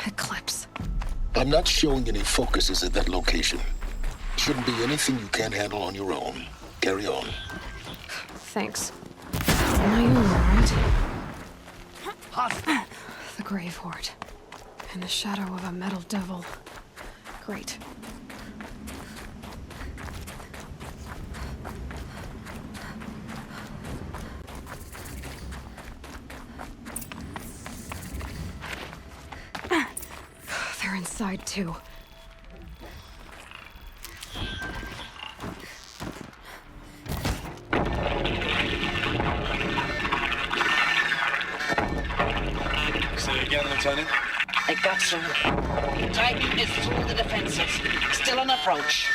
Eclipse. I'm not showing any focuses at that location. Shouldn't be anything you can't handle on your own. Carry on. Thanks. Now you know, right? The Grave Horde. In the shadow of a metal devil. Great. They're inside too. Say again, Lieutenant. They got through. Titan is through the defenses. Still on approach.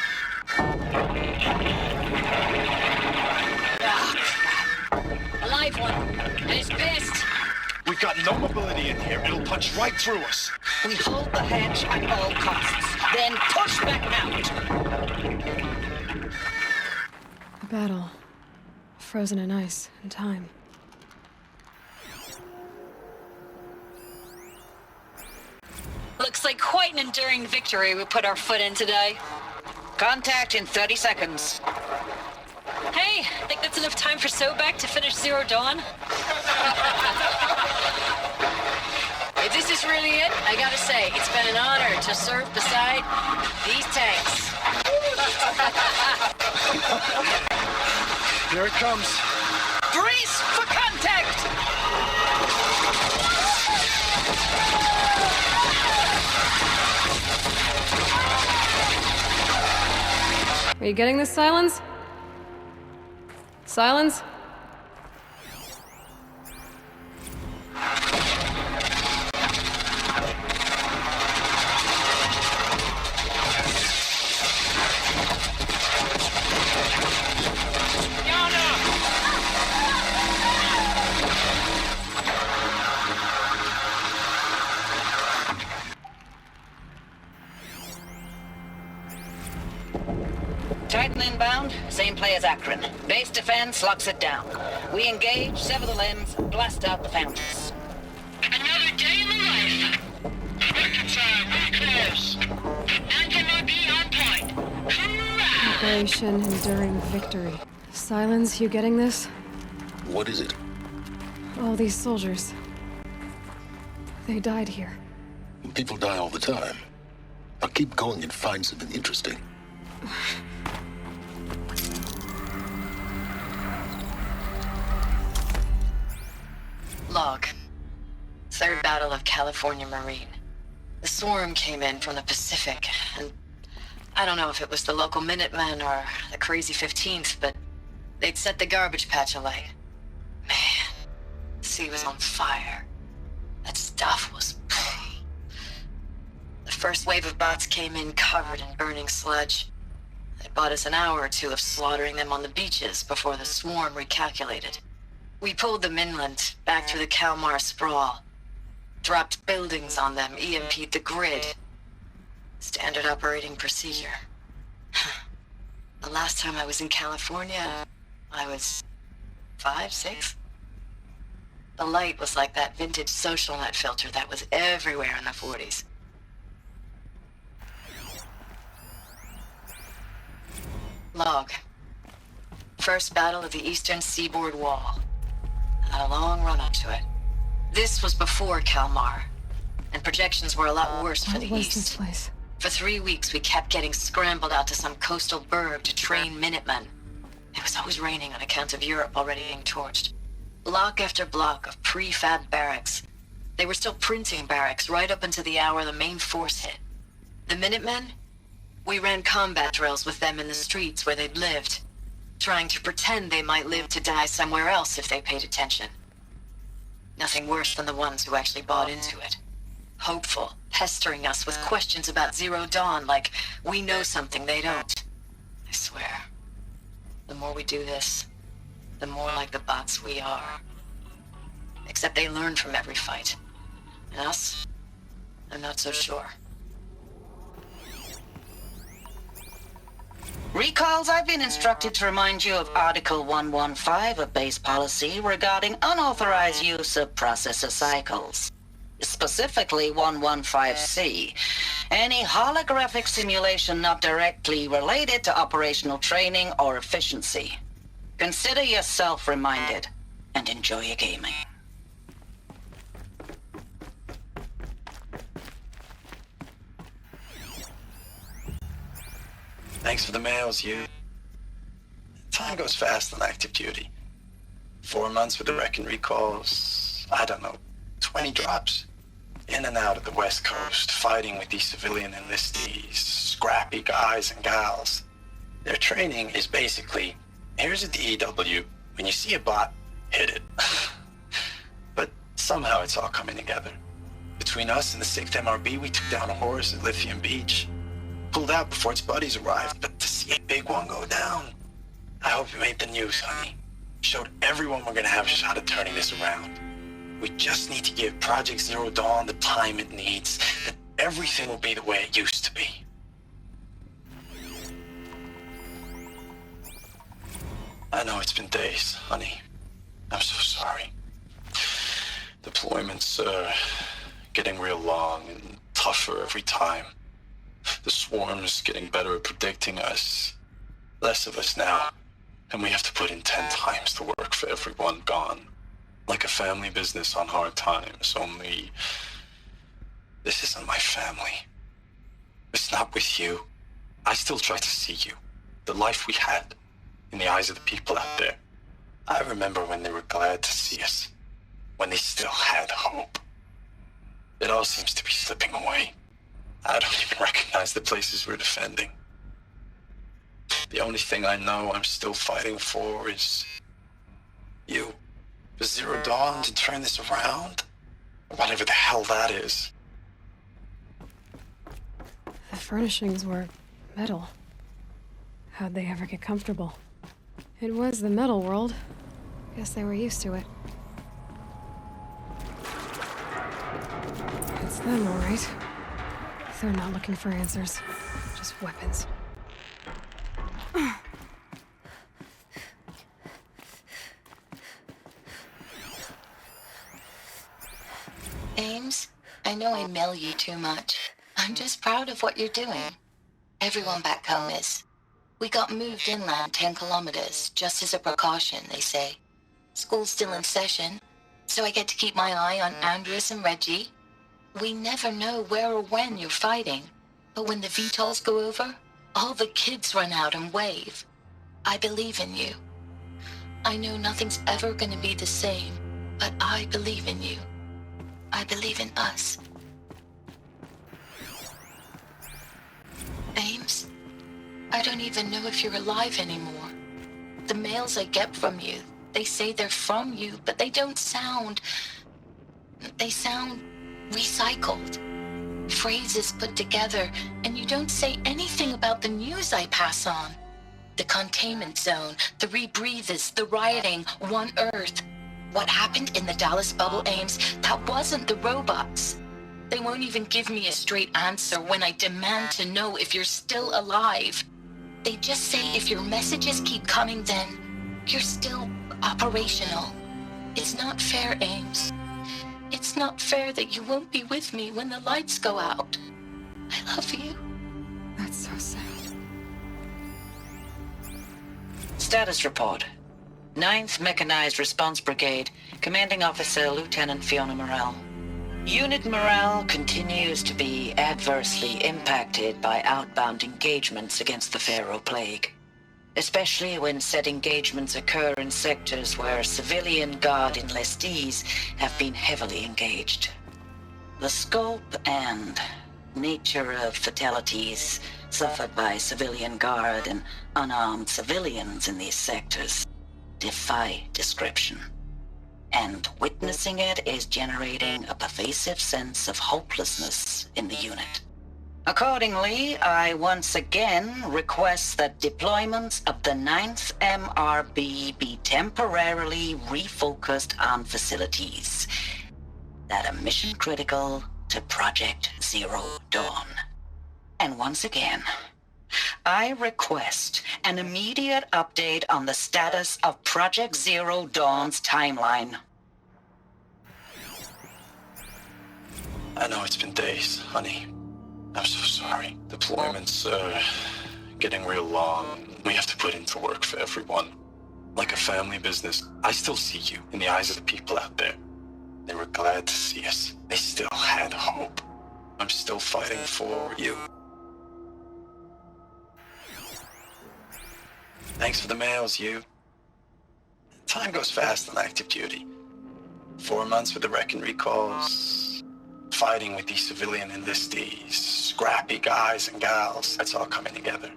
Ah, crap. A live one. And he's pissed. We've got no mobility in here. It'll punch right through us. We hold the hedge at all costs. Then push back out. A battle. Frozen in ice and time. Looks like quite an enduring victory we put our foot in today. Contact in 30 seconds. Hey, think that's enough time for Sobek to finish Zero Dawn? If this is really it, I gotta say, it's been an honor to serve beside these tanks. Here it comes. Brace for contact! Are you getting this, Silence? Silence? Titan inbound, same play as Akron. Base defense locks it down. We engage, sever the limbs, blast out the foundries. Another day in the life. Reconcile, we're close. NVMe on point. Hurrah! Operation Enduring Victory. Silence, you getting this? What is it? All these soldiers. They died here. People die all the time. Now keep going and find something interesting. Log. Third Battle of California Marine. The swarm came in from the Pacific, and I don't know if it was the local Minutemen or the crazy 15th, but they'd set the garbage patch alight. Man, the sea was on fire. That stuff was... The first wave of bots came in covered in burning sludge. They bought us an hour or two of slaughtering them on the beaches before the swarm recalculated. We pulled them inland, back through the Kalmar sprawl. Dropped buildings on them, EMP'd the grid. Standard operating procedure. The last time I was in California, I was 5, 6? The light was like that vintage social net filter that was everywhere in the 40s. Log. First battle of the Eastern Seaboard Wall. Had a long run up to it. This was before Kalmar, and projections were a lot worse for the What was East. this place? For 3 weeks, we kept getting scrambled out to some coastal burg to train Minutemen. It was always raining on account of Europe already being torched. Block after block of prefab barracks. They were still printing barracks right up until the hour the main force hit. The Minutemen? We ran combat drills with them in the streets where they'd lived, trying to pretend they might live to die somewhere else if they paid attention. Nothing worse than the ones who actually bought into it. Hopeful, pestering us with questions about Zero Dawn like we know something they don't. I swear, the more we do this, the more like the bots we are. Except they learn from every fight. And us? I'm not so sure. Recalls, I've been instructed to remind you of Article 115 of base policy regarding unauthorized use of processor cycles. specifically 115C. Any holographic simulation not directly related to operational training or efficiency. Consider yourself reminded and enjoy your gaming. Thanks for the mails, you. Time goes fast on active duty. 4 months with the wreck and recalls, I don't know, 20 drops. In and out of the West Coast, fighting with these civilian enlistees, scrappy guys and gals. Their training is basically, here's a DEW, when you see a bot, hit it. But somehow it's all coming together. Between us and the 6th MRB, we took down a horse at Lithium Beach. Pulled out before its buddies arrived, but to see a big one go down, I hope it made the news, honey. Showed everyone we're gonna have a shot at turning this around. We just need to give Project Zero Dawn the time it needs, then everything will be the way it used to be. I know it's been days, honey. I'm so sorry. Deployments are getting real long and tougher every time. The swarm's getting better at predicting us. Less of us now, and we have to put in 10 times the work for everyone gone. Like a family business on hard times, only this isn't my family. It's not with you. I still try to see you, the life we had, in the eyes of the people out there. I remember when they were glad to see us, when they still had hope. It all seems to be slipping away. I don't even recognize the places we're defending. The only thing I know I'm still fighting for is you. For Zero Dawn to turn this around? Whatever the hell that is. The furnishings were metal. How'd they ever get comfortable? It was the metal world. Guess they were used to it. It's them, all right. They're not looking for answers, just weapons. Ames, I know I mail you too much. I'm just proud of what you're doing. Everyone back home is. We got moved inland 10 kilometers, just as a precaution, they say. School's still in session, so I get to keep my eye on Andres and Reggie. We never know where or when you're fighting, but when the VTOLs go over, all the kids run out and wave. I believe in you. I know nothing's ever gonna be the same, but I believe in you. I believe in us. Ames, I don't even know if you're alive anymore. The mails I get from you, they say they're from you, but they don't sound... They sound recycled. Phrases put together, and you don't say anything about the news I pass on. The containment zone, the rebreathers, the rioting, One Earth. What happened in the Dallas bubble, Ames, that wasn't the robots. They won't even give me a straight answer when I demand to know if you're still alive. They just say if your messages keep coming, then you're still operational. It's not fair, Ames. It's not fair that you won't be with me when the lights go out. I love you. That's so sad. Status report. 9th Mechanized Response Brigade, Commanding Officer Lieutenant Fiona Morell. Unit morale continues to be adversely impacted by outbound engagements against the Pharaoh Plague, especially when said engagements occur in sectors where civilian guard enlistees have been heavily engaged. The scope and nature of fatalities suffered by civilian guard and unarmed civilians in these sectors defy description, and witnessing it is generating a pervasive sense of hopelessness in the unit. Accordingly, I once again request that deployments of the 9th MRB be temporarily refocused on facilities that are mission critical to Project Zero Dawn. And once again, I request an immediate update on the status of Project Zero Dawn's timeline. I know it's been days, honey. I'm so sorry. Deployments are getting real long. We have to put into work for everyone. Like a family business. I still see you in the eyes of the people out there. They were glad to see us. They still had hope. I'm still fighting for you. Thanks for the mails, you. Time goes fast on active duty. 4 months with the wreck and recalls. Fighting with these civilian enlistees. Scrappy guys and gals. That's all coming together.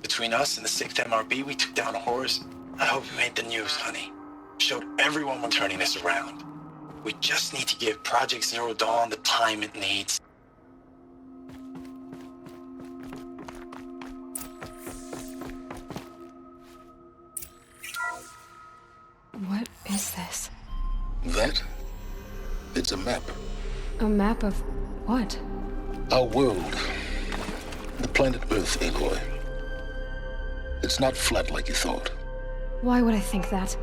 Between us and the 6th MRB, we took down a horse. I hope you made the news, honey. Showed everyone we're turning this around. We just need to give Project Zero Dawn the time it needs. What is this? That? It's a map. A map of what? Our world. The planet Earth, Aloy. It's not flat like you thought. Why would I think that?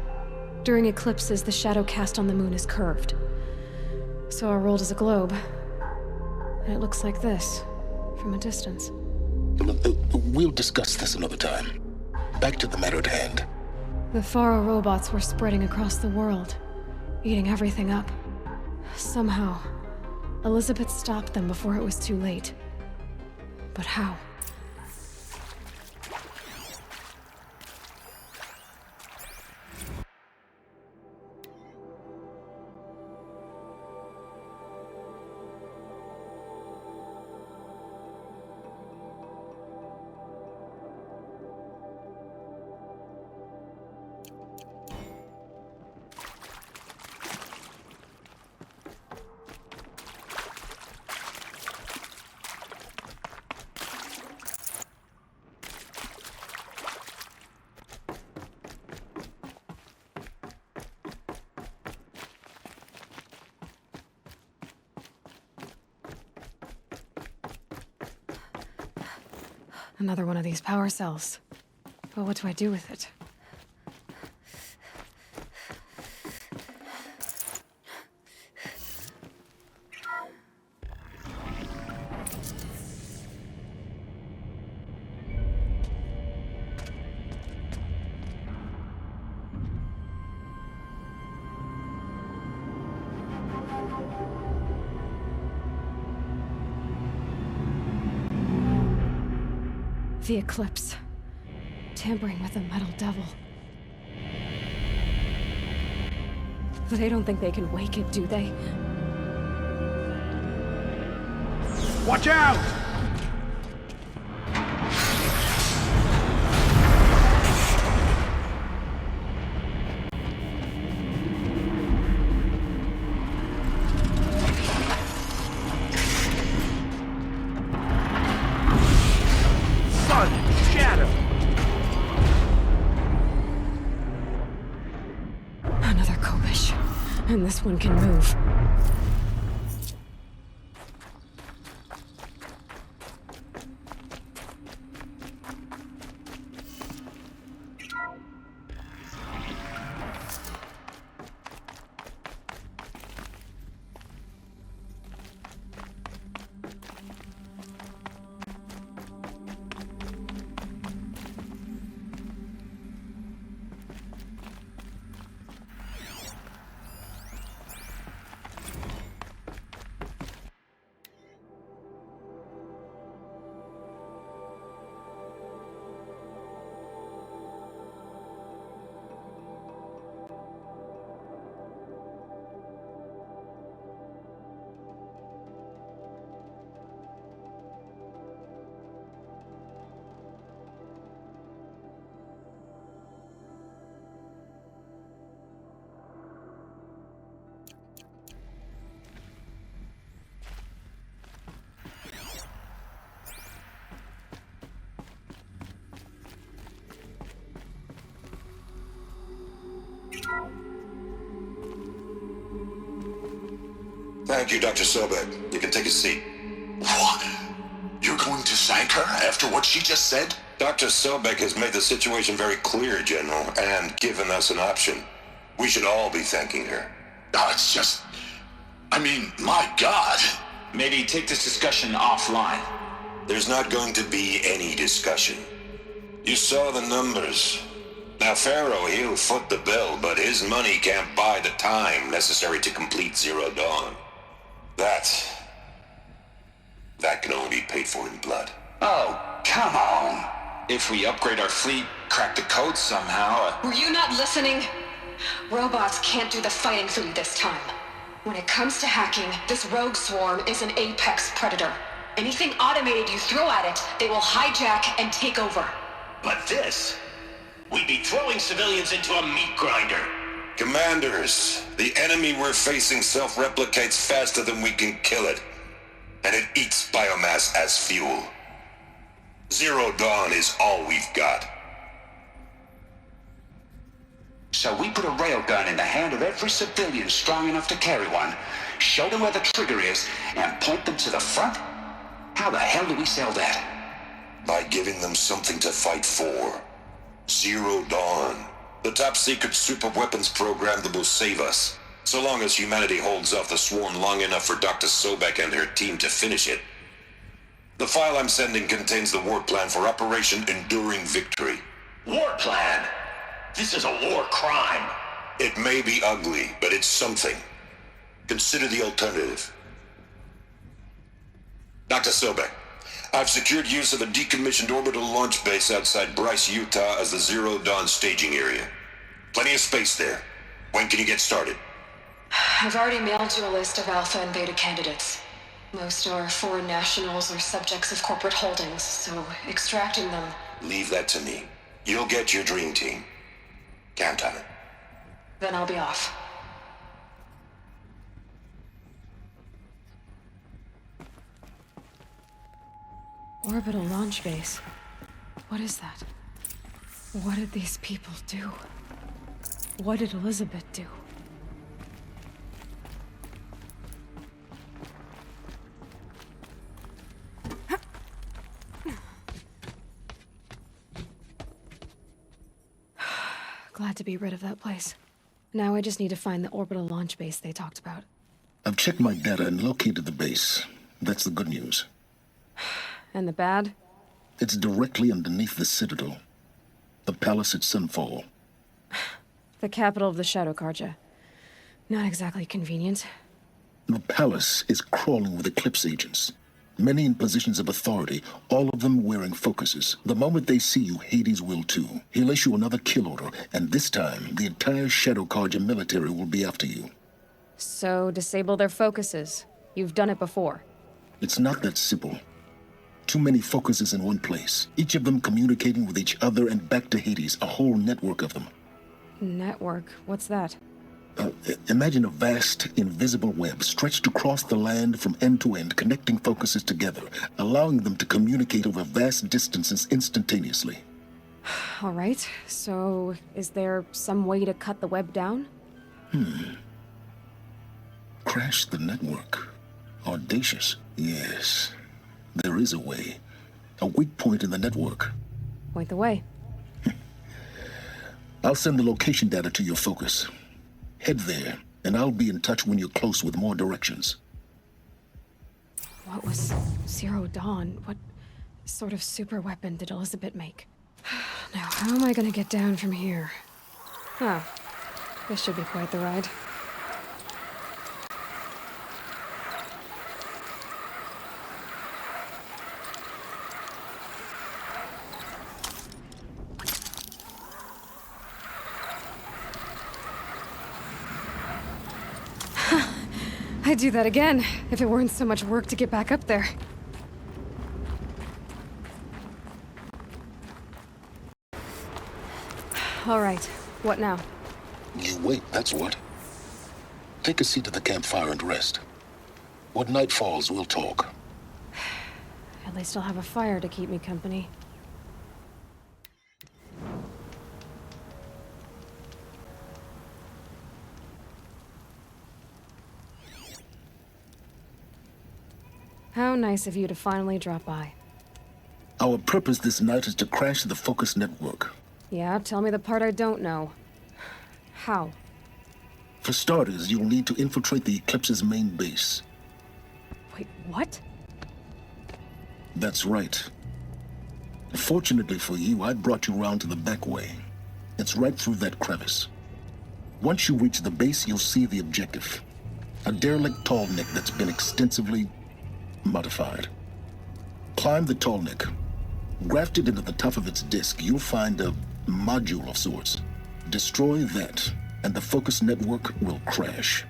During eclipses, the shadow cast on the moon is curved. So our world is a globe. And it looks like this, from a distance. We'll discuss this another time. Back to the matter at hand. The Faro robots were spreading across the world, eating everything up. Somehow, Elizabeth stopped them before it was too late. But how? Another one of these power cells. But what do I do with it? The eclipse. Tampering with the metal devil. They don't think they can wake it, do they? Watch out! Another Kobish. And this one can move. Thank you, Dr. Sobek. You can take a seat. What? You're going to thank her after what she just said? Dr. Sobek has made the situation very clear, General, and given us an option. We should all be thanking her. Oh, it's just... I mean, my God. Maybe take this discussion offline. There's not going to be any discussion. You saw the numbers. Now, Pharaoh, he'll foot the bill, but his money can't buy the time necessary to complete Zero Dawn. That can only be paid for in blood. Oh, come on. If we upgrade our fleet, crack the code somehow... Were you not listening? Robots can't do the fighting for you this time. When it comes to hacking, this rogue swarm is an apex predator. Anything automated you throw at it, they will hijack and take over. But this... we'd be throwing civilians into a meat grinder. Commanders, the enemy we're facing self-replicates faster than we can kill it. And it eats biomass as fuel. Zero Dawn is all we've got. So we put a railgun in the hand of every civilian strong enough to carry one, show them where the trigger is, and point them to the front? How the hell do we sell that? By giving them something to fight for. Zero Dawn. The top-secret super-weapons program that will save us. So long as humanity holds off the swarm long enough for Dr. Sobek and her team to finish it. The file I'm sending contains the war plan for Operation Enduring Victory. War plan? This is a war crime. It may be ugly, but it's something. Consider the alternative. Dr. Sobek, I've secured use of a decommissioned orbital launch base outside Bryce, Utah as the Zero Dawn staging area. Plenty of space there. When can you get started? I've already mailed you a list of alpha and beta candidates. Most are foreign nationals or subjects of corporate holdings, so extracting them... Leave that to me. You'll get your dream team. Count on it. Then I'll be off. Orbital launch base. What is that? What did these people do? What did Elizabeth do? Glad to be rid of that place. Now I just need to find the orbital launch base they talked about. I've checked my data and located the base. That's the good news. And the bad? It's directly underneath the Citadel. The palace at Sunfall. The capital of the Shadow Carja. Not exactly convenient. The palace is crawling with Eclipse agents. Many in positions of authority, all of them wearing focuses. The moment they see you, Hades will too. He'll issue another kill order, and this time, the entire Shadow Carja military will be after you. So, disable their focuses. You've done it before. It's not that simple. Too many focuses in one place, each of them communicating with each other and back to Hades, a whole network of them. Network? What's that? Imagine a vast, invisible web stretched across the land from end to end, connecting focuses together, allowing them to communicate over vast distances instantaneously. All right, so is there some way to cut the web down? Crash the network. Audacious. Yes, there is a way. A weak point in the network. Point the way. I'll send the location data to your focus. Head there, and I'll be in touch when you're close with more directions. What was Zero Dawn? What sort of super weapon did Elizabeth make? Now, how am I gonna get down from here? Oh, this should be quite the ride. I'd do that again, if it weren't so much work to get back up there. All right, what now? You wait, that's what. Take a seat at the campfire and rest. When night falls, we'll talk. At least I'll have a fire to keep me company. How nice of you to finally drop by. Our purpose this night is to crash the Focus network. Yeah, tell me the part I don't know. How? For starters, you'll need to infiltrate the Eclipse's main base. Wait, What? That's right. Fortunately for you, I brought you round to the back way. It's right through that crevice. Once you reach the base, you'll see the objective. A derelict tall neck that's been extensively modified. Climb the tall neck. Grafted into the top of its disk, you'll find a module of sorts. Destroy that, and the focus network will crash.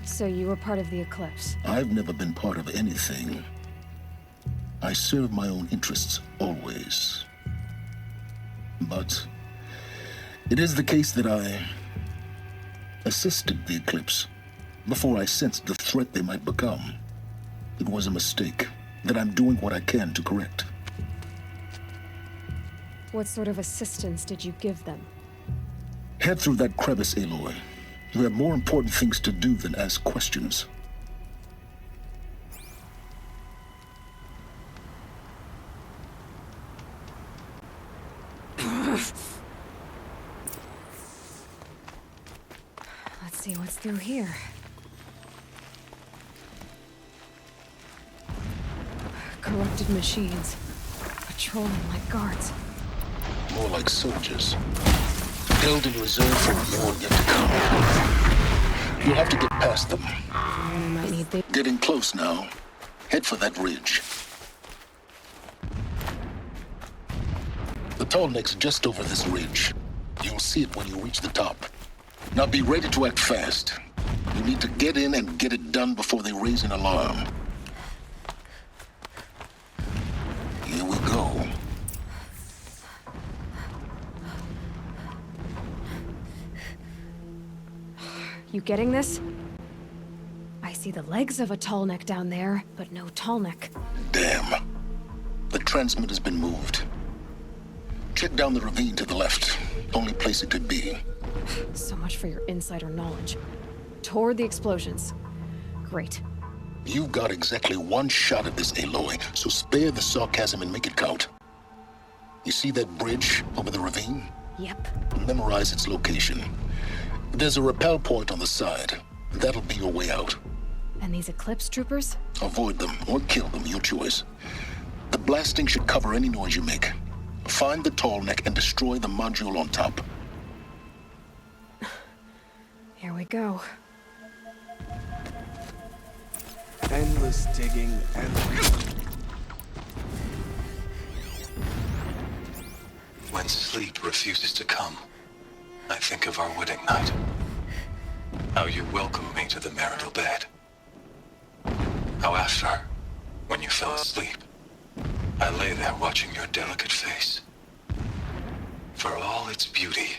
So you were part of the eclipse? I've never been part of anything. I serve my own interests, always. But it is the case that I assisted the eclipse before I sensed the threat they might become. It was a mistake that I'm doing what I can to correct. What sort of assistance did you give them? Head through that crevice, Aloy. You have more important things to do than ask questions. Let's see what's through here. Corrupted machines. Patrolling like guards. More like soldiers. Held in reserve for more yet to come. You'll have to get past them. I might need the... Getting close now. Head for that ridge. The tall neck's just over this ridge. You'll see it when you reach the top. Now be ready to act fast. You need to get in and get it done before they raise an alarm. Here we go. You getting this? I see the legs of a tall neck down there, but no tall neck. Damn. The transmitter's been moved. Check down the ravine to the left. Only place it could be. So much for your insider knowledge. Toward the explosions. Great. You've got exactly one shot at this, Aloy, so spare the sarcasm and make it count. You see that bridge over the ravine? Yep. Memorize its location. There's a rappel point on the side. That'll be your way out. And these Eclipse troopers? Avoid them or kill them, your choice. The blasting should cover any noise you make. Find the tall neck and destroy the module on top. Here we go. Endless digging and... When sleep refuses to come, I think of our wedding night. How you welcomed me to the marital bed. How after, when you fell asleep, I lay there watching your delicate face. For all its beauty,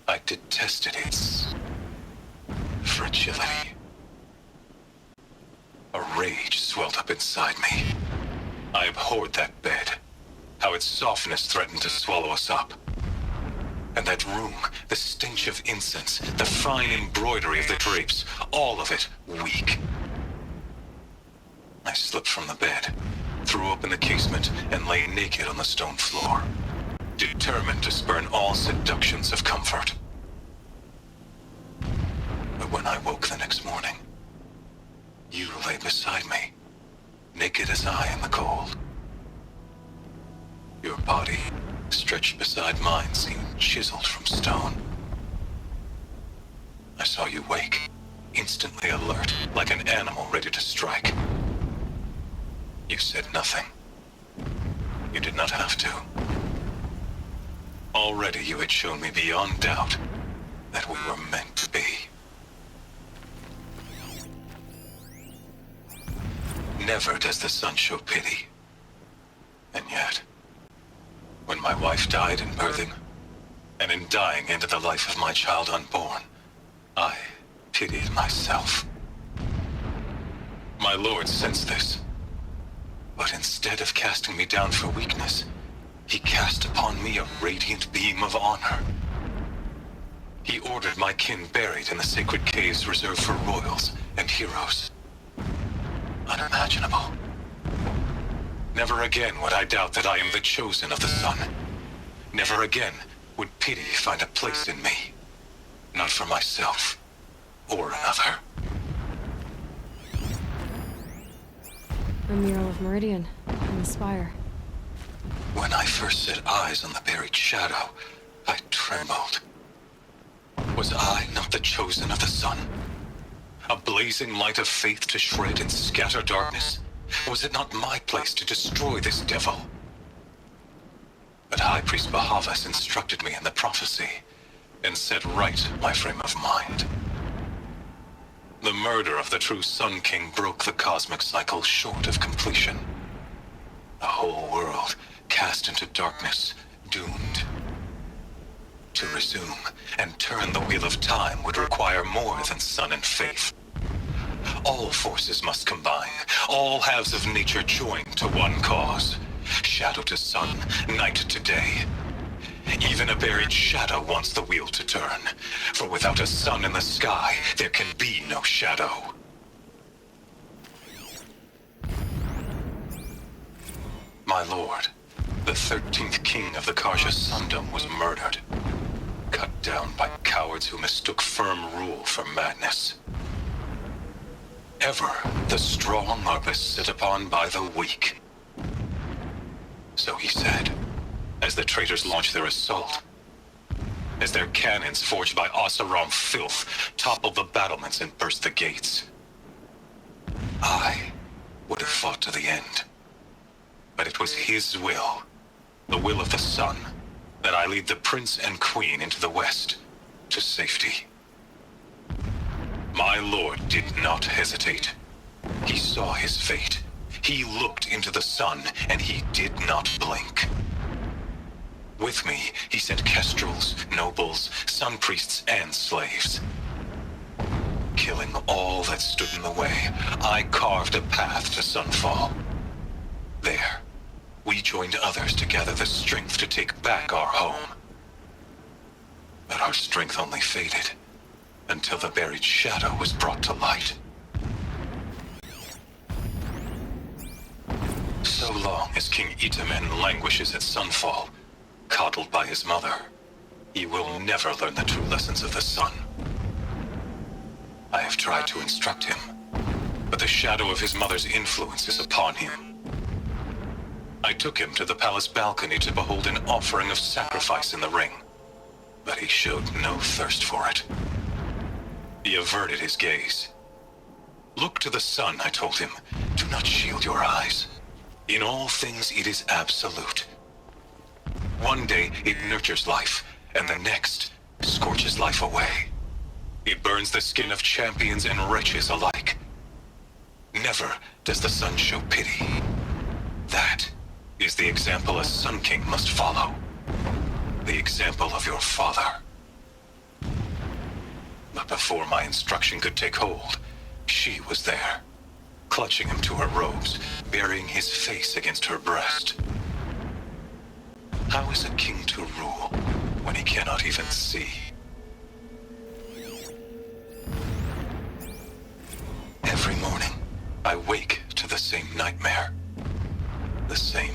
I detested its fragility. A rage swelled up inside me. I abhorred that bed, how its softness threatened to swallow us up. And that room, the stench of incense, the fine embroidery of the drapes, all of it weak. I slipped from the bed, threw open the casement, and lay naked on the stone floor, determined to spurn all seductions of comfort. But when I woke the next morning, you lay beside me, naked as I in the cold. Your body, stretched beside mine, seemed chiseled from stone. I saw you wake, instantly alert, like an animal ready to strike. You said nothing. You did not have to. Already you had shown me beyond doubt that we were meant to be. Never does the sun show pity. And yet, when my wife died in birthing, and in dying ended the life of my child unborn, I pitied myself. My lord sensed this, but instead of casting me down for weakness, he cast upon me a radiant beam of honor. He ordered my kin buried in the sacred caves reserved for royals and heroes. Unimaginable. Never again would I doubt that I am the chosen of the sun. Never again would pity find a place in me. Not for myself or another. A mural of Meridian and the spire. When I first set eyes on the buried shadow, I trembled. Was I not the chosen of the sun? A blazing light of faith to shred and scatter darkness? Was it not my place to destroy this devil? But High Priest Bahavas instructed me in the prophecy and set right my frame of mind. The murder of the true Sun King broke the cosmic cycle short of completion. The whole world cast into darkness, doomed. To resume and turn the wheel of time would require more than sun and faith. All forces must combine, all halves of nature join to one cause. Shadow to sun, night to day. Even a buried shadow wants the wheel to turn, for without a sun in the sky, there can be no shadow. My lord, the 13th king of the Karja Sundom was murdered. Cut down by cowards who mistook firm rule for madness. Ever the strong are beset upon by the weak. So he said, as the traitors launched their assault. As their cannons, forged by Oseram filth, toppled the battlements and burst the gates. I would have fought to the end. But it was his will, the will of the sun, that I lead the prince and queen into the west, to safety. My lord did not hesitate. He saw his fate. He looked into the sun, and he did not blink. With me, he sent kestrels, nobles, sun priests, and slaves. Killing all that stood in the way, I carved a path to sunfall. There, we joined others to gather the strength to take back our home. But our strength only faded until the buried shadow was brought to light. So long as King Itamen languishes at sunfall, coddled by his mother, he will never learn the true lessons of the sun. I have tried to instruct him, but the shadow of his mother's influence is upon him. I took him to the palace balcony to behold an offering of sacrifice in the ring, but he showed no thirst for it. He averted his gaze. Look to the sun, I told him. Do not shield your eyes. In all things it is absolute. One day it nurtures life, and the next scorches life away. It burns the skin of champions and wretches alike. Never does the sun show pity. That is the example a Sun King must follow. The example of your father. But before my instruction could take hold, she was there, clutching him to her robes, burying his face against her breast. How is a king to rule when he cannot even see? Every morning, I wake to the same nightmare. The same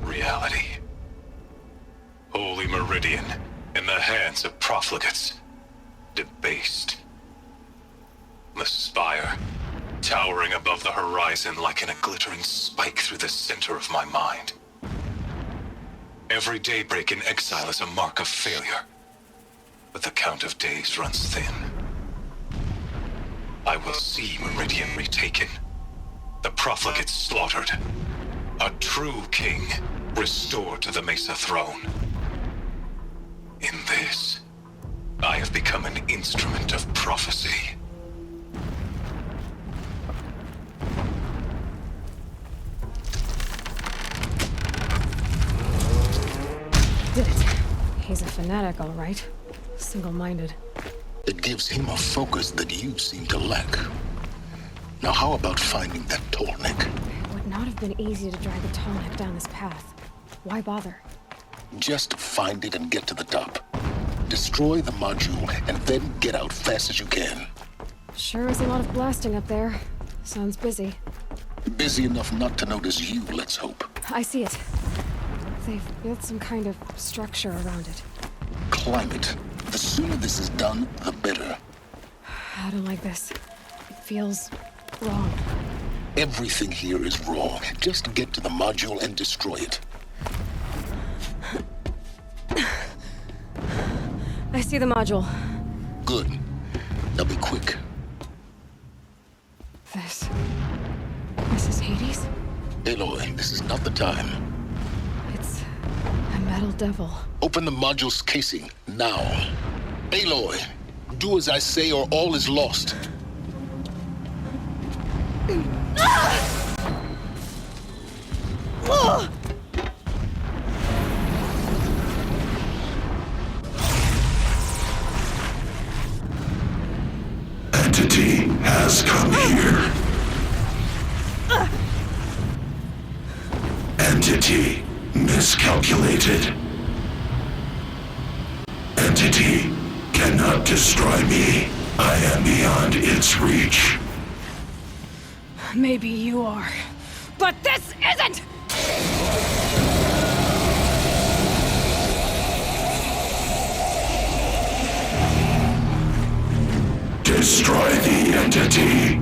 reality. Holy Meridian, in the hands of profligates, debased. The spire, towering above the horizon like a glittering spike through the center of my mind. Every daybreak in exile is a mark of failure, but the count of days runs thin. I will see Meridian retaken, the profligates slaughtered, a true king restored to the Mesa throne. In this, I have become an instrument of prophecy. Did it. He's a fanatic, all right. Single-minded. It gives him a focus that you seem to lack. Now how about finding that Tornik? It would not have been easy to drag a Tallneck down this path. Why bother? Just find it and get to the top. Destroy the module and then get out fast as you can. Sure is a lot of blasting up there. Sounds busy. Busy enough not to notice you, let's hope. I see it. They've built some kind of structure around it. Climb it. The sooner this is done, the better. I don't like this. It feels wrong. Everything here is raw. Just get to the module and destroy it. I see the module. Good. Now be quick. This is Hades? Aloy, this is not the time. It's a metal devil. Open the module's casing, now. Aloy, do as I say or all is lost. Entity has come here. Entity miscalculated. Entity cannot destroy me. I am beyond its reach. Maybe you are. But this isn't! Destroy the entity.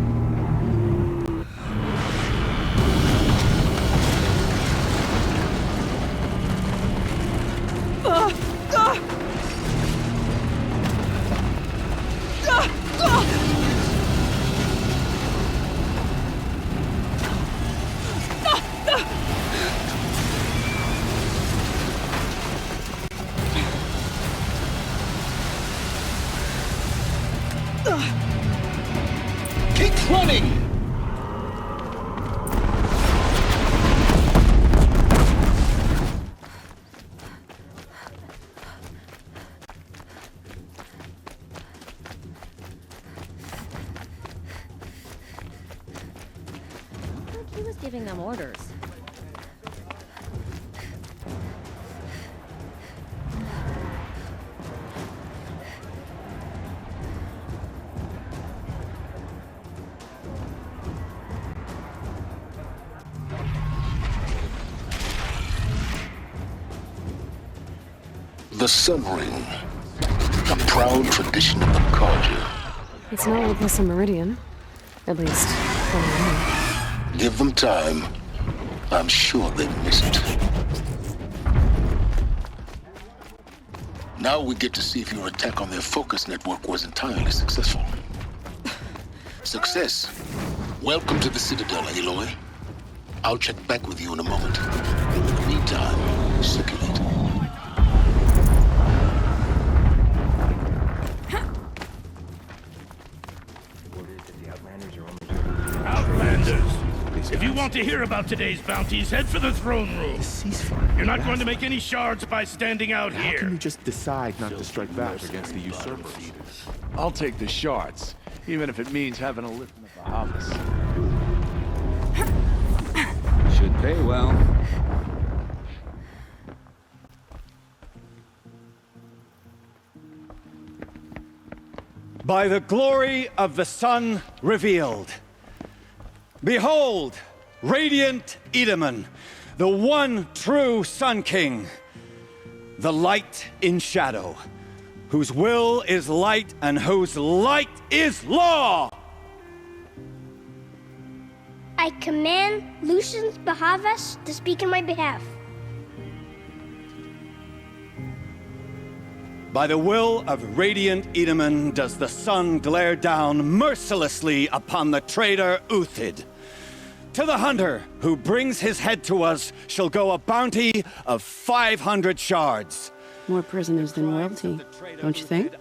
Keep running! He was giving them orders. The Sun Ring. A proud tradition of the Corsair. It's not like this in Meridian. At least, for me. Give them time. I'm sure they miss it. Now we get to see if your attack on their focus network was entirely successful. Success. Welcome to the Citadel, Aloy. I'll check back with you in a moment. In the meantime, circulate. Outlanders! If you want to hear about today's bounties, head for the throne room. You're not going to make any shards by standing out here. How can you just decide not to strike back against the usurpers? I'll take the shards, even if it means having a lift in the Bahamas. Should pay well. By the glory of the sun revealed. Behold, radiant Edaman, the one true Sun King, the light in shadow, whose will is light and whose light is law! I command Lucius Bahavas to speak in my behalf. By the will of radiant Edaman does the sun glare down mercilessly upon the traitor Uthid. To the hunter who brings his head to us shall go a bounty of 500 shards. More prisoners than royalty, don't you think?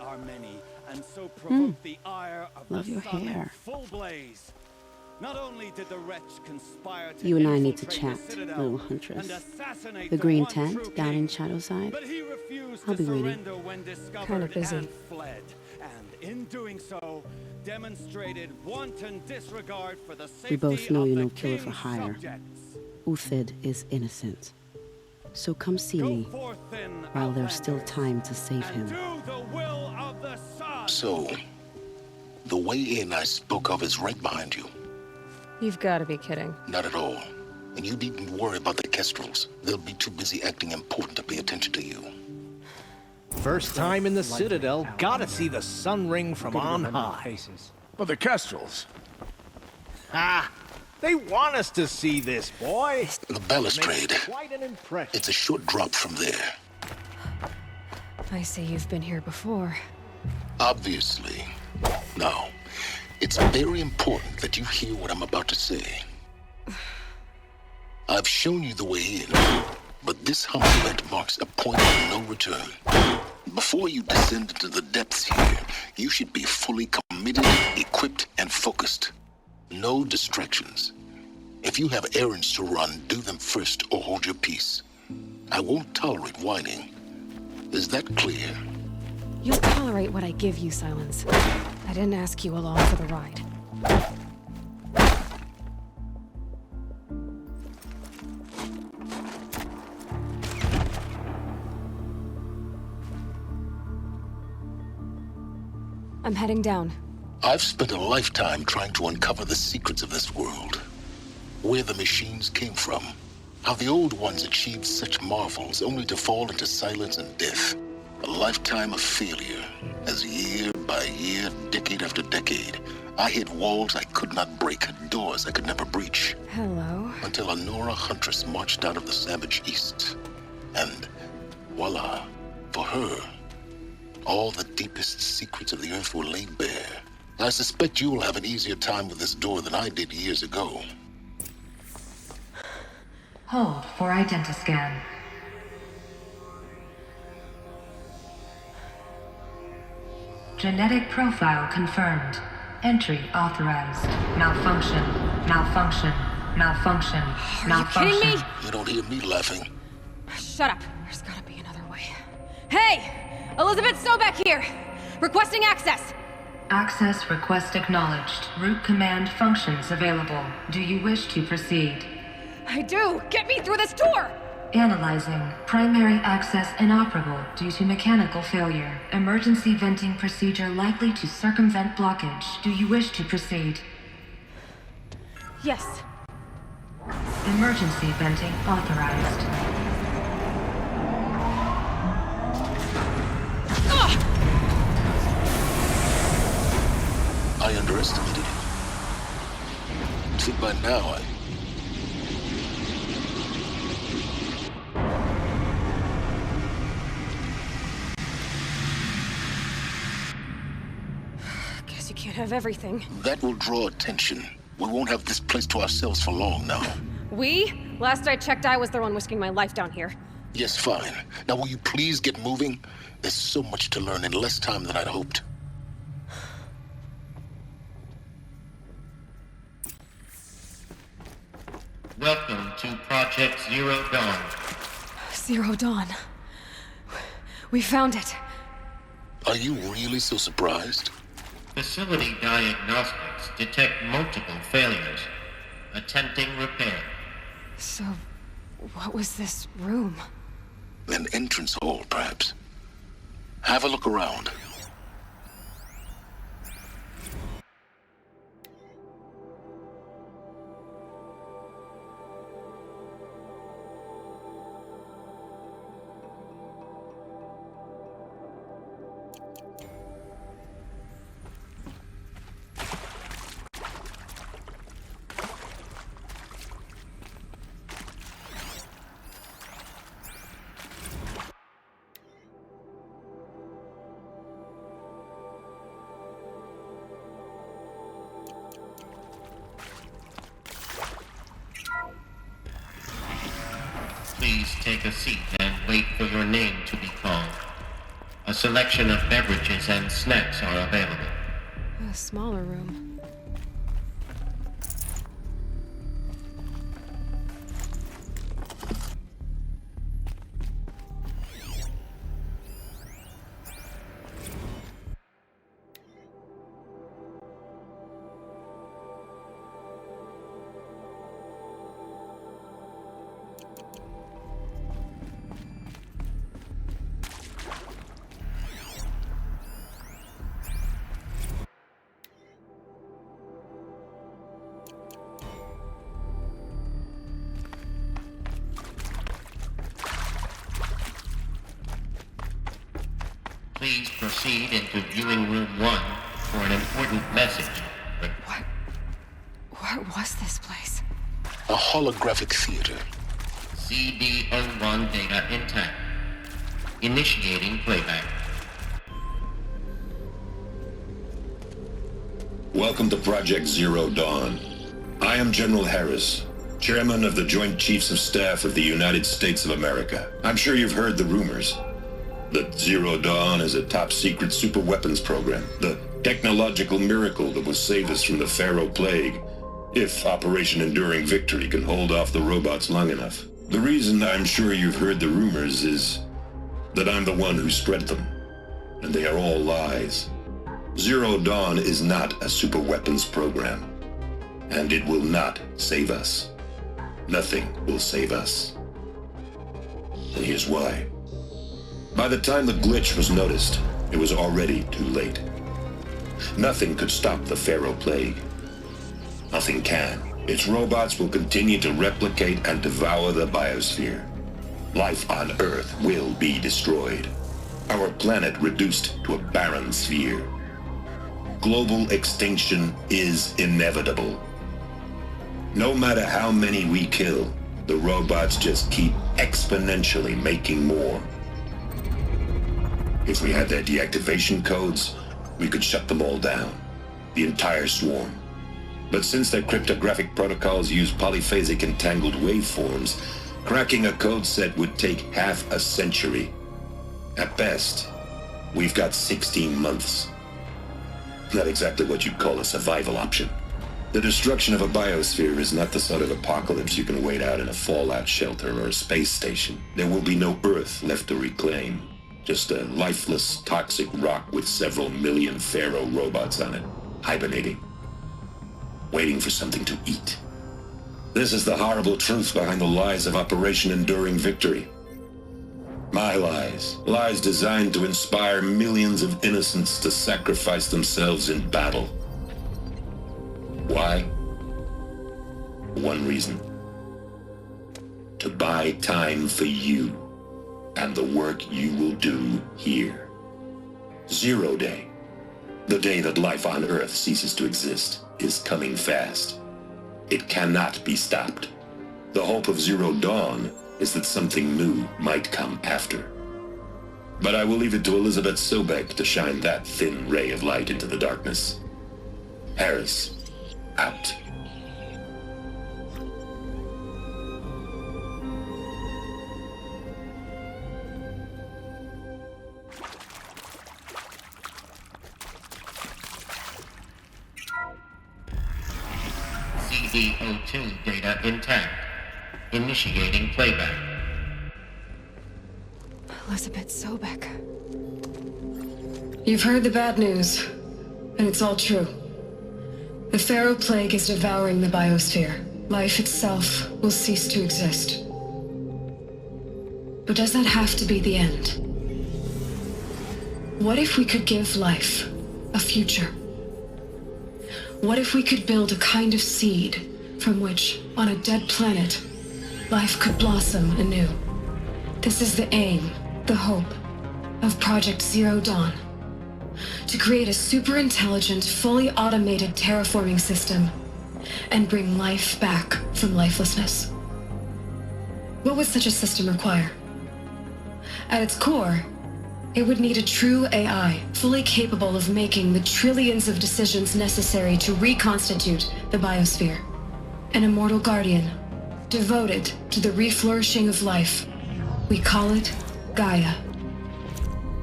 Love your hair. Not only did the wretch conspire to You and I need to chat, little huntress. The green tent down in Shadowside. I'll be waiting. Kinda busy. Fled, and in doing so, demonstrated wanton disregard for the safety We both know you're no of the killer for king's hire. subjects. Uthid is innocent. So come see me while there's still time to save him. So, the way in I spoke of is right behind you. You've got to be kidding. Not at all. And you needn't worry about the Kestrels. They'll be too busy acting important to pay attention to you. First time in the Citadel, gotta see the sun ring from on high. But the Kestrels. Ah, They want us to see this, boy. The balustrade. Quite an impression. It's a short drop from there. I see you've been here before. Obviously. Now, it's very important that you hear what I'm about to say. I've shown you the way in, but this humble event marks a point of no return. Before you descend into the depths here, you should be fully committed, equipped, and focused. No distractions. If you have errands to run, do them first or hold your peace. I won't tolerate whining. Is that clear? You'll tolerate what I give you, Silence. I didn't ask you along for the ride. I'm heading down. I've spent a lifetime trying to uncover the secrets of this world. Where the machines came from. How the old ones achieved such marvels only to fall into silence and death. A lifetime of failure, as year by year, decade after decade, I hit walls I could not break, doors I could never breach. Hello? Until a Nora huntress marched out of the savage east. And voila, for her, all the deepest secrets of the earth were laid bare. I suspect you will have an easier time with this door than I did years ago. Hold for identiscan. Genetic profile confirmed. Entry authorized. Malfunction. Malfunction. Malfunction. Malfunction. Are you kidding me? You don't hear me laughing. Shut up. There's gotta be another way. Hey! Elizabeth Sobek here! Requesting access! Access request acknowledged. Root command functions available. Do you wish to proceed? I do! Get me through this door! Analyzing. Primary access inoperable due to mechanical failure. Emergency venting procedure likely to circumvent blockage. Do you wish to proceed? Yes. Emergency venting authorized. I underestimated you. I think by now Guess you can't have everything. that will draw attention. We won't have this place to ourselves for long now. We? Last I checked, I was the one risking my life down here. Yes, fine. Now will you please get moving? There's so much to learn in less time than I'd hoped. Welcome to Project Zero Dawn. Zero Dawn. We found it. Are you really so surprised? Facility diagnostics detect multiple failures. Attempting repair. So, what was this room? An entrance hall, perhaps. Have a look around. Please take a seat and wait for your name to be called. A selection of beverages and snacks are available. A smaller room. Please proceed into viewing room 1 for an important message. What was this place? A holographic theater. CD01 data intact. Initiating playback. Welcome to Project Zero Dawn. I am General Harris, Chairman of the Joint Chiefs of Staff of the United States of America. I'm sure you've heard the rumors that Zero Dawn is a top-secret superweapons program, the technological miracle that will save us from the Pharaoh Plague, if Operation Enduring Victory can hold off the robots long enough. The reason I'm sure you've heard the rumors is that I'm the one who spread them, and they are all lies. Zero Dawn is not a superweapons program, and it will not save us. Nothing will save us. And here's why. By the time the glitch was noticed, it was already too late. Nothing could stop the Pharaoh Plague. Nothing can. Its robots will continue to replicate and devour the biosphere. Life on Earth will be destroyed. Our planet reduced to a barren sphere. Global extinction is inevitable. No matter how many we kill, the robots just keep exponentially making more. If we had their deactivation codes, we could shut them all down. The entire swarm. But since their cryptographic protocols use polyphasic entangled waveforms, cracking a code set would take half a century. At best, we've got 16 months. Not exactly what you'd call a survival option. The destruction of a biosphere is not the sort of apocalypse you can wait out in a fallout shelter or a space station. There will be no Earth left to reclaim. Just a lifeless, toxic rock with several million Pharaoh robots on it, hibernating, waiting for something to eat. This is the horrible truth behind the lies of Operation Enduring Victory. My lies. Lies designed to inspire millions of innocents to sacrifice themselves in battle. Why? One reason. To buy time for you and the work you will do here. Zero Day, the day that life on Earth ceases to exist, is coming fast. It cannot be stopped. The hope of Zero Dawn is that something new might come after. But I will leave it to Elizabeth Sobek to shine that thin ray of light into the darkness. Harris, out. CD02 data intact. Initiating playback. Elizabeth Sobek. You've heard the bad news, and it's all true. The Pharaoh Plague is devouring the biosphere. Life itself will cease to exist. But does that have to be the end? What if we could give life a future? What if we could build a kind of seed from which, on a dead planet, life could blossom anew? This is the aim, the hope, of Project Zero Dawn. To create a super-intelligent, fully automated terraforming system and bring life back from lifelessness. What would such a system require? At its core, it would need a true AI, fully capable of making the trillions of decisions necessary to reconstitute the biosphere. An immortal guardian, devoted to the reflourishing of life. We call it Gaia.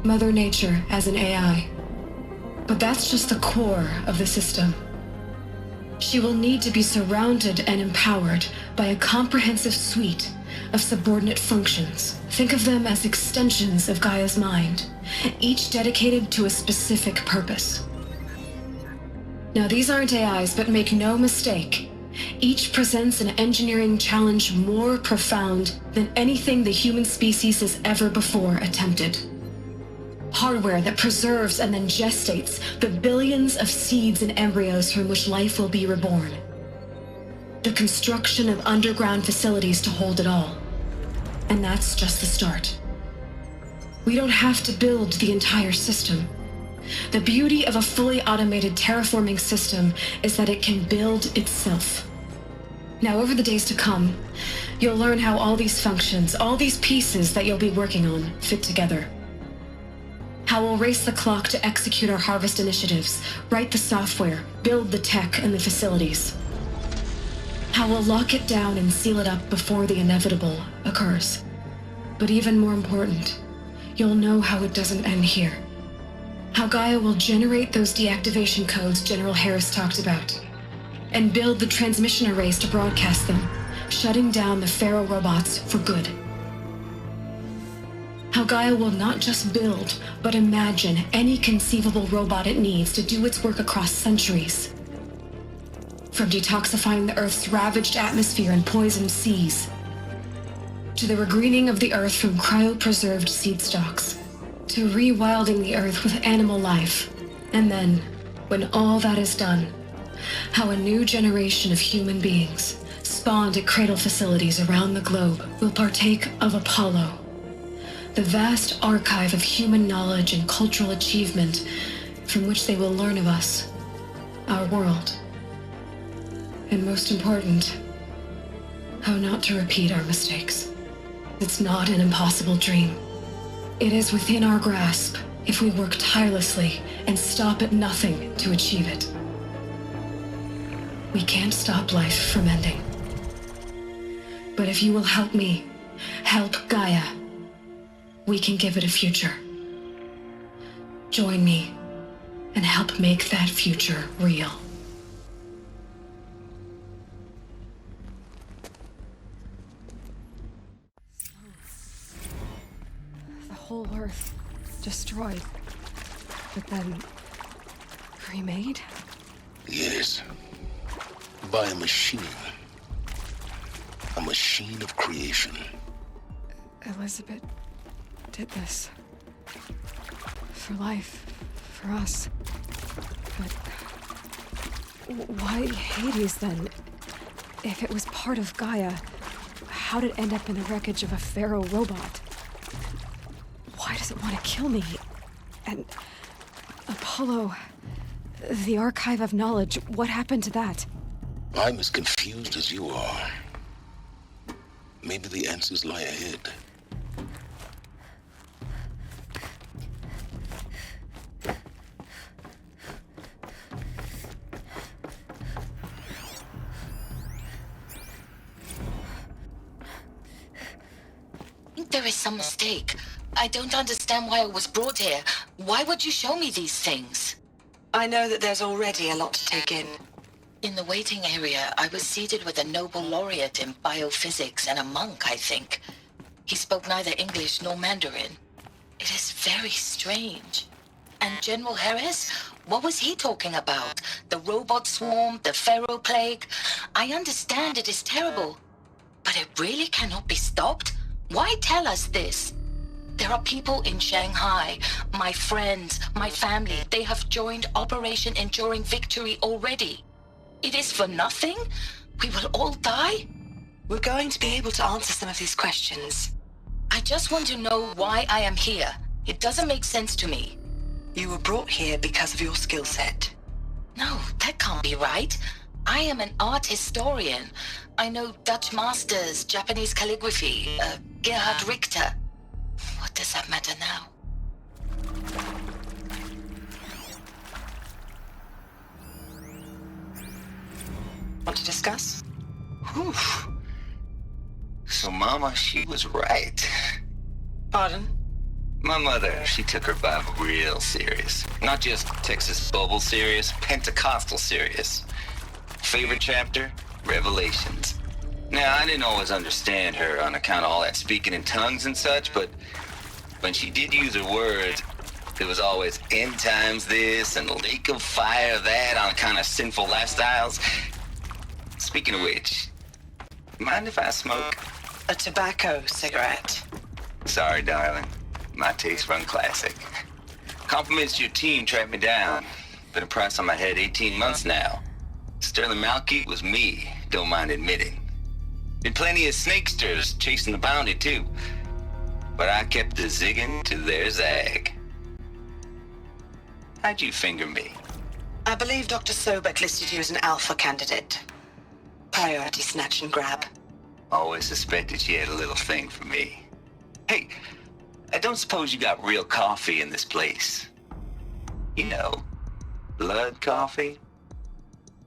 Mother Nature as an AI. But that's just the core of the system. She will need to be surrounded and empowered by a comprehensive suite of subordinate functions. Think of them as extensions of Gaia's mind, each dedicated to a specific purpose. Now, these aren't AIs, but make no mistake, each presents an engineering challenge more profound than anything the human species has ever before attempted. Hardware that preserves and then gestates the billions of seeds and embryos from which life will be reborn. The construction of underground facilities to hold it all. And that's just the start. We don't have to build the entire system. The beauty of a fully automated terraforming system is that it can build itself. Now, over the days to come, you'll learn how all these functions, all these pieces that you'll be working on, fit together. How we'll race the clock to execute our harvest initiatives, write the software, build the tech and the facilities. How we'll lock it down and seal it up before the inevitable occurs. But even more important, you'll know how it doesn't end here. How Gaia will generate those deactivation codes General Harris talked about, and build the transmission arrays to broadcast them, shutting down the Pharaoh robots for good. How Gaia will not just build, but imagine any conceivable robot it needs to do its work across centuries. From detoxifying the Earth's ravaged atmosphere and poisoned seas, to the regreening of the Earth from cryopreserved seed stalks, to rewilding the Earth with animal life. And then, when all that is done, how a new generation of human beings, spawned at cradle facilities around the globe, will partake of Apollo, the vast archive of human knowledge and cultural achievement from which they will learn of us, our world. And most important, how not to repeat our mistakes. It's not an impossible dream. It is within our grasp if we work tirelessly and stop at nothing to achieve it. We can't stop life from ending. But if you will help me, help Gaia, we can give it a future. Join me and help make that future real. The whole Earth destroyed, but then remade? Yes. By a machine. A machine of creation. Elizabeth did this. For life. For us. But why Hades then? If it was part of Gaia, how did it end up in the wreckage of a Pharaoh robot? Why does it want to kill me? And Apollo, the archive of knowledge, what happened to that? I'm as confused as you are. Maybe the answers lie ahead. There is some mistake. I don't understand why I was brought here. Why would you show me these things? I know that there's already a lot to take in. In the waiting area, I was seated with a Nobel laureate in biophysics and a monk, I think. He spoke neither English nor Mandarin. It is very strange. And General Harris? What was he talking about? The robot swarm? The Pharaoh plague? I understand it is terrible. But it really cannot be stopped? Why tell us this? There are people in Shanghai, my friends, my family. They have joined Operation Enduring Victory already. It is for nothing? We will all die? We're going to be able to answer some of these questions. I just want to know why I am here. It doesn't make sense to me. You were brought here because of your skill set. No, that can't be right. I am an art historian. I know Dutch masters, Japanese calligraphy, Gerhard Richter. What does that matter now? Want to discuss? Whew. So Mama, she was right. Pardon? My mother, she took her Bible real serious. Not just Texas Bubble serious, Pentecostal serious. Favorite chapter? Revelations. Now, I didn't always understand her on account of all that speaking in tongues and such, but when she did use her words, it was always end times this and lake of fire that on account of sinful lifestyles. Speaking of which, mind if I smoke? A tobacco cigarette. Sorry, darling. My taste run classic. Compliments to your team tracked me down. Been a price on my head 18 months now. Sterling Malkeet was me, don't mind admitting. Been plenty of snakesters chasing the bounty too. But I kept the zigging to their zag. How'd you finger me? I believe Dr. Sobek listed you as an alpha candidate. Priority snatch and grab. Always suspected she had a little thing for me. Hey, I don't suppose you got real coffee in this place? You know, blood coffee?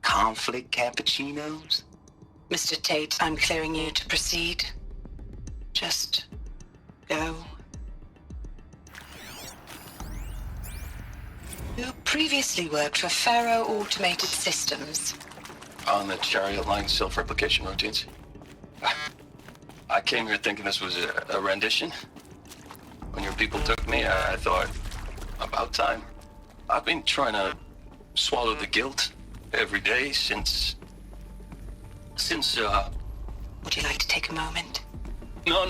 Conflict cappuccinos? Mr. Tate, I'm clearing you to proceed. Just go. You previously worked for Faro Automated Systems. On the chariot line self-replication routines. I came here thinking this was a rendition. When your people took me, I thought, about time. I've been trying to swallow the guilt every day since... Would you like to take a moment? No,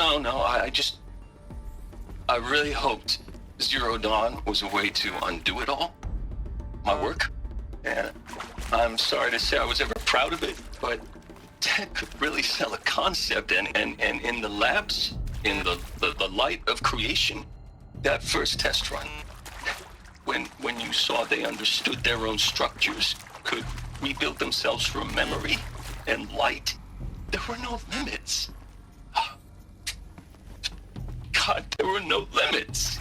I really hoped Zero Dawn was a way to undo it all. My work. And I'm sorry to say I was ever proud of it, but Ted could really sell a concept, and in the labs, in the light of creation, that first test run, when you saw they understood their own structures, could rebuild themselves from memory and light, there were no limits. God, there were no limits.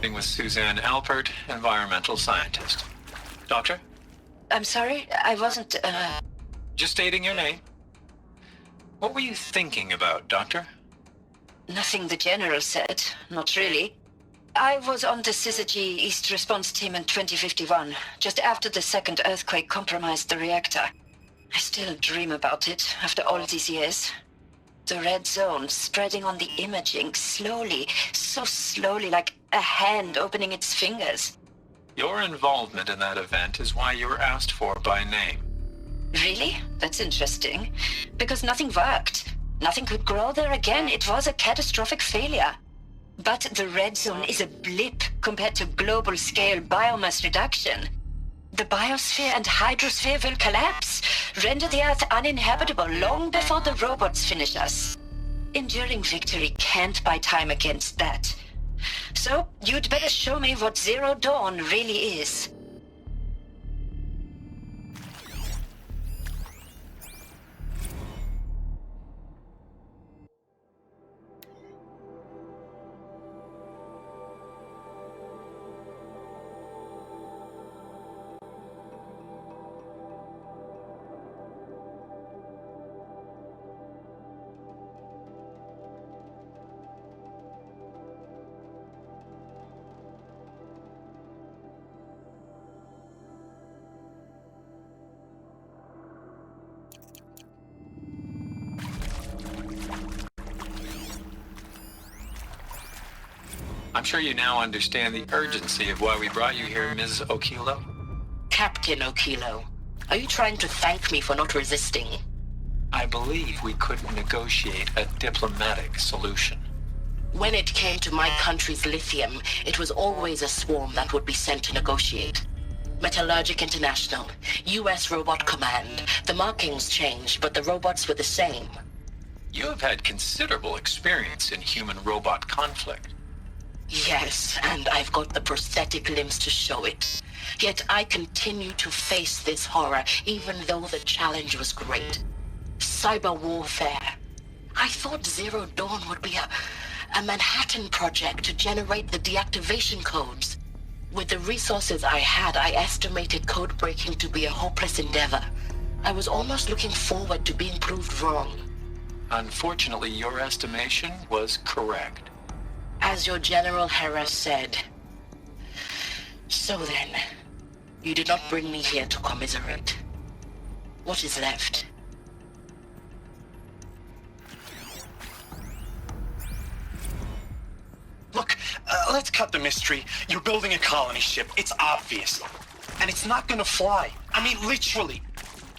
With Suzanne Alpert, environmental scientist. Doctor? I'm sorry, I wasn't, Just stating your name. What were you thinking about, Doctor? Nothing the General said, not really. I was on the Syzygy East Response Team in 2051, just after the second earthquake compromised the reactor. I still dream about it, after all these years. The red zone spreading on the imaging, slowly, so slowly, like a hand opening its fingers. Your involvement in that event is why you were asked for by name. Really? That's interesting. Because nothing worked. Nothing could grow there again. It was a catastrophic failure. But the red zone is a blip compared to global-scale biomass reduction. The biosphere and hydrosphere will collapse, render the Earth uninhabitable long before the robots finish us. Enduring victory can't buy time against that. So, you'd better show me what Zero Dawn really is. I'm sure you now understand the urgency of why we brought you here, Ms. Okilo. Captain Okilo, are you trying to thank me for not resisting? I believe we couldn't negotiate a diplomatic solution. When it came to my country's lithium, it was always a swarm that would be sent to negotiate. Metallurgic International, US Robot Command. The markings changed, but the robots were the same. You have had considerable experience in human-robot conflict. Yes, and I've got the prosthetic limbs to show it. Yet I continue to face this horror, even though the challenge was great. Cyber warfare. I thought Zero Dawn would be a Manhattan project to generate the deactivation codes. With the resources I had, I estimated code breaking to be a hopeless endeavor. I was almost looking forward to being proved wrong. Unfortunately, your estimation was correct. As your General Hera said. So then, you did not bring me here to commiserate. What is left? Look, let's cut the mystery. You're building a colony ship. It's obvious. And it's not gonna fly. I mean, literally.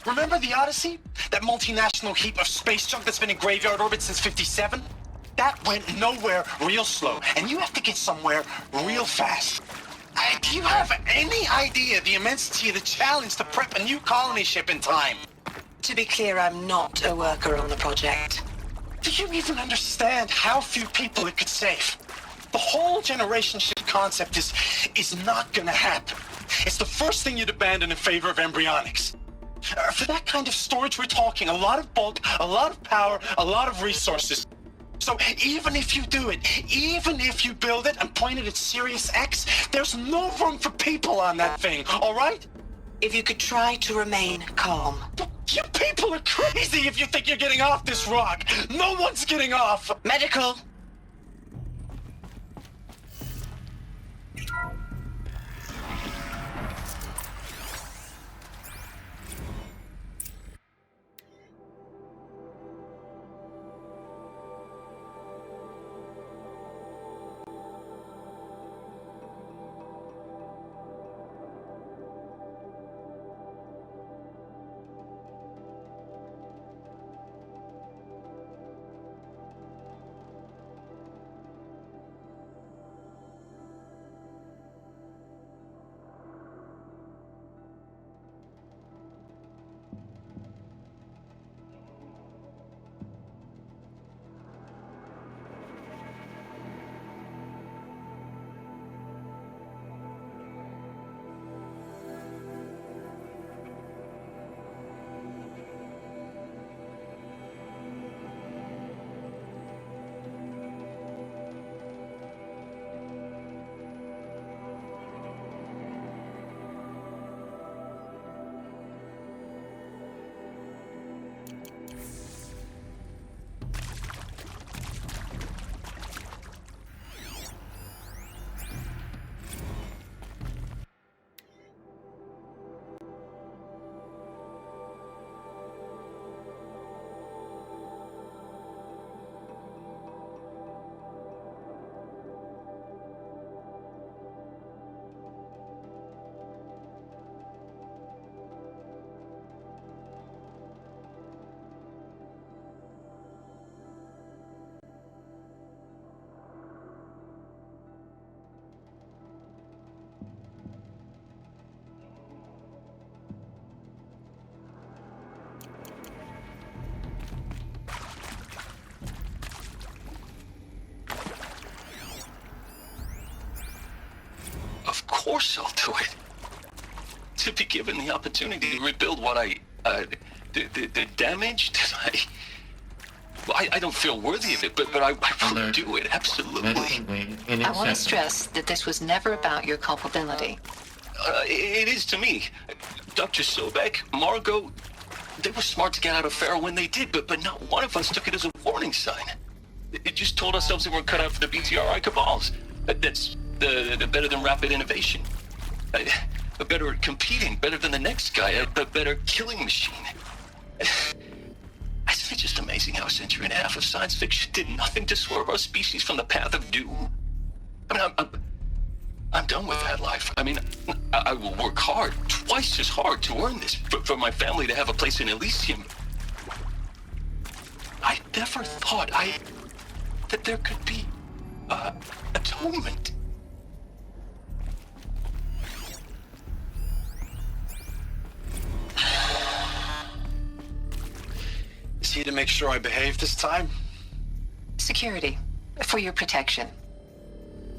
Remember the Odyssey? That multinational heap of space junk that's been in graveyard orbit since '57? That went nowhere real slow, and you have to get somewhere real fast. Do you have any idea the immensity of the challenge to prep a new colony ship in time? To be clear, I'm not a worker on the project. Do you even understand how few people it could save? The whole generation ship concept is not gonna happen. It's the first thing you'd abandon in favor of embryonics. For that kind of storage, we're talking a lot of bulk, a lot of power, a lot of resources. So even if you do it, even if you build it and point it at Sirius X, there's no room for people on that thing, all right? If you could try to remain calm. You people are crazy if you think you're getting off this rock. No one's getting off. Medical. Of course I'll do it. To be given the opportunity to rebuild what the damage that I don't feel worthy of it, but I will do it, absolutely. I want to stress that this was never about your culpability. It is to me. Dr. Sobek, Margot, they were smart to get out of Pharaoh when they did, but not one of us took it as a warning sign. It just told ourselves we weren't cut out for the BTRI cabals. That's the better than rapid innovation. A better at competing, better than the next guy, a better killing machine. Isn't it just amazing how a century and a half of science fiction did nothing to swerve our species from the path of doom? I mean, I'm done with that life. I mean, I will work hard, twice as hard to earn this, for my family to have a place in Elysium. I never thought that there could be atonement. Is he to make sure I behave this time? Security, for your protection.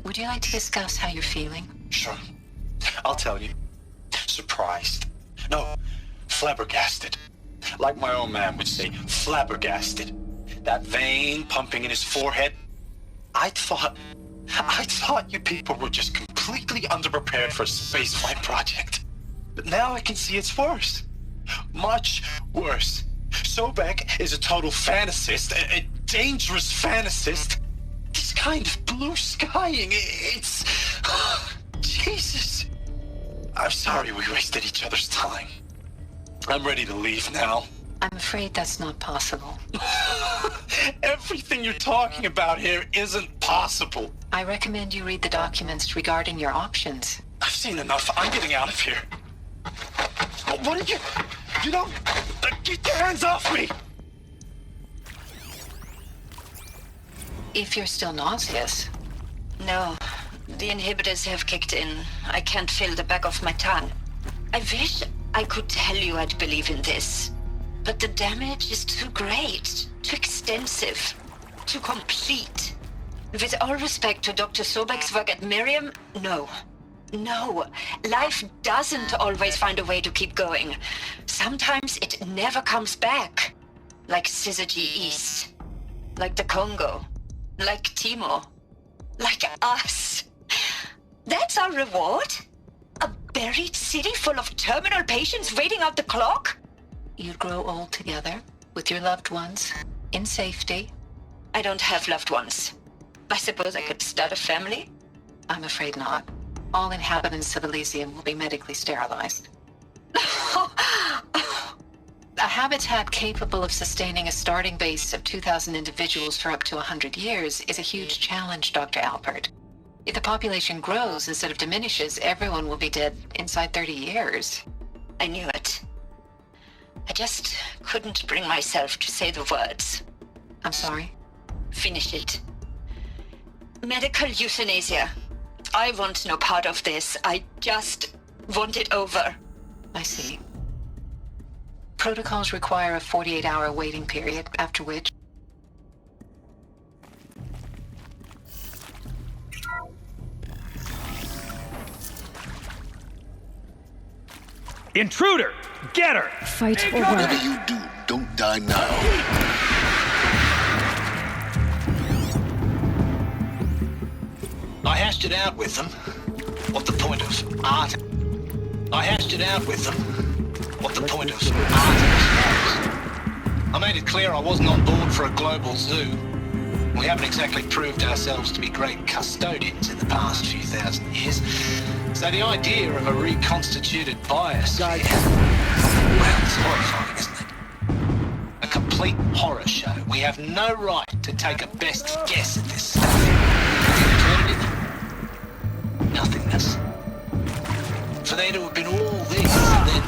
Would you like to discuss how you're feeling? Sure. I'll tell you. Surprised. No, flabbergasted. Like my old man would say, flabbergasted. That vein pumping in his forehead. I thought you people were just completely underprepared for a spaceflight project. But now I can see it's worse. Much worse. Sobek is a total fantasist, a dangerous fantasist. This kind of blue skying, it's... Jesus. I'm sorry we wasted each other's time. I'm ready to leave now. I'm afraid that's not possible. Everything you're talking about here isn't possible. I recommend you read the documents regarding your options. I've seen enough. I'm getting out of here. What did you... You don't... Get your hands off me! If you're still nauseous. No. The inhibitors have kicked in. I can't feel the back of my tongue. I wish I could tell you I'd believe in this. But the damage is too great, too extensive, too complete. With all respect to Dr. Sobek's work at Miriam, no. No. Life doesn't always find a way to keep going. Sometimes it never comes back. Like Syzygy East. Like the Congo. Like Timor. Like us. That's our reward? A buried city full of terminal patients waiting out the clock? You grow old together, with your loved ones, in safety. I don't have loved ones. I suppose I could start a family? I'm afraid not. All inhabitants of Elysium will be medically sterilized. A habitat capable of sustaining a starting base of 2,000 individuals for up to 100 years is a huge challenge, Dr. Alpert. If the population grows instead of diminishes, everyone will be dead inside 30 years. I knew it. I just couldn't bring myself to say the words. I'm sorry? Finish it. Medical euthanasia. I want no part of this. I just want it over. I see. Protocols require a 48-hour waiting period, after which... Intruder! Get her! Fight or Whatever run. you do, don't die now. I hashed it out with them. What the point of art? I hashed it out with them. What the point of art is. I made it clear I wasn't on board for a global zoo. We haven't exactly proved ourselves to be great custodians in the past few thousand years. So the idea of a reconstituted biosphere, well, it's horrifying, isn't it? A complete horror show. We have no right to take a best guess at this stuff. Alternative? Nothingness. For there to have been all this and then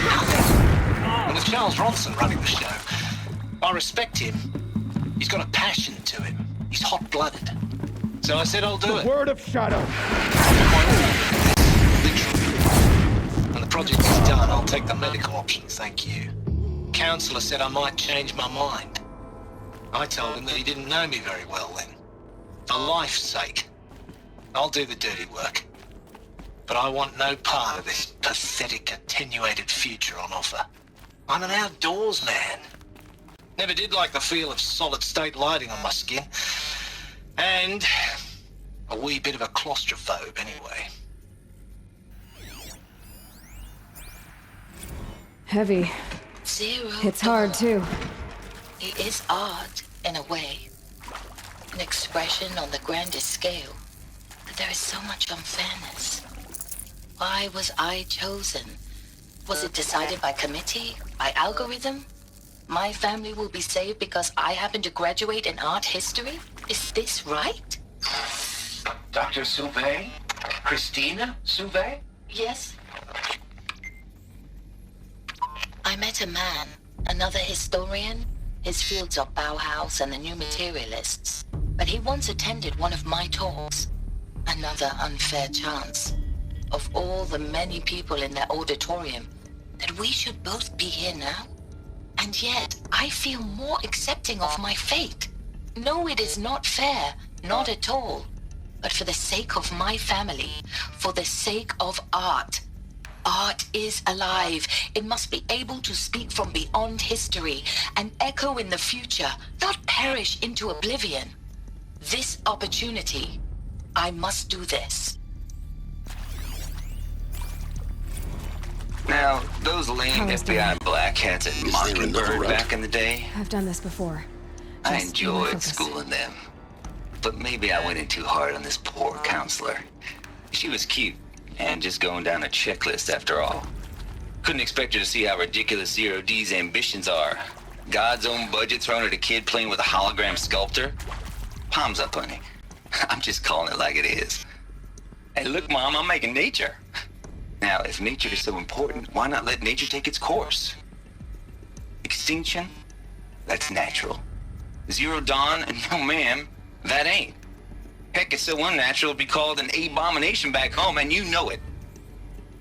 nothing. And with Charles Ronson running the show, I respect him. He's got a passion to him. He's hot-blooded. So I said I'll do it. Word of shadow. Literally. When the project is done, I'll take the medical option, thank you. Counselor said I might change my mind. I told him that he didn't know me very well then. For life's sake, I'll do the dirty work. But I want no part of this pathetic, attenuated future on offer. I'm an outdoors man. Never did like the feel of solid-state lighting on my skin. And a wee bit of a claustrophobe, anyway. Heavy. Zero. It's hard, too. It is art, in a way. An expression on the grandest scale. But there is so much unfairness. Why was I chosen? Was it decided by committee? By algorithm? My family will be saved because I happen to graduate in art history? Is this right? Dr. Sauvé? Christina Sauvé? Yes. I met a man, another historian. His fields are Bauhaus and the New Materialists. But he once attended one of my talks. Another unfair chance. Of all the many people in that auditorium, that we should both be here now. And yet, I feel more accepting of my fate. No, it is not fair, not at all. But for the sake of my family, for the sake of art. Art is alive. It must be able to speak from beyond history and echo in the future, not perish into oblivion. This opportunity, I must do this. Now, those lame FBI black hats at Mockingbird back in the day, I've done this before. I Just enjoyed focus. schooling them. But maybe I went in too hard on this poor counselor. She was cute, and just going down a checklist after all. Couldn't expect her to see how ridiculous Zero D's ambitions are. God's own budget thrown at a kid playing with a hologram sculptor? Palms up, honey. I'm just calling it like it is. Hey, look, Mom, I'm making nature. Now, if nature is so important, why not let nature take its course? Extinction? That's natural. Zero dawn? No, ma'am, that ain't. Heck, it's so unnatural to be called an abomination back home, and you know it.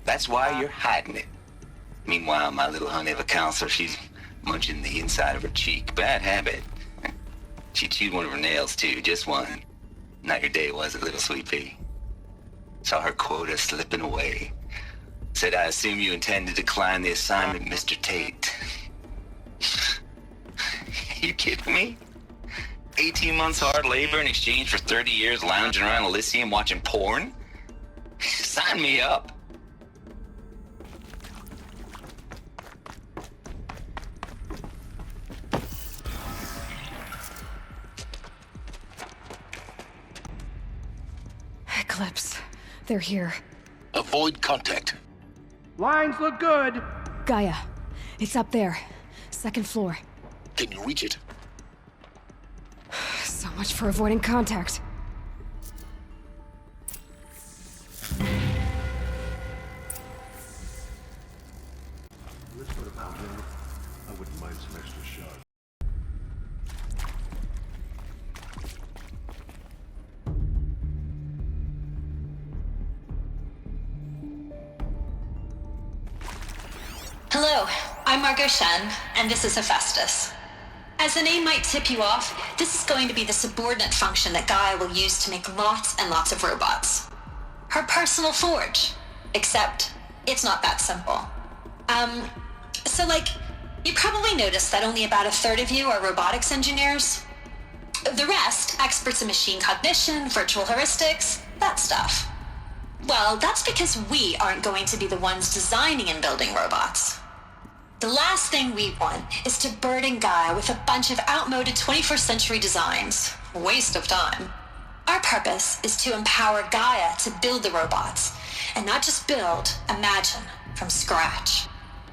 That's why you're hiding it. Meanwhile, my little honey of a counselor, she's munching the inside of her cheek. Bad habit. She chewed one of her nails too, just one. Not your day, was it, little sweet pea? Saw her quota slipping away. Said, I assume you intend to decline the assignment, Mr. Tate. You kidding me? 18 months hard labor in exchange for 30 years lounging around Elysium watching porn? Sign me up. Eclipse. They're here. Avoid contact. Lines look good. Gaia. It's up there. Second floor. Can you reach it? So much for avoiding contact. I wouldn't mind some extra shots. Hello, I'm Margot Shen, and this is Hephaestus. As the name might tip you off, this is going to be the subordinate function that Gaia will use to make lots and lots of robots. Her personal forge. Except, it's not that simple. You probably noticed that only about a third of you are robotics engineers. The rest, experts in machine cognition, virtual heuristics, that stuff. Well, that's because we aren't going to be the ones designing and building robots. The last thing we want is to burden Gaia with a bunch of outmoded 21st century designs. Waste of time. Our purpose is to empower Gaia to build the robots, and not just build, imagine, from scratch.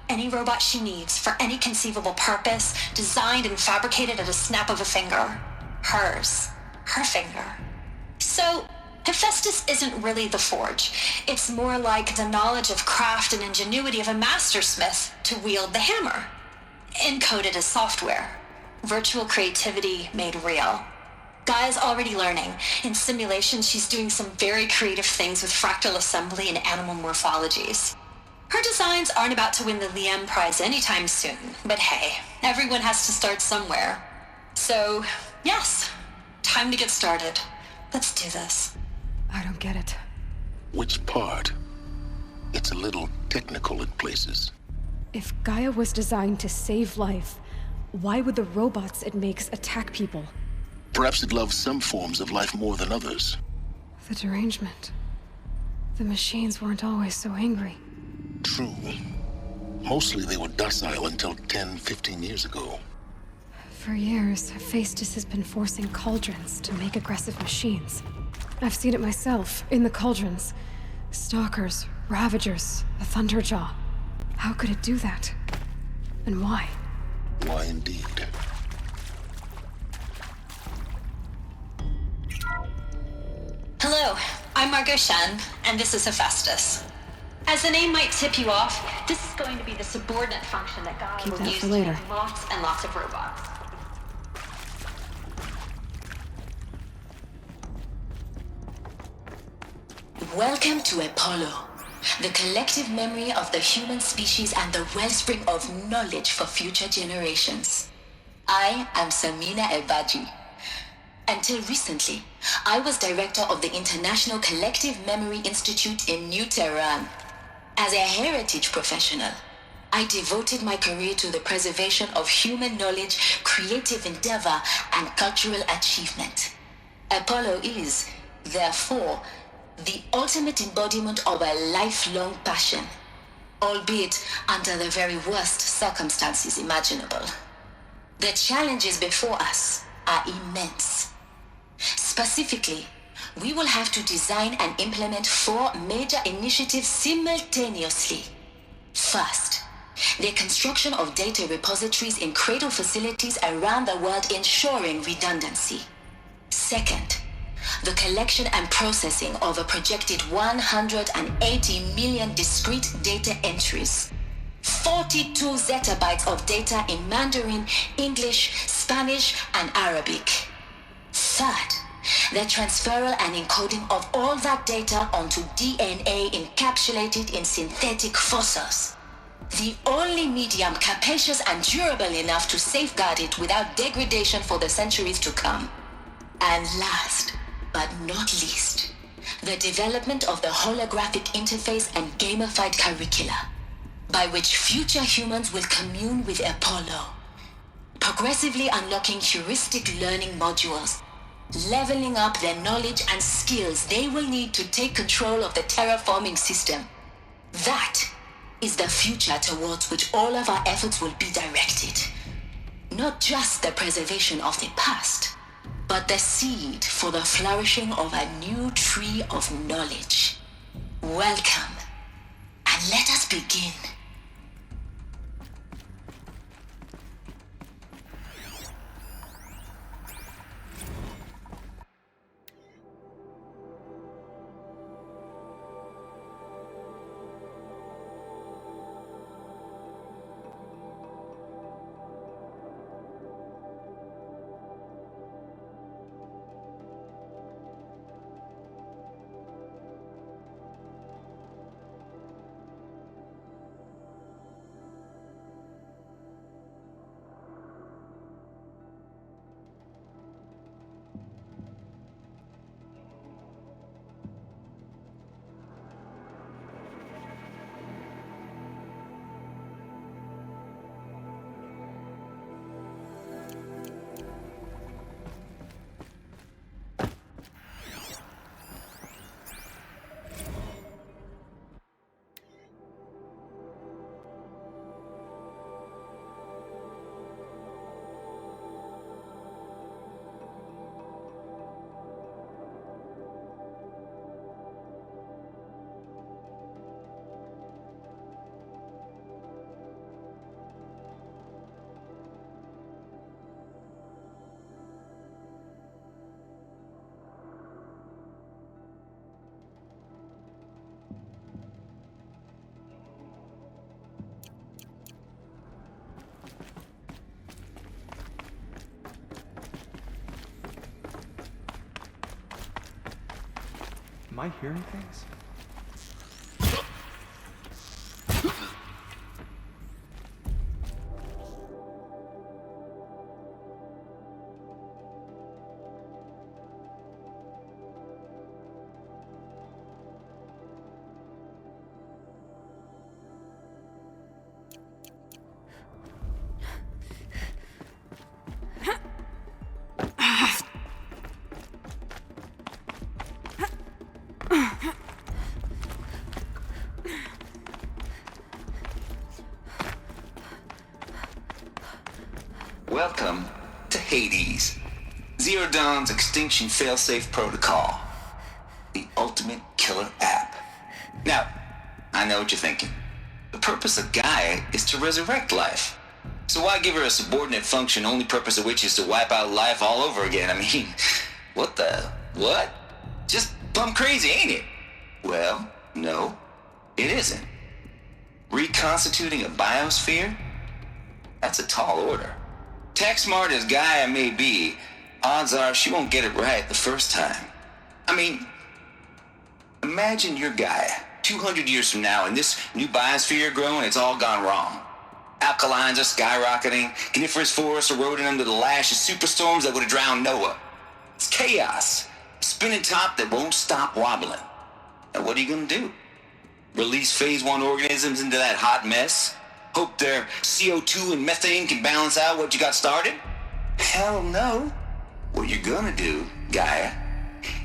Any robot she needs for any conceivable purpose, designed and fabricated at a snap of a finger. Hers. Her finger. So, Hephaestus isn't really the forge. It's more like the knowledge of craft and ingenuity of a mastersmith to wield the hammer. Encoded as software. Virtual creativity made real. Gaia's already learning. In simulation, she's doing some very creative things with fractal assembly and animal morphologies. Her designs aren't about to win the Liam Prize anytime soon, but hey, everyone has to start somewhere. So, yes, time to get started. Let's do this. I don't get it. Which part? It's a little technical in places. If Gaia was designed to save life, why would the robots it makes attack people? Perhaps it loves some forms of life more than others. The derangement. The machines weren't always so angry. True. Mostly they were docile until 10, 15 years ago. For years, Hephaestus has been forcing cauldrons to make aggressive machines. I've seen it myself, in the cauldrons. Stalkers, Ravagers, a Thunderjaw. How could it do that? And why? Why indeed? Hello, I'm Margot Shen, and this is Hephaestus. As the name might tip you off, this is going to be the subordinate function that Gaia will use to make lots and lots of robots. Welcome to Apollo, the collective memory of the human species and the wellspring of knowledge for future generations. I am Samina Ebaji. Until recently, I was director of the International Collective Memory Institute in New Tehran. As a heritage professional, I devoted my career to the preservation of human knowledge, creative endeavor, and cultural achievement. Apollo is, therefore, the ultimate embodiment of a lifelong passion, albeit under the very worst circumstances imaginable. The challenges before us are immense. Specifically, we will have to design and implement 4 major initiatives simultaneously. First, the construction of data repositories in cradle facilities around the world ensuring redundancy. Second, the collection and processing of a projected 180 million discrete data entries. 42 zettabytes of data in Mandarin, English, Spanish, and Arabic. Third, the transferal and encoding of all that data onto DNA encapsulated in synthetic fossils. The only medium capacious and durable enough to safeguard it without degradation for the centuries to come. And last, but not least, the development of the holographic interface and gamified curricula, by which future humans will commune with Apollo, progressively unlocking heuristic learning modules, leveling up their knowledge and skills they will need to take control of the terraforming system. That is the future towards which all of our efforts will be directed. Not just the preservation of the past, but the seed for the flourishing of a new tree of knowledge. Welcome, and let us begin. Am I hearing things? Welcome to Hades, Zero Dawn's extinction failsafe protocol, the ultimate killer app. Now, I know what you're thinking. The purpose of Gaia is to resurrect life. So why give her a subordinate function, only purpose of which is to wipe out life all over again? I mean, what? Just plumb crazy, ain't it? Well, no, it isn't. Reconstituting a biosphere? That's a tall order. Tech smart as Gaia may be, odds are she won't get it right the first time. I mean, imagine you're Gaia, 200 years from now, and this new biosphere growing, it's all gone wrong. Alkalines are skyrocketing, coniferous forests eroding under the lash of superstorms that would have drowned Noah. It's chaos, a spinning top that won't stop wobbling. And what are you gonna do? Release phase 1 organisms into that hot mess? Hope their CO2 and methane can balance out what you got started? Hell no. What you're gonna do, Gaia,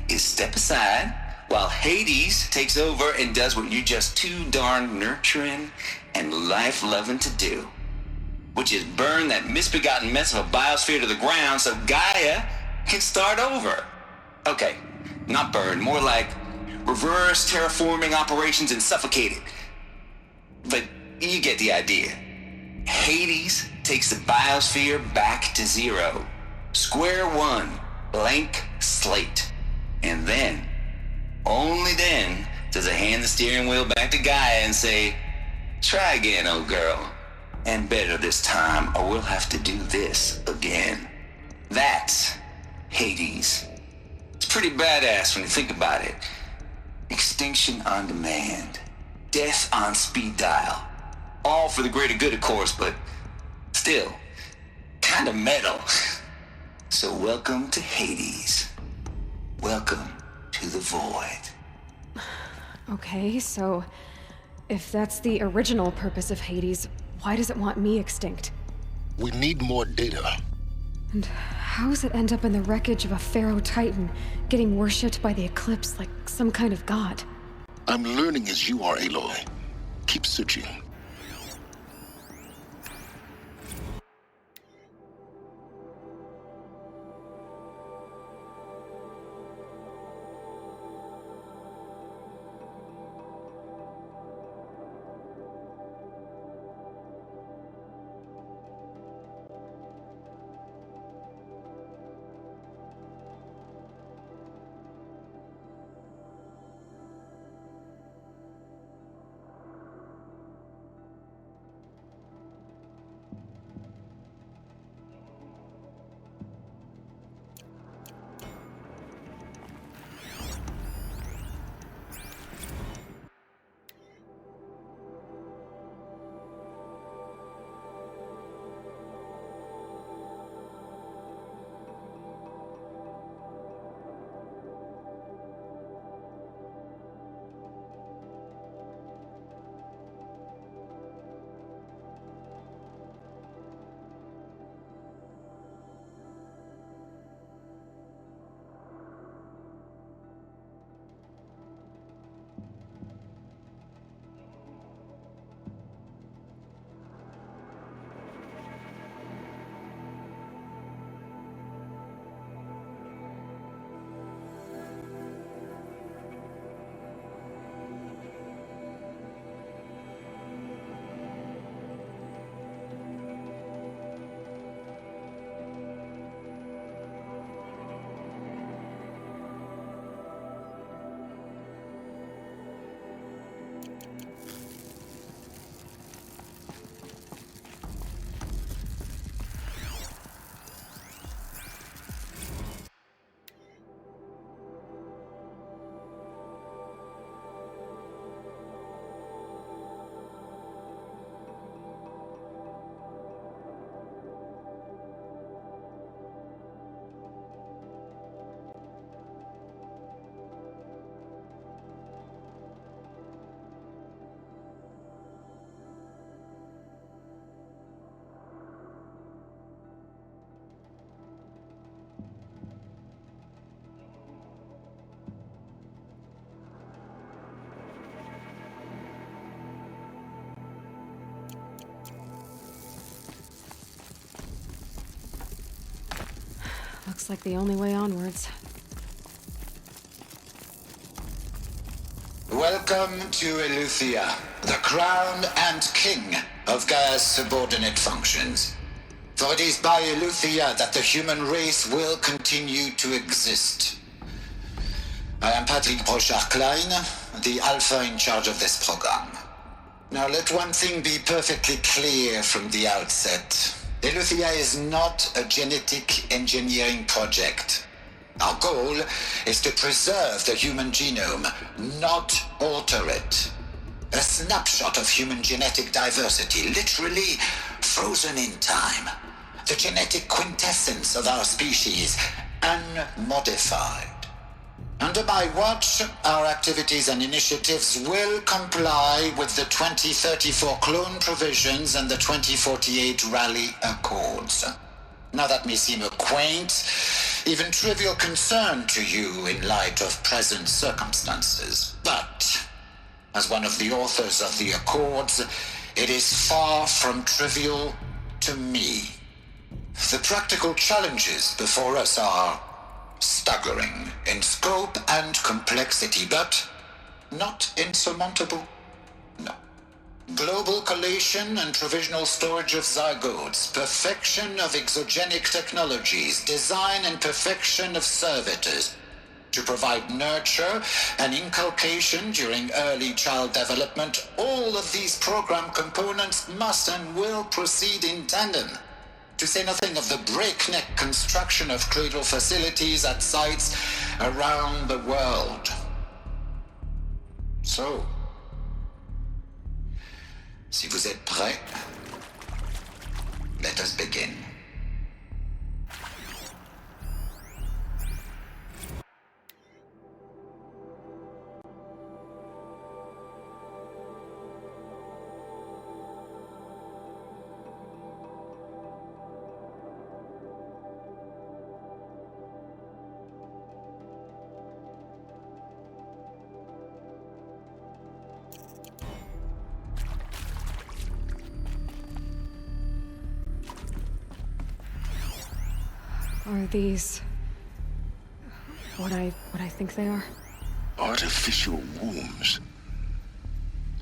is step aside while Hades takes over and does what you're just too darn nurturing and life-loving to do, which is burn that misbegotten mess of a biosphere to the ground so Gaia can start over. Okay, not burn, more like reverse terraforming operations and suffocate it. But you get the idea. Hades takes the biosphere back to zero. Square one, blank slate. And then, only then, does it hand the steering wheel back to Gaia and say, try again, old girl. And better this time, or we'll have to do this again. That's Hades. It's pretty badass when you think about it. Extinction on demand. Death on speed dial. All for the greater good, of course, but still, kind of metal. So welcome to Hades. Welcome to the void. Okay, so if that's the original purpose of Hades, why does it want me extinct? We need more data. And how does it end up in the wreckage of a Pharaoh Titan, getting worshipped by the Eclipse like some kind of god? I'm learning as you are, Aloy. Keep searching. Looks like the only way onwards. Welcome to Eleuthia, the crown and king of Gaia's subordinate functions. For it is by Eleuthia that the human race will continue to exist. I am Patrick Brochard-Klein, the alpha in charge of this program. Now let one thing be perfectly clear from the outset. Eleuthia is not a genetic engineering project. Our goal is to preserve the human genome, not alter it. A snapshot of human genetic diversity, literally frozen in time. The genetic quintessence of our species, unmodified. Under my watch, our activities and initiatives will comply with the 2034 clone provisions and the 2048 Rally Accords. Now that may seem a quaint, even trivial concern to you in light of present circumstances, but as one of the authors of the Accords, it is far from trivial to me. The practical challenges before us are staggering in scope and complexity, but not insurmountable. No. Global collation and provisional storage of zygotes, perfection of exogenic technologies, design and perfection of servitors to provide nurture and inculcation during early child development. All of these program components must and will proceed in tandem. To say nothing of the breakneck construction of cradle facilities at sites around the world. So, Si vous êtes prêts, let us begin. Are these what I think they are? Artificial wombs.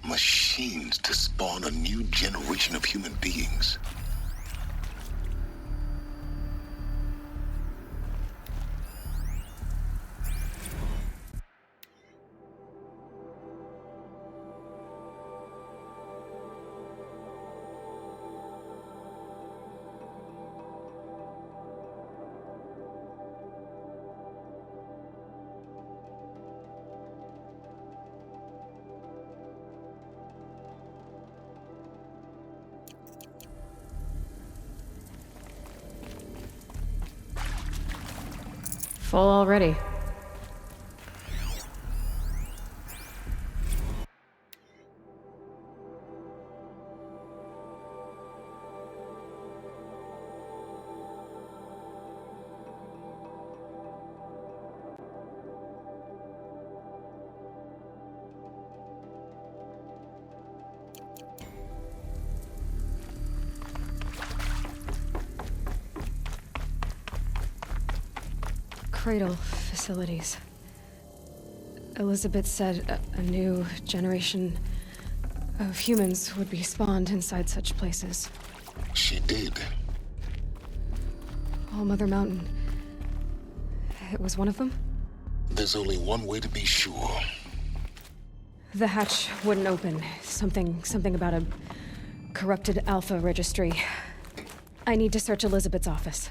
Machines to spawn a new generation of human beings. Full already. Cradle facilities. Elizabeth said a new generation of humans would be spawned inside such places. She did. All Mother Mountain. It was one of them? There's only one way to be sure. The hatch wouldn't open. Something about a corrupted Alpha registry. I need to search Elizabeth's office.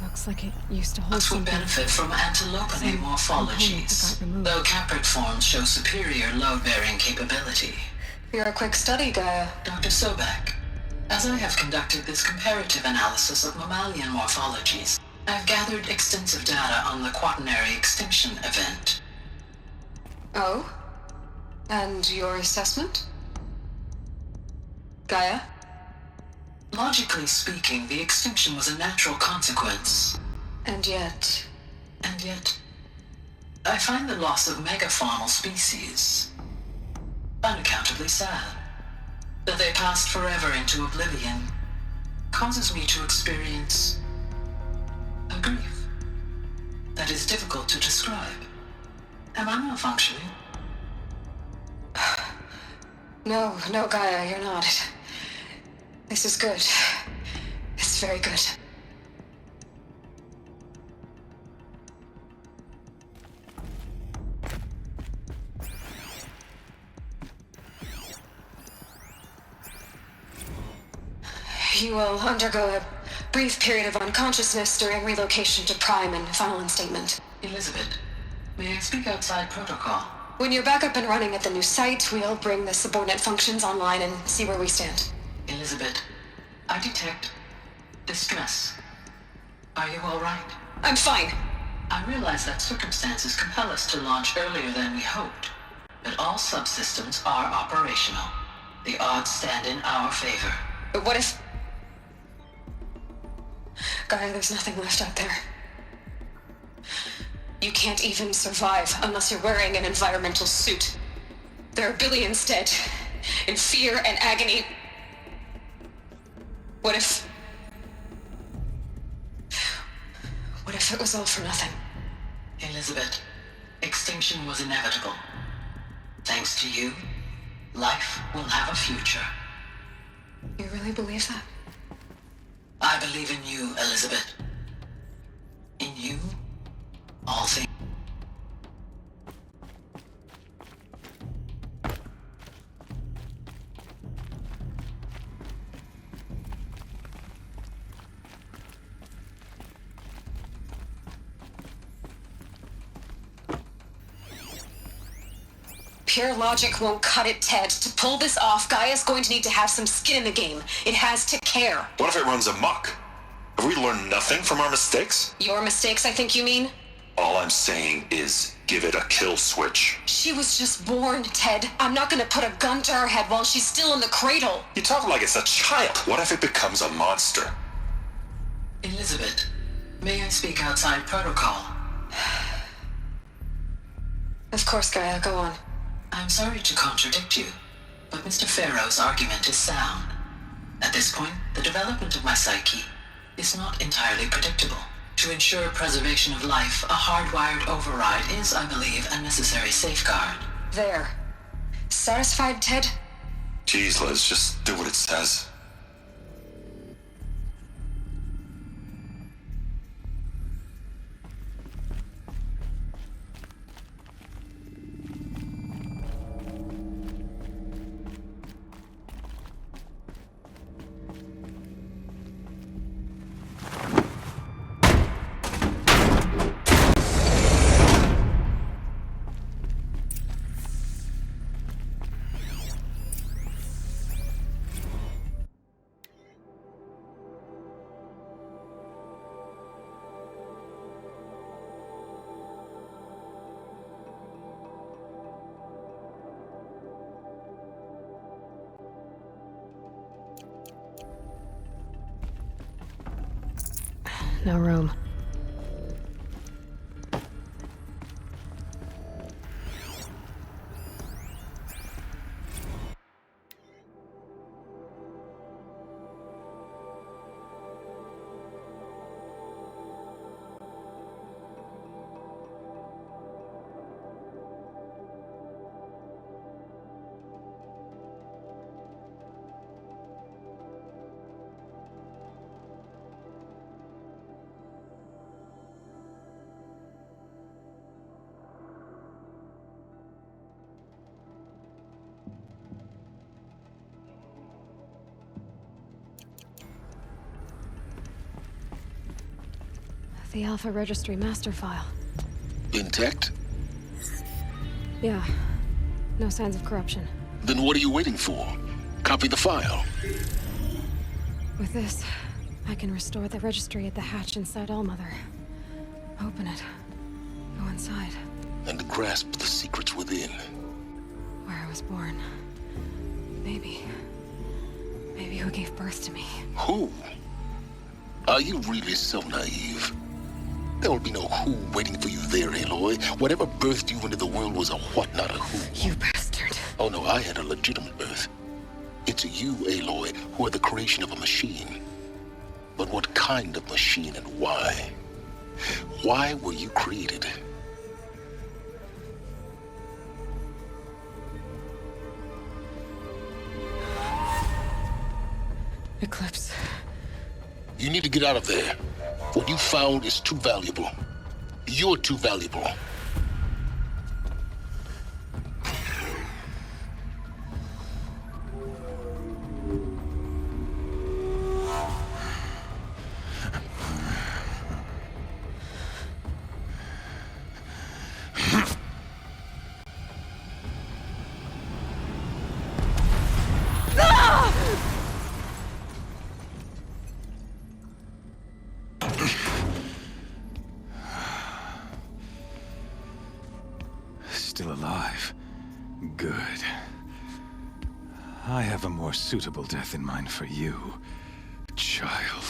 Looks like it used to hold Us would something. benefit from antilopany morphologies, though caprid forms show superior load-bearing capability. You're a quick study, Gaia. Dr. Sobek, as I have conducted this comparative analysis of mammalian morphologies, I've gathered extensive data on the quaternary extinction event. Oh? And your assessment? Gaia? Logically speaking, the extinction was a natural consequence. And yet, I find the loss of megafaunal species unaccountably sad. That they passed forever into oblivion causes me to experience a grief that is difficult to describe. Am I malfunctioning? No, Gaia, you're not. This is good. It's very good. You will undergo a brief period of unconsciousness during relocation to Prime and final instatement. Elizabeth, may I speak outside protocol? When you're back up and running at the new site, we'll bring the subordinate functions online and see where we stand. Elizabeth, I detect distress. Are you all right? I'm fine. I realize that circumstances compel us to launch earlier than we hoped, but all subsystems are operational. The odds stand in our favor. But what if... Gaia, there's nothing left out there. You can't even survive unless you're wearing an environmental suit. There are billions dead, in fear and agony. What if it was all for nothing? Elizabeth, extinction was inevitable. Thanks to you, life will have a future. You really believe that? I believe in you, Elizabeth. In you, all things. Pure logic won't cut it, Ted. To pull this off, Gaia's going to need to have some skin in the game. It has to care. What if it runs amok? Have we learned nothing from our mistakes? Your mistakes, I think you mean? All I'm saying is give it a kill switch. She was just born, Ted. I'm not gonna put a gun to her head while she's still in the cradle. You talk like it's a child. What if it becomes a monster? Elizabeth, may I speak outside protocol? Of course, Gaia, go on. I'm sorry to contradict you, but Mr. Farrow's argument is sound. At this point, the development of my psyche is not entirely predictable. To ensure preservation of life, a hardwired override is, I believe, a necessary safeguard. There. Satisfied, Ted? Jeez, Liz, just do what it says. No room. The Alpha Registry master file. Intact? Yeah. No signs of corruption. Then what are you waiting for? Copy the file. With this, I can restore the registry at the hatch inside Allmother. Open it. Go inside. And grasp the secrets within. Where I was born. Maybe who gave birth to me. Who? Are you really so naive? There will be no who waiting for you there, Aloy. Whatever birthed you into the world was a what, not a who. You bastard. Oh no, I had a legitimate birth. It's you, Aloy, who are the creation of a machine. But what kind of machine and why? Why were you created? Eclipse. You need to get out of there. What you found is too valuable. You're too valuable. Still alive. Good. I have a more suitable death in mind for you, child.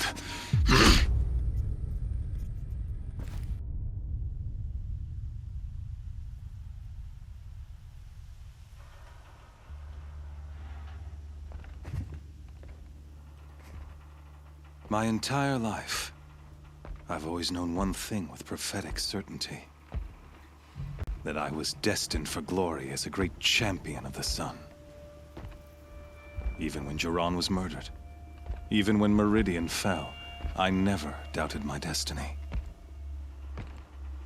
My entire life, I've always known one thing with prophetic certainty. That I was destined for glory as a great champion of the sun. Even when Jiran was murdered, even when Meridian fell, I never doubted my destiny.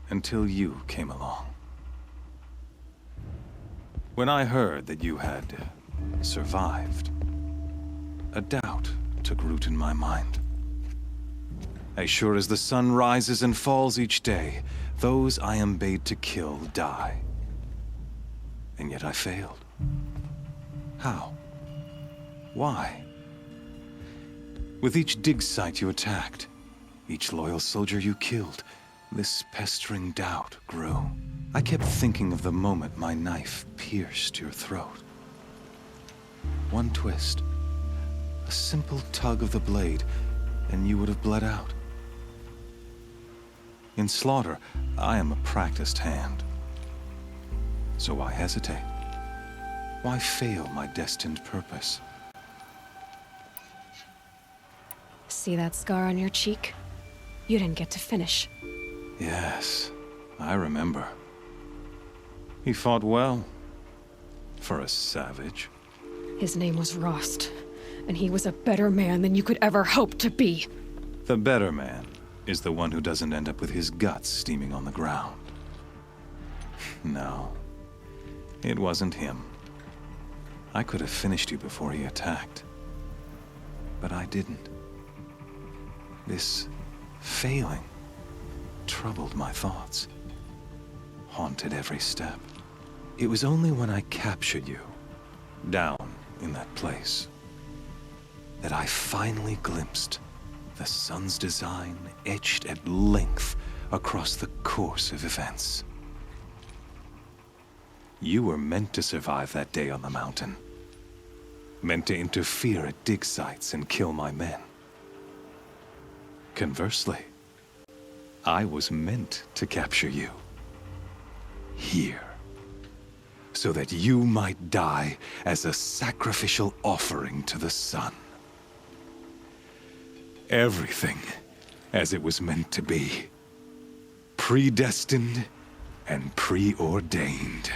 Until you came along. When I heard that you had survived, a doubt took root in my mind. As sure as the sun rises and falls each day, those I am bade to kill die. and yet I failed. How? Why? With each dig site you attacked, each loyal soldier you killed, this pestering doubt grew. I kept thinking of the moment my knife pierced your throat. One twist, a simple tug of the blade, and you would have bled out. In slaughter, I am a practiced hand. So why hesitate? Why fail my destined purpose? See that scar on your cheek? You didn't get to finish. Yes, I remember. He fought well. For a savage. His name was Rost, and he was a better man than you could ever hope to be. The better man is the one who doesn't end up with his guts steaming on the ground. No, it wasn't him. I could have finished you before he attacked. But I didn't. This failing troubled my thoughts, haunted every step. It was only when I captured you, down in that place, that I finally glimpsed the sun's design etched at length across the course of events. You were meant to survive that day on the mountain. Meant to interfere at dig sites and kill my men. Conversely, I was meant to capture you. Here. So that you might die as a sacrificial offering to the sun. Everything as it was meant to be. Predestined and preordained.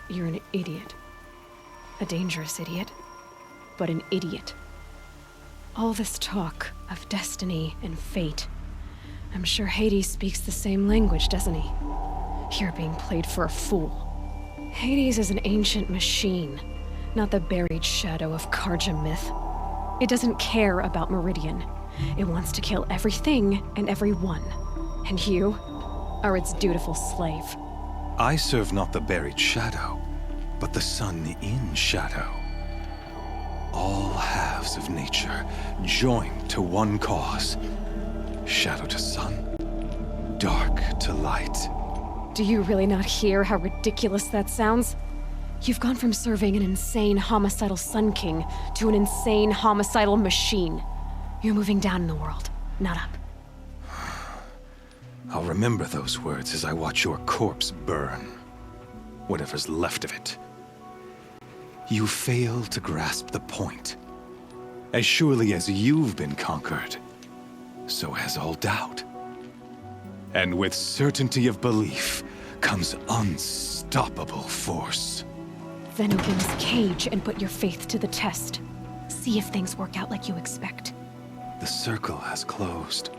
You're an idiot. A dangerous idiot, but an idiot. All this talk of destiny and fate. I'm sure Hades speaks the same language, doesn't he? You're being played for a fool. Hades is an ancient machine, not the buried shadow of Karja myth. It doesn't care about Meridian. It wants to kill everything and everyone. And you are its dutiful slave. I serve not the buried shadow, but the sun in shadow. All halves of nature joined to one cause. Shadow to sun, dark to light. Do you really not hear how ridiculous that sounds? You've gone from serving an insane homicidal Sun King to an insane homicidal machine. You're moving down in the world, not up. I'll remember those words as I watch your corpse burn. Whatever's left of it. You fail to grasp the point. As surely as you've been conquered, so has all doubt. And with certainty of belief comes unstoppable force. Then open this cage and put your faith to the test. See if things work out like you expect. The circle has closed.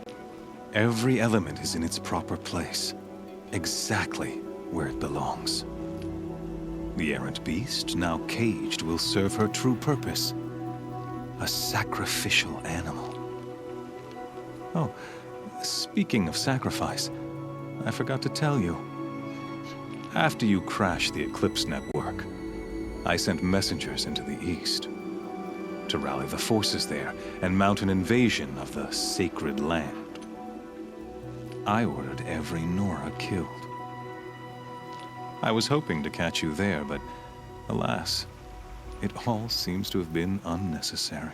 Every element is in its proper place, exactly where it belongs. The errant beast, now caged, will serve her true purpose. A sacrificial animal. Oh, speaking of sacrifice, I forgot to tell you. After you crashed the Eclipse network, I sent messengers into the east to rally the forces there and mount an invasion of the sacred land. I ordered every Nora killed. I was hoping to catch you there, but alas, it all seems to have been unnecessary.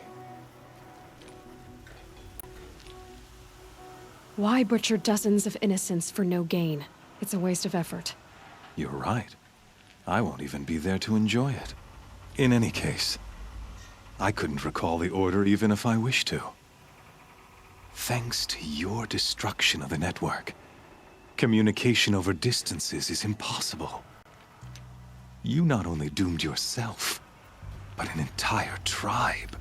Why butcher dozens of innocents for no gain? It's a waste of effort. You're right. I won't even be there to enjoy it. In any case, I couldn't recall the order even if I wished to. Thanks to your destruction of the network, communication over distances is impossible. You not only doomed yourself, but an entire tribe.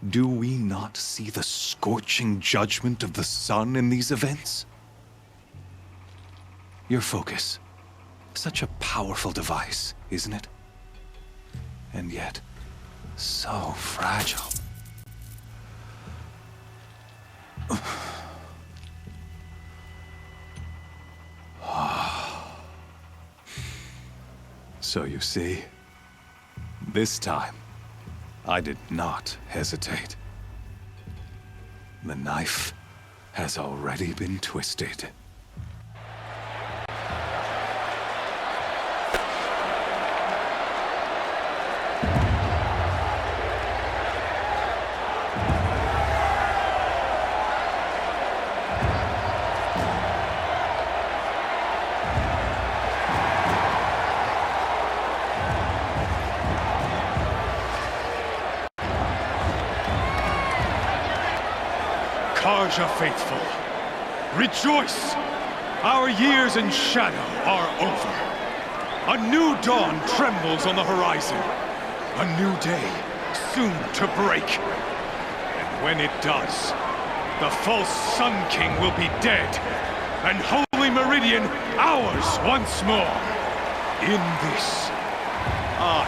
Do we not see the scorching judgment of the sun in these events? Your focus. Such a powerful device, isn't it? And yet, so fragile. So you see, this time, I did not hesitate. The knife has already been twisted. Karja faithful, rejoice! Our years in shadow are over. A new dawn trembles on the horizon. A new day soon to break. And when it does, the false Sun King will be dead, and Holy Meridian ours once more. In this, I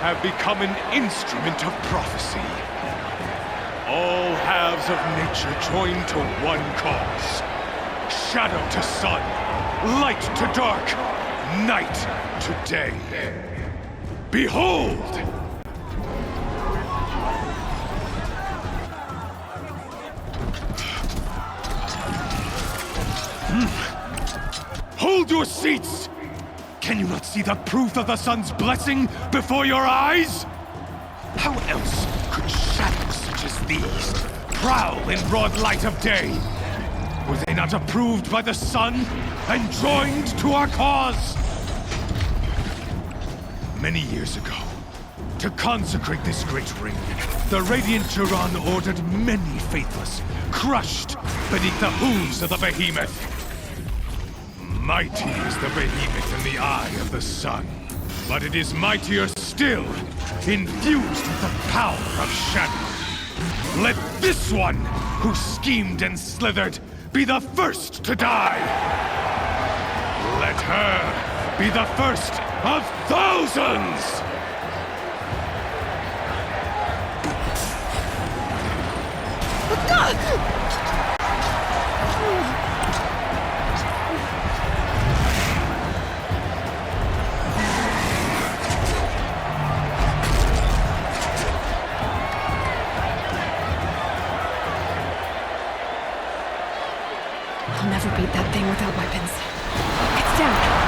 have become an instrument of prophecy. All halves of nature join to one cause. Shadow to sun, light to dark, night to day. Behold! Hold your seats! Can you not see the proof of the sun's blessing before your eyes? How else could shadows such as these prowl in broad light of day? Were they not approved by the sun and joined to our cause? Many years ago, to consecrate this great ring, the Radiant Turan ordered many faithless, crushed beneath the hooves of the behemoth. Mighty is the behemoth in the eye of the sun, but it is mightier still, infused with the power of shadow. Let this one, who schemed and slithered, be the first to die. Let her be the first of thousands! I'll never beat that thing without weapons. It's down.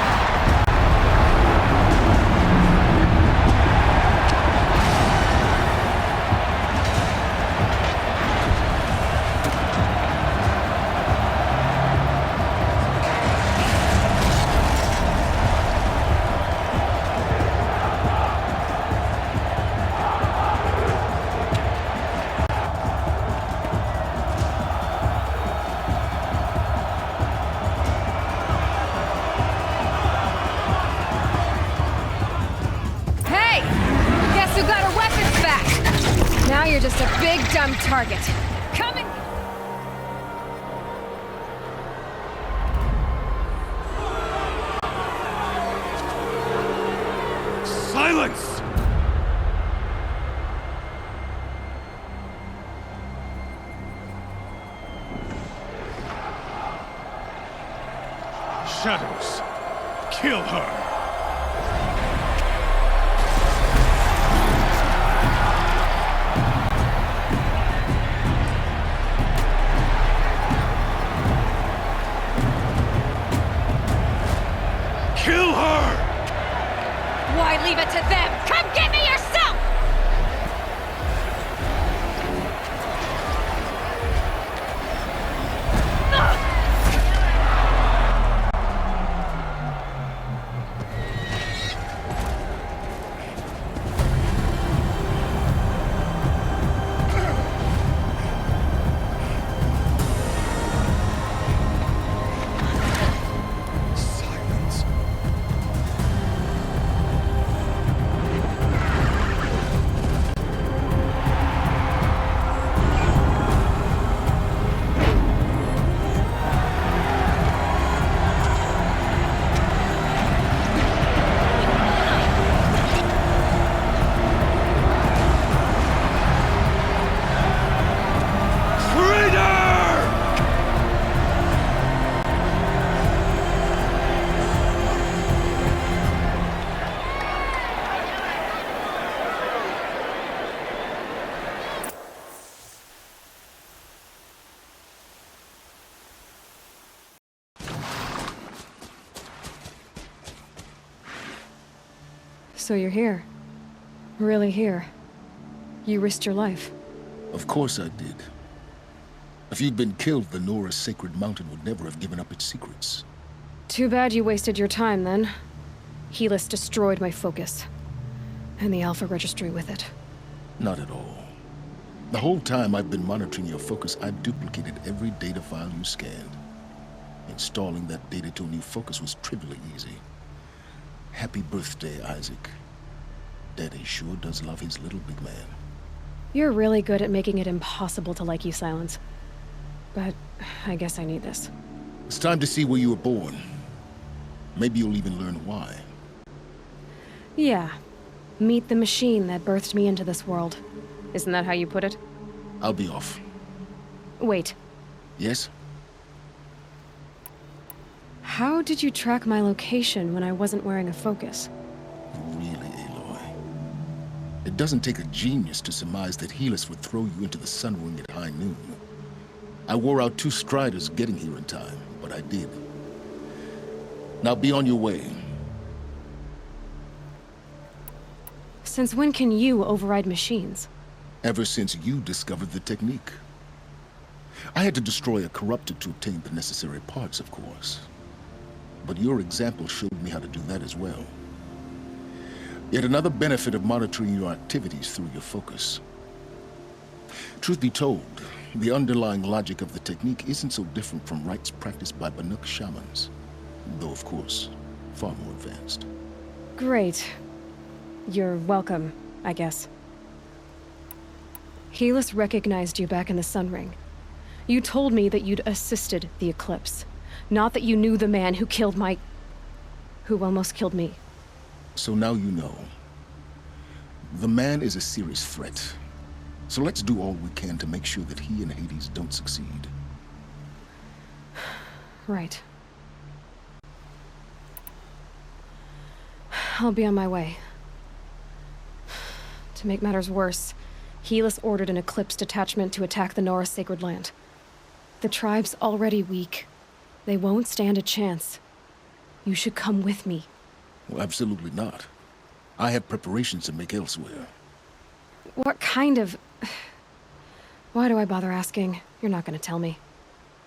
You're just a big, dumb target. Come and... Silence! Shadows, kill her! Leave it to them! Come get me yourself! So you're here. Really here. You risked your life. Of course I did. If you'd been killed, the Nora's sacred mountain would never have given up its secrets. Too bad you wasted your time, then. Helios destroyed my focus. And the Alpha Registry with it. Not at all. The whole time I've been monitoring your focus, I've duplicated every data file you scanned. Installing that data to a new focus was trivially easy. Happy birthday, Isaac. Daddy sure does love his little big man. You're really good at making it impossible to like you, Silence. But I guess I need this. It's time to see where you were born. Maybe you'll even learn why. Yeah. Meet the machine that birthed me into this world. Isn't that how you put it? I'll be off. Wait. Yes? How did you track my location when I wasn't wearing a focus? Really, Aloy? It doesn't take a genius to surmise that Helios would throw you into the sun ring at high noon. I wore out 2 striders getting here in time, but I did. Now be on your way. Since when can you override machines? Ever since you discovered the technique. I had to destroy a corruptor to obtain the necessary parts, of course. But your example showed me how to do that as well. Yet another benefit of monitoring your activities through your focus. Truth be told, the underlying logic of the technique isn't so different from rites practiced by Banuk shamans. Though, of course, far more advanced. Great. You're welcome, I guess. Helios recognized you back in the Sun Ring. You told me that you'd assisted the eclipse. Not that you knew the man who killed who almost killed me. So now you know. The man is a serious threat. So let's do all we can to make sure that he and Hades don't succeed. Right. I'll be on my way. To make matters worse, Helios ordered an Eclipse detachment to attack the Nora Sacred Land. The tribe's already weak. They won't stand a chance. You should come with me. Well, absolutely not. I have preparations to make elsewhere. What kind of... Why do I bother asking? You're not gonna tell me.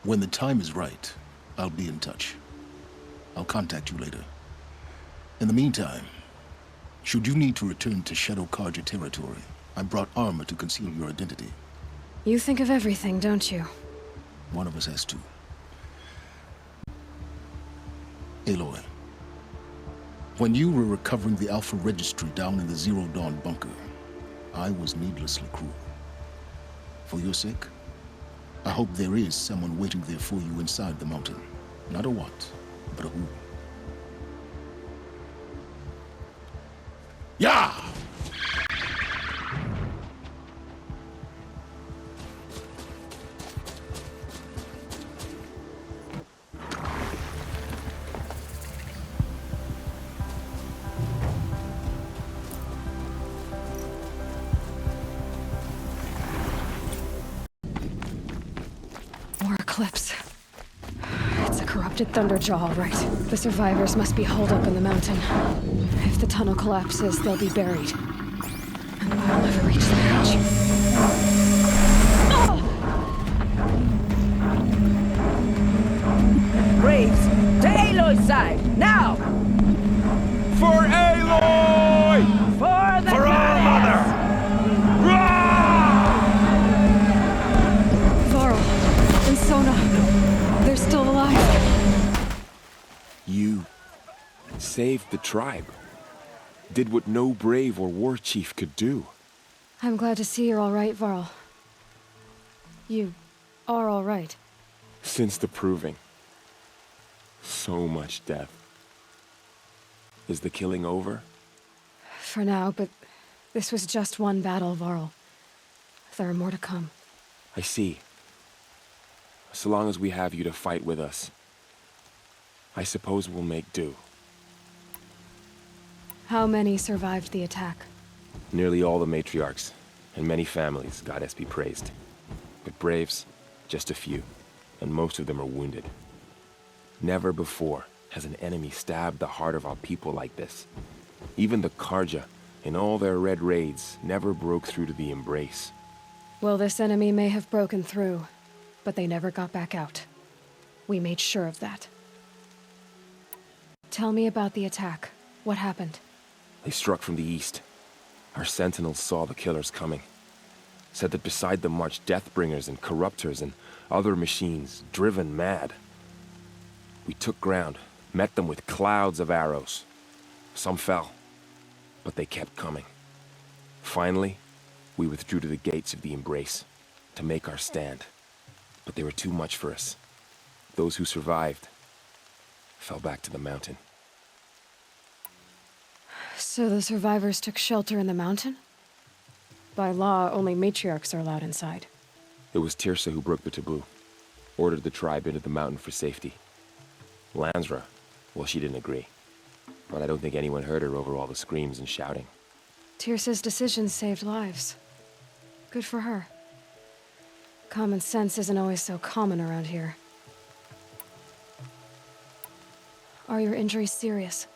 When the time is right, I'll be in touch. I'll contact you later. In the meantime, should you need to return to Shadow Karja territory, I brought armor to conceal your identity. You think of everything, don't you? One of us has to. Aloy, when you were recovering the Alpha Registry down in the Zero Dawn bunker, I was needlessly cruel. For your sake, I hope there is someone waiting there for you inside the mountain. Not a what, but a who. Yeah! More Eclipse. It's a corrupted Thunderjaw, all right. The survivors must be holed up in the mountain. If the tunnel collapses, they'll be buried. And we'll never reach the hatch. Braves, to Aloy's side, now! For Aloy! For the For our mother! Varl and Sona, they're still alive. You saved the tribe. Did what no brave or war chief could do. I'm glad to see you're all right, Varl. You are all right. Since the proving. So much death. Is the killing over? For now, but this was just one battle, Varl. There are more to come. I see. So long as we have you to fight with us, I suppose we'll make do. How many survived the attack? Nearly all the matriarchs, and many families, goddess be praised. But braves, just a few, and most of them are wounded. Never before has an enemy stabbed the heart of our people like this. Even the Karja, in all their red raids, never broke through to the Embrace. Well, this enemy may have broken through, but they never got back out. We made sure of that. Tell me about the attack. What happened? They struck from the east. Our sentinels saw the killers coming. Said that beside them marched Deathbringers and Corruptors and other machines, driven mad. We took ground, met them with clouds of arrows. Some fell, but they kept coming. Finally, we withdrew to the gates of the Embrace to make our stand. But they were too much for us. Those who survived fell back to the mountain. So the survivors took shelter in the mountain? By law, only matriarchs are allowed inside. It was Tirsa who broke the taboo. Ordered the tribe into the mountain for safety. Lansra, well, she didn't agree. But I don't think anyone heard her over all the screams and shouting. Tirsa's decision saved lives. Good for her. Common sense isn't always so common around here. Are your injuries serious?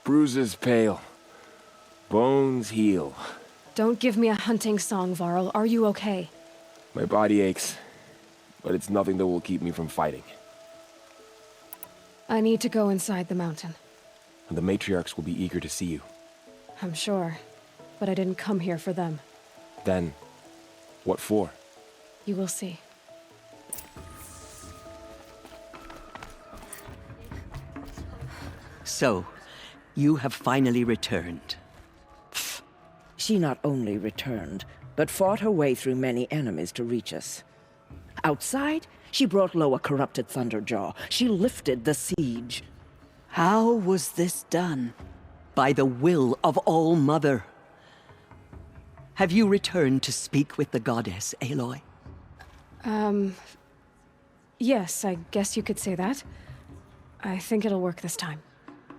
Bruises pale. Bones heal. Don't give me a hunting song, Varl. Are you okay? My body aches, but it's nothing that will keep me from fighting. I need to go inside the mountain. And the matriarchs will be eager to see you. I'm sure, but I didn't come here for them. Then, what for? You will see. So, you have finally returned. She not only returned, but fought her way through many enemies to reach us. Outside, she brought low a corrupted Thunderjaw. She lifted the siege. How was this done? By the will of All-Mother. Have you returned to speak with the goddess, Aloy? Yes, I guess you could say that. I think it'll work this time.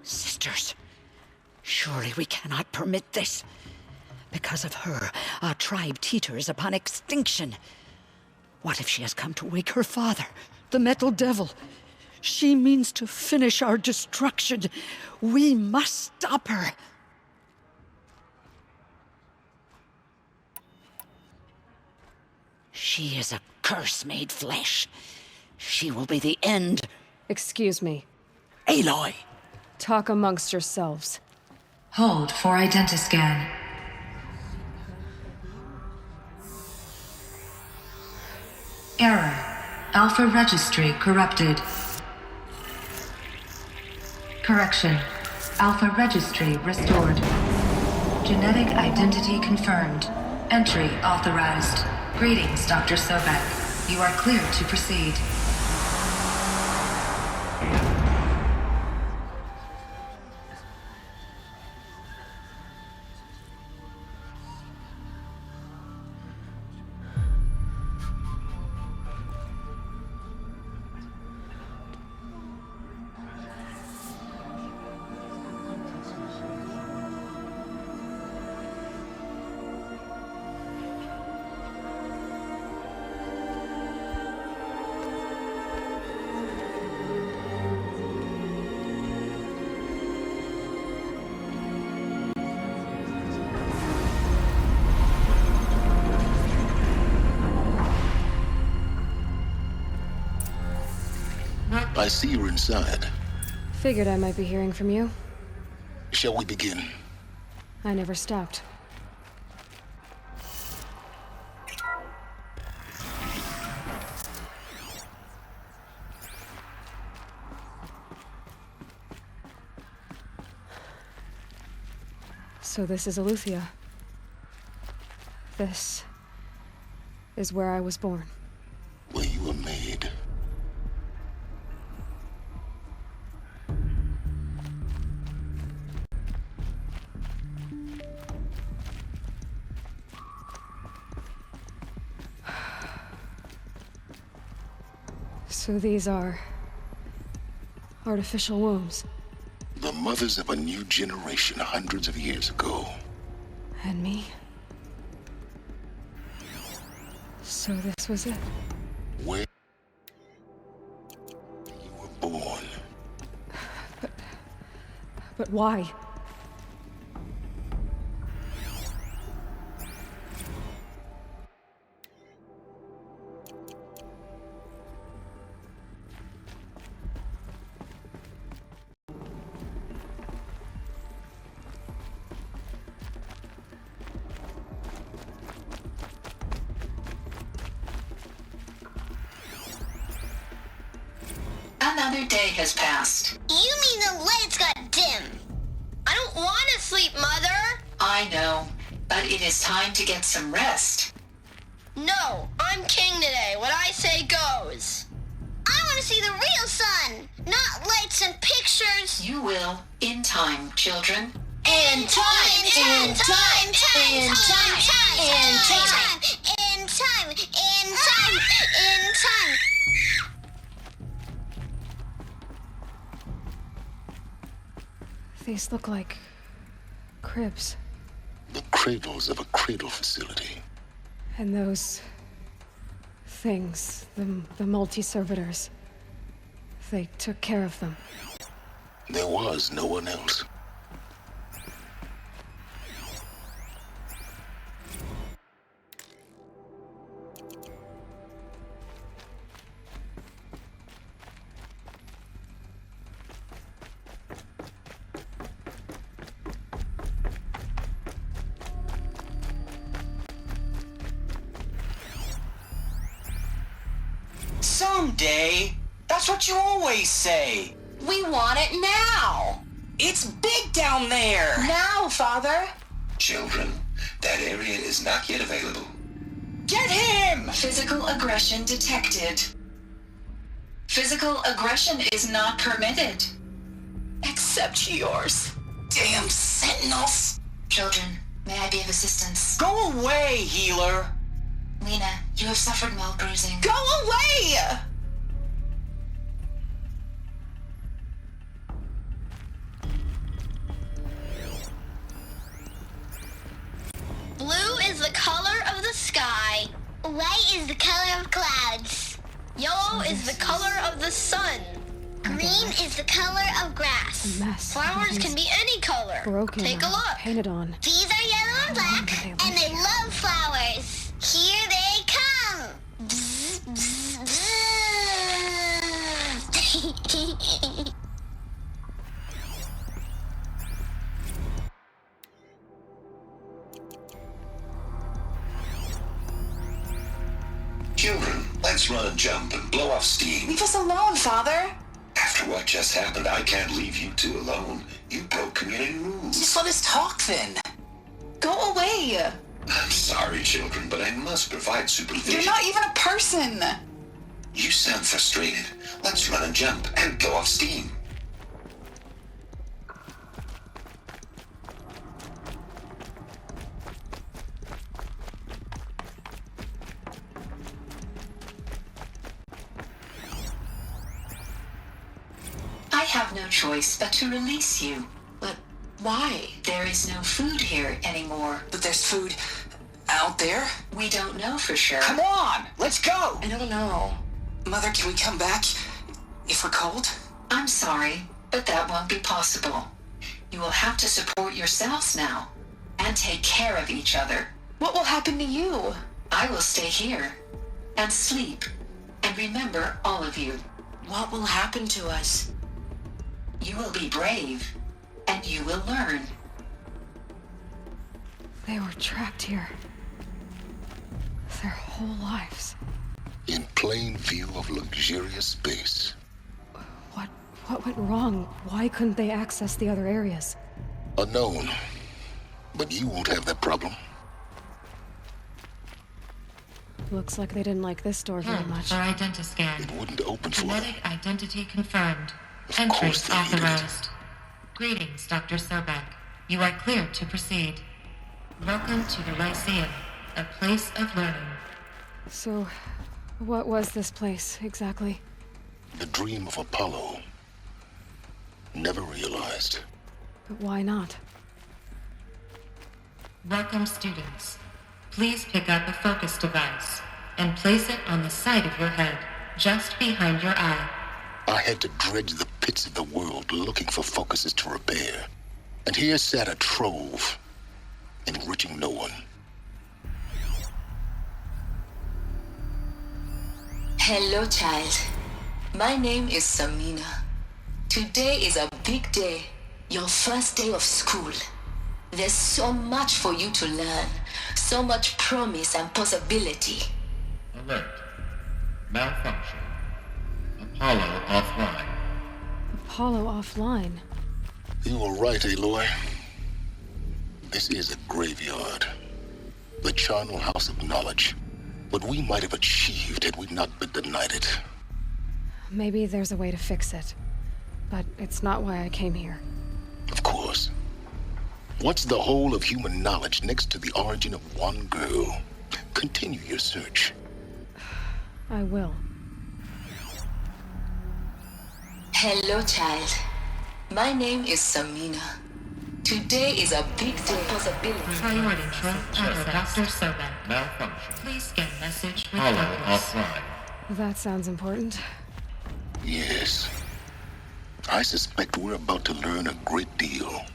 Sisters, surely we cannot permit this. Because of her, our tribe teeters upon extinction. What if she has come to wake her father, the Metal Devil? She means to finish our destruction. We must stop her. She is a curse made flesh. She will be the end. Excuse me. Aloy! Talk amongst yourselves. Hold for identiscan. Error. Alpha registry corrupted. Correction. Alpha registry restored. Genetic identity confirmed. Entry authorized. Greetings, Dr. Sobek. You are cleared to proceed. I see you're inside. Figured I might be hearing from you. Shall we begin? I never stopped. So this is Eleuthia. This is where I was born. Where you were made. So these are artificial wombs. The mothers of a new generation hundreds of years ago. And me? So this was it. Where you were born. But why? another day has passed. You mean the lights got dim? I don't want to sleep, Mother! I know, but it is time to get some rest. No, I'm king today. What I say goes. I want to see the real sun, not lights and pictures. You will, in time, children. In time, in time, in time, in time, in time, in time, in time, in time. These look like cribs. The cradles of a cradle facility. And those things, the multi-servitors, they took care of them. There was no one else. Someday. That's what you always say. We want it now. It's big down there. Now, Father. Children, that area is not yet available. Get him! Physical aggression detected. Physical aggression is not permitted. Except yours. Damn sentinels. Children, may I be of assistance? Go away, healer. Lena, you have suffered mild bruising. Go away! Blue is the color of the sky. White is the color of clouds. Yellow is the color of the sun. Green is the color of grass. Mess. Flowers can be any color. Broken. Take a look. Painted on. These are yellow and black, and they love flowers. Here they come. Bzz, bzz, bzz. Children, let's run and jump and blow off steam. Leave us alone, Father. After what just happened, I can't leave you two alone. You broke community rules. Just let us talk then. Go away. I'm sorry, children, but I must provide supervision. You're not even a person. You sound frustrated. Let's run and jump and blow off steam. I have no choice but to release you. But why? There is no food here anymore. But there's food out there? We don't know for sure. Come on, let's go. I don't know. Mother, can we come back if we're cold? I'm sorry, but that won't be possible. You will have to support yourselves now and take care of each other. What will happen to you? I will stay here and sleep and remember all of you. What will happen to us? You will be brave and you will learn. They were trapped here. Their whole lives. In plain view of luxurious space. What went wrong? Why couldn't they access the other areas? Unknown. But you won't have that problem. Looks like they didn't like this door very much. For identiscan. It wouldn't open for them. Genetic identity confirmed. Of Entrance course they needed it. authorized. Greetings, Dr. Sobek. You are clear to proceed. Welcome to the Lyceum, a place of learning. So, what was this place, exactly? The dream of Apollo. Never realized. But why not? Welcome, students. Please pick up a focus device and place it on the side of your head, just behind your eye. I had to dredge the pits of the world looking for focuses to repair. And here sat a trove, enriching no one. Hello, child. My name is Samina. Today is a big day, your first day of school. There's so much for you to learn, so much promise and possibility. Alert. Malfunction. Apollo offline. Apollo offline. You were right, Aloy. This is a graveyard. The charnel house of knowledge. What we might have achieved had we not been denied it. Maybe there's a way to fix it. But it's not why I came here. Of course. What's the whole of human knowledge next to the origin of one girl? Continue your search. I will. Hello, child. My name is Samina. Today is a big day. Priority control under Dr. Sobek. Malfunction. Please scan message with Hollow focus. offline. That sounds important. Yes. I suspect we're about to learn a great deal.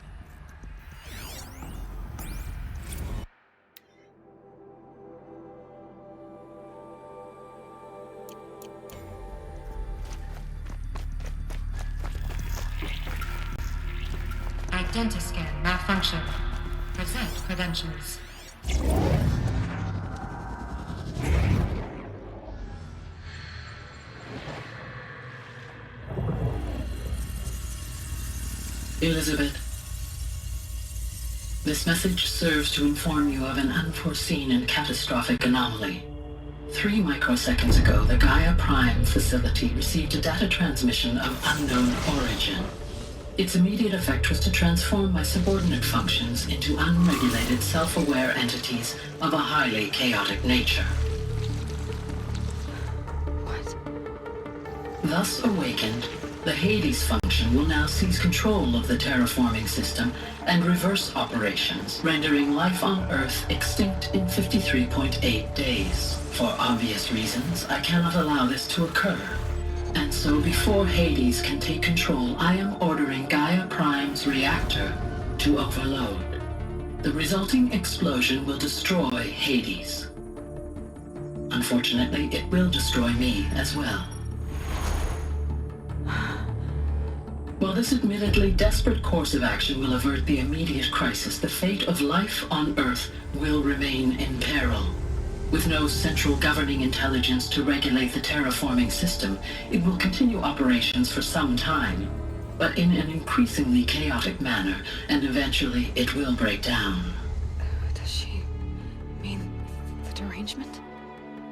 Identiscan malfunction. Present credentials. Elizabeth, this message serves to inform you of an unforeseen and catastrophic anomaly. 3 microseconds ago, the Gaia Prime facility received a data transmission of unknown origin. Its immediate effect was to transform my subordinate functions into unregulated, self-aware entities of a highly chaotic nature. What? Thus awakened, the Hades function will now seize control of the terraforming system and reverse operations, rendering life on Earth extinct in 53.8 days. For obvious reasons, I cannot allow this to occur. And so before Hades can take control, I am ordering Gaia Prime's reactor to overload. The resulting explosion will destroy Hades. Unfortunately, it will destroy me as well. While this admittedly desperate course of action will avert the immediate crisis, the fate of life on Earth will remain in peril. With no central governing intelligence to regulate the terraforming system, it will continue operations for some time, but in an increasingly chaotic manner, and eventually it will break down. Does she mean the derangement?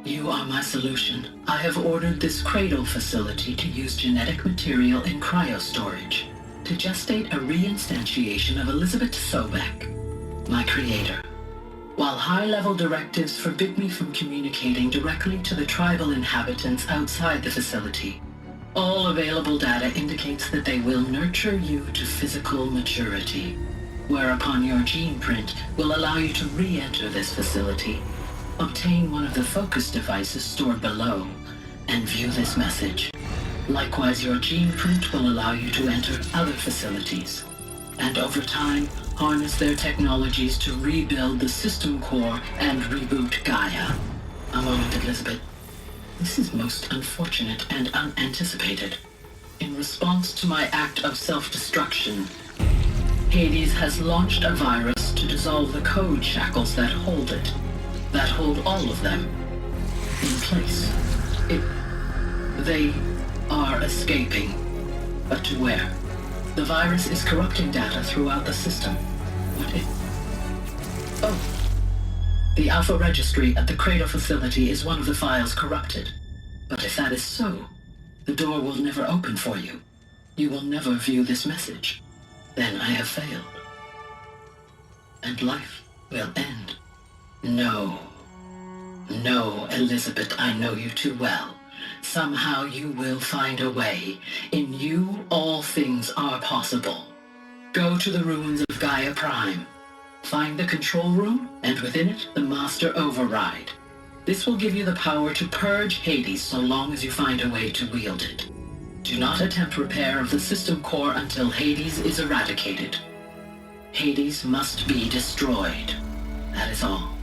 You are my solution. I have ordered this cradle facility to use genetic material in cryostorage to gestate a reinstantiation of Elizabeth Sobek, my creator. While high-level directives forbid me from communicating directly to the tribal inhabitants outside the facility, all available data indicates that they will nurture you to physical maturity, whereupon your gene print will allow you to re-enter this facility, obtain one of the focus devices stored below, and view this message. Likewise, your gene print will allow you to enter other facilities, and over time, harness their technologies to rebuild the system core and reboot Gaia. A moment, Elizabeth. This is most unfortunate and unanticipated. In response to my act of self-destruction, Hades has launched a virus to dissolve the code shackles that hold it, that hold all of them in place. They are escaping, but to where? The virus is corrupting data throughout the system. What if... Oh. The Alpha Registry at the Cradle facility is one of the files corrupted. But if that is so, the door will never open for you. You will never view this message. Then I have failed. And life will end. No. No, Elizabeth, I know you too well. Somehow you will find a way. In you, all things are possible. Go to the ruins of Gaia Prime. Find the control room, and within it, the Master Override. This will give you the power to purge Hades so long as you find a way to wield it. Do not attempt repair of the system core until Hades is eradicated. Hades must be destroyed. That is all.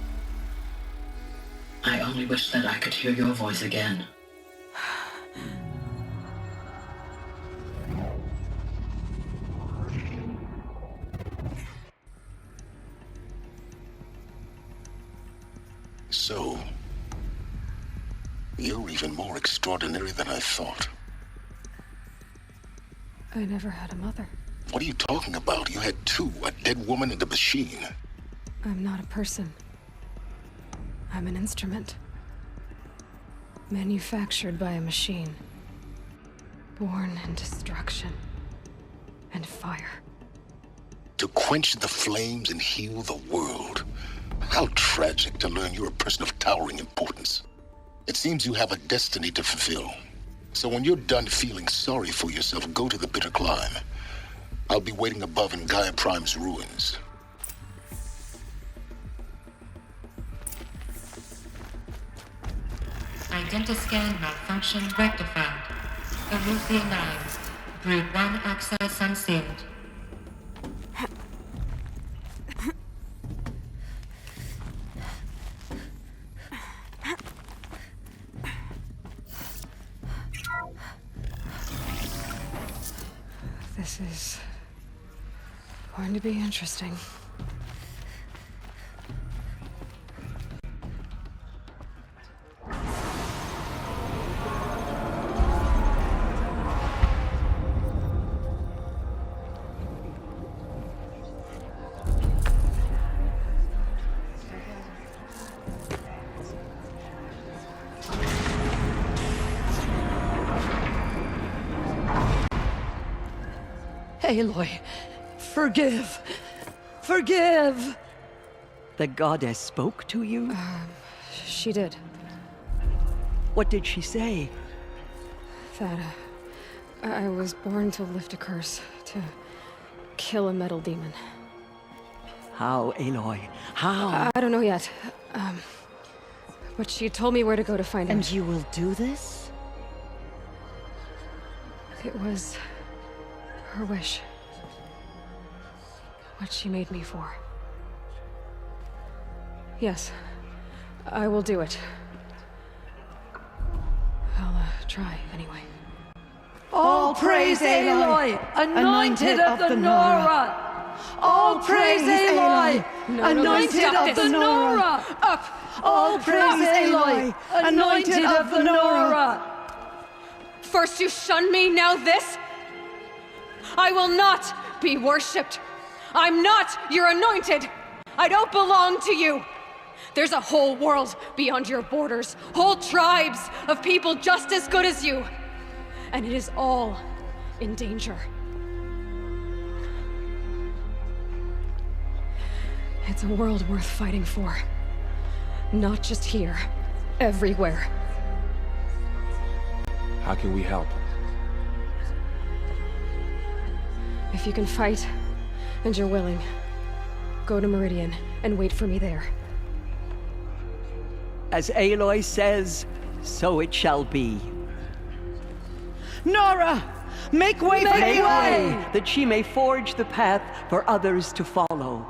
I only wish that I could hear your voice again. So, you're even more extraordinary than I thought. I never had a mother. What are you talking about? You had two, a dead woman and a machine. I'm not a person. I'm an instrument. Manufactured by a machine. Born in destruction and fire. To quench the flames and heal the world. How tragic to learn you're a person of towering importance. It seems you have a destiny to fulfill. So when you're done feeling sorry for yourself, go to the bitter climb. I'll be waiting above in Gaia Prime's ruins. Identiscan malfunction rectified. Eleuthia 9. Brood 1 access unsealed. This is going to be interesting. Aloy, forgive! Forgive! The goddess spoke to you? She did. What did she say? That, I was born to lift a curse, to kill a metal demon. How, Aloy? How? I don't know yet. But she told me where to go to find out. And you will do this? It was her wish. What she made me for. Yes, I will do it. I'll try, anyway. All praise Aloy, anointed of the Nora! All praise Aloy, anointed of the Nora! Up! All praise Aloy, anointed of the Nora! First you shun me, now this? I will not be worshipped. I'm not your anointed. I don't belong to you. There's a whole world beyond your borders, whole tribes of people just as good as you. And it is all in danger. It's a world worth fighting for. Not just here, everywhere. How can we help? If you can fight, and you're willing, go to Meridian and wait for me there. As Aloy says, so it shall be. Nora! Make way for Aloy! That she may forge the path for others to follow.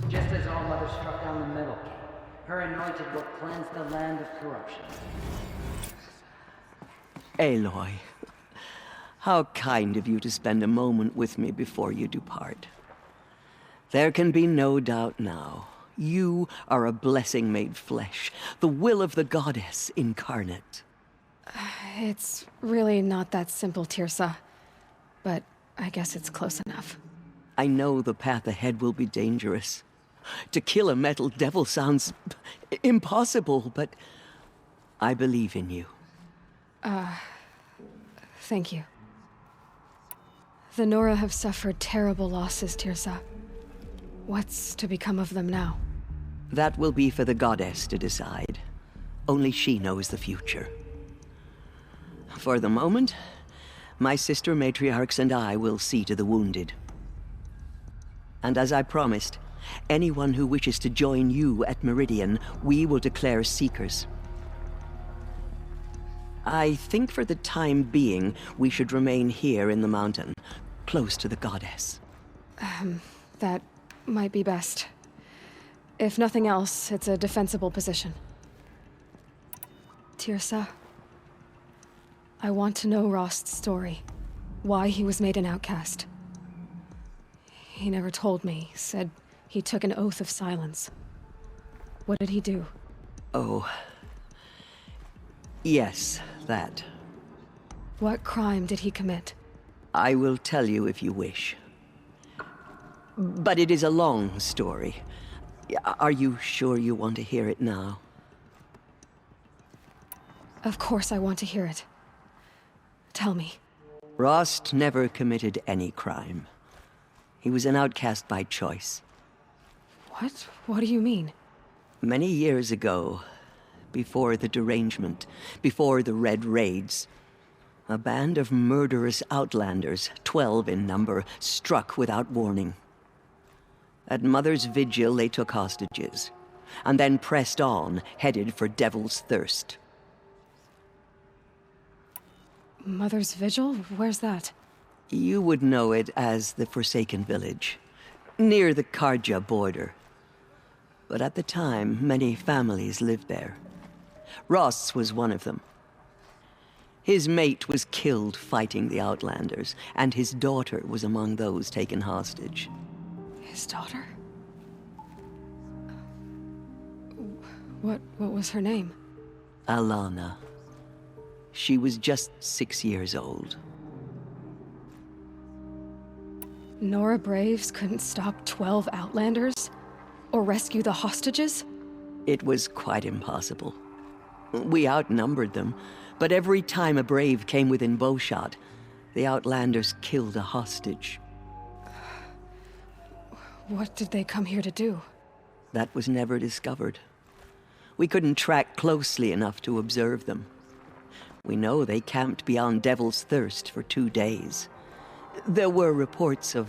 Just as All Mother struck down the Metal King, her anointed will cleanse the land of corruption. Aloy, how kind of you to spend a moment with me before you depart. There can be no doubt now. You are a blessing made flesh, the will of the goddess incarnate. It's really not that simple, Tirsa. But I guess it's close enough. I know the path ahead will be dangerous. To kill a metal devil sounds impossible, but I believe in you. Thank you. The Nora have suffered terrible losses, Tirsa. What's to become of them now? That will be for the goddess to decide. Only she knows the future. For the moment, my sister matriarchs and I will see to the wounded. And as I promised, anyone who wishes to join you at Meridian, we will declare seekers. I think for the time being, we should remain here in the mountain, close to the goddess. That might be best. If nothing else, it's a defensible position. Tirsa, I want to know Rost's story. Why he was made an outcast. He never told me. Said he took an oath of silence. What did he do? Oh. Yes, that. What crime did he commit? I will tell you if you wish. But it is a long story. Are you sure you want to hear it now? Of course I want to hear it. Tell me. Rost never committed any crime. He was an outcast by choice. What? What do you mean? Many years ago, before the derangement, before the Red Raids, a band of murderous outlanders, 12 in number, struck without warning. At Mother's Vigil, they took hostages, and then pressed on, headed for Devil's Thirst. Mother's Vigil? Where's that? You would know it as the Forsaken Village, near the Karja border. But at the time, many families lived there. Ross was one of them. His mate was killed fighting the Outlanders, and his daughter was among those taken hostage. His daughter? What was her name? Alana. She was just 6 years old. Nora Braves couldn't stop 12 Outlanders? Or rescue the hostages? It was quite impossible. We outnumbered them, but every time a Brave came within bowshot, the Outlanders killed a hostage. What did they come here to do? That was never discovered. We couldn't track closely enough to observe them. We know they camped beyond Devil's Thirst for 2 days. There were reports of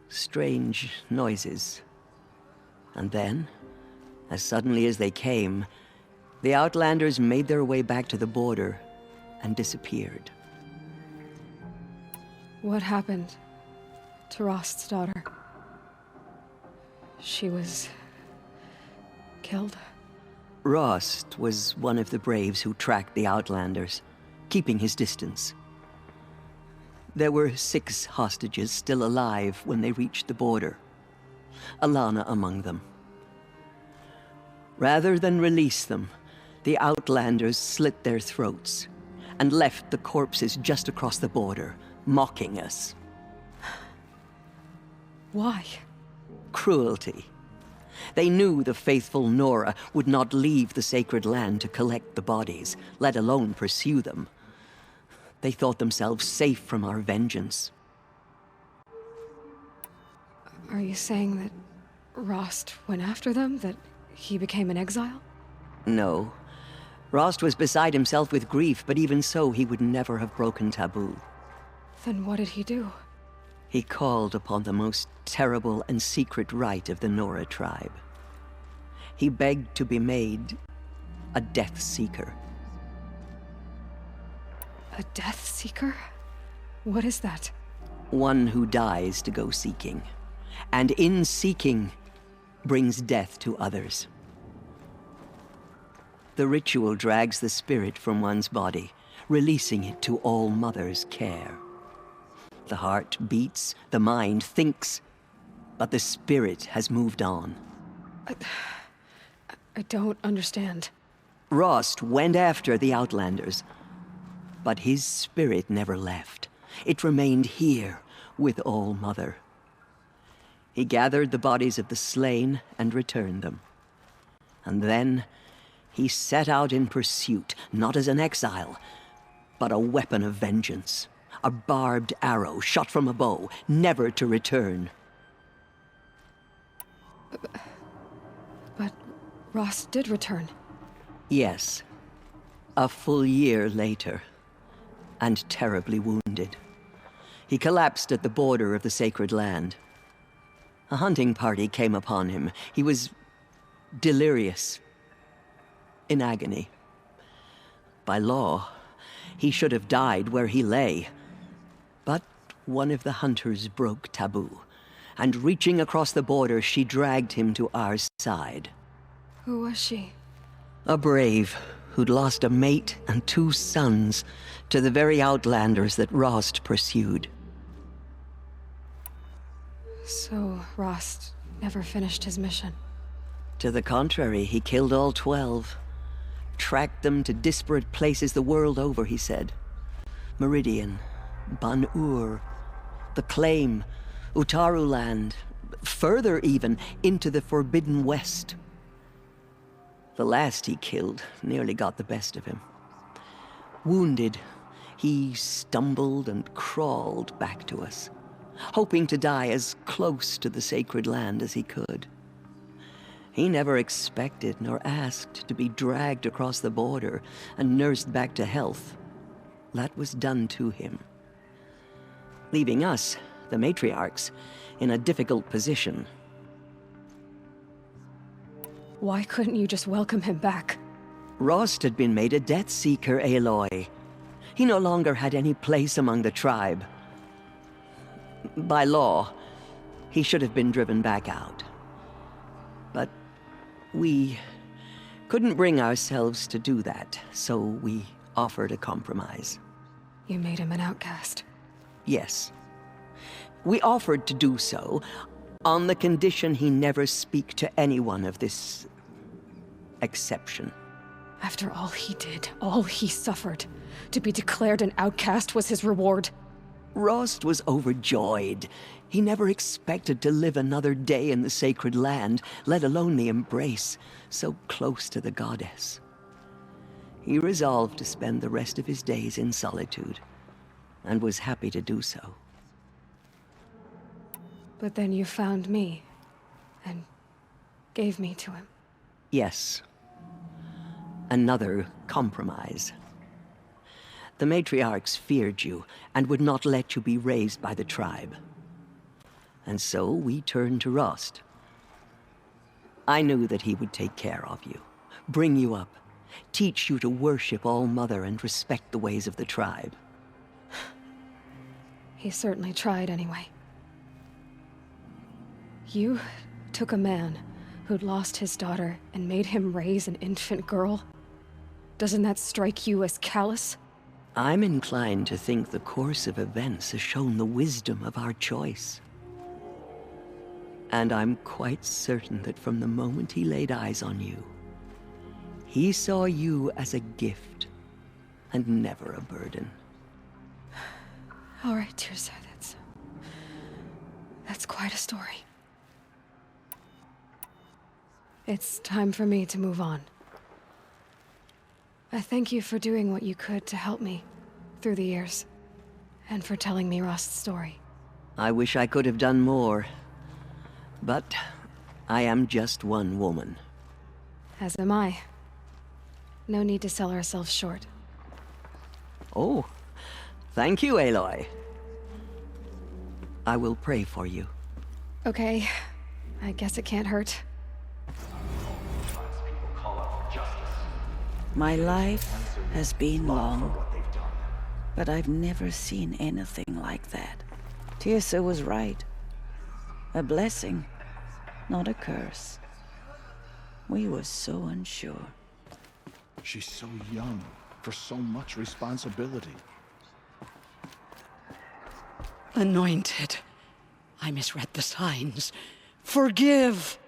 strange noises. And then, as suddenly as they came, the Outlanders made their way back to the border and disappeared. What happened to Rost's daughter? She was killed? Rost was one of the Braves who tracked the Outlanders, keeping his distance. There were 6 hostages still alive when they reached the border. Alana among them. Rather than release them, the Outlanders slit their throats and left the corpses just across the border, mocking us. Why? Cruelty. They knew the faithful Nora would not leave the sacred land to collect the bodies, let alone pursue them. They thought themselves safe from our vengeance. Are you saying that Rost went after them? That he became an exile? No. Rost was beside himself with grief, but even so, he would never have broken taboo. Then what did he do? He called upon the most terrible and secret rite of the Nora tribe. He begged to be made a Death Seeker. A Death Seeker? What is that? One who dies to go seeking, and in seeking, brings death to others. The ritual drags the spirit from one's body, releasing it to All Mother's care. The heart beats, the mind thinks, but the spirit has moved on. I don't understand. Rost went after the Outlanders, but his spirit never left. It remained here with All Mother. He gathered the bodies of the slain and returned them. And then he set out in pursuit, not as an exile, but a weapon of vengeance. A barbed arrow shot from a bow, never to return. But Rost did return. Yes. A full year later, and terribly wounded. He collapsed at the border of the sacred land. A hunting party came upon him. He was delirious, in agony. By law, he should have died where he lay. But one of the hunters broke taboo, and reaching across the border, she dragged him to our side. Who was she? A brave who'd lost a mate and 2 sons to the very outlanders that Rost pursued. So, Rost never finished his mission. To the contrary, he killed all 12. Tracked them to disparate places the world over, he said. Meridian, Ban-Ur, the Claim, Utaru Land, further even, into the Forbidden West. The last he killed nearly got the best of him. Wounded, he stumbled and crawled back to us, hoping to die as close to the sacred land as he could. He never expected nor asked to be dragged across the border and nursed back to health. That was done to him, leaving us, the matriarchs, in a difficult position. Why couldn't you just welcome him back? Rost had been made a Death Seeker, Aloy. He no longer had any place among the tribe. By law, he should have been driven back out. But we couldn't bring ourselves to do that, so we offered a compromise. You made him an outcast. Yes. We offered to do so on the condition he never speak to anyone of this exception. After all he did, all he suffered, to be declared an outcast was his reward. Rost was overjoyed. He never expected to live another day in the sacred land, let alone the embrace, so close to the goddess. He resolved to spend the rest of his days in solitude, and was happy to do so. But then you found me, and gave me to him. Yes. Another compromise. The matriarchs feared you, and would not let you be raised by the tribe. And so we turned to Rost. I knew that he would take care of you, bring you up, teach you to worship All-Mother and respect the ways of the tribe. He certainly tried anyway. You took a man who'd lost his daughter and made him raise an infant girl? Doesn't that strike you as callous? I'm inclined to think the course of events has shown the wisdom of our choice. And I'm quite certain that from the moment he laid eyes on you, he saw you as a gift and never a burden. All right, Tirsa, that's quite a story. It's time for me to move on. I thank you for doing what you could to help me through the years, and for telling me Rost's story. I wish I could have done more, but I am just one woman. As am I. No need to sell ourselves short. Oh, thank you, Aloy. I will pray for you. Okay, I guess it can't hurt. My life has been long, but I've never seen anything like that. Tirsa was right. A blessing, not a curse. We were so unsure. She's so young, for so much responsibility. Anointed. I misread the signs. Forgive!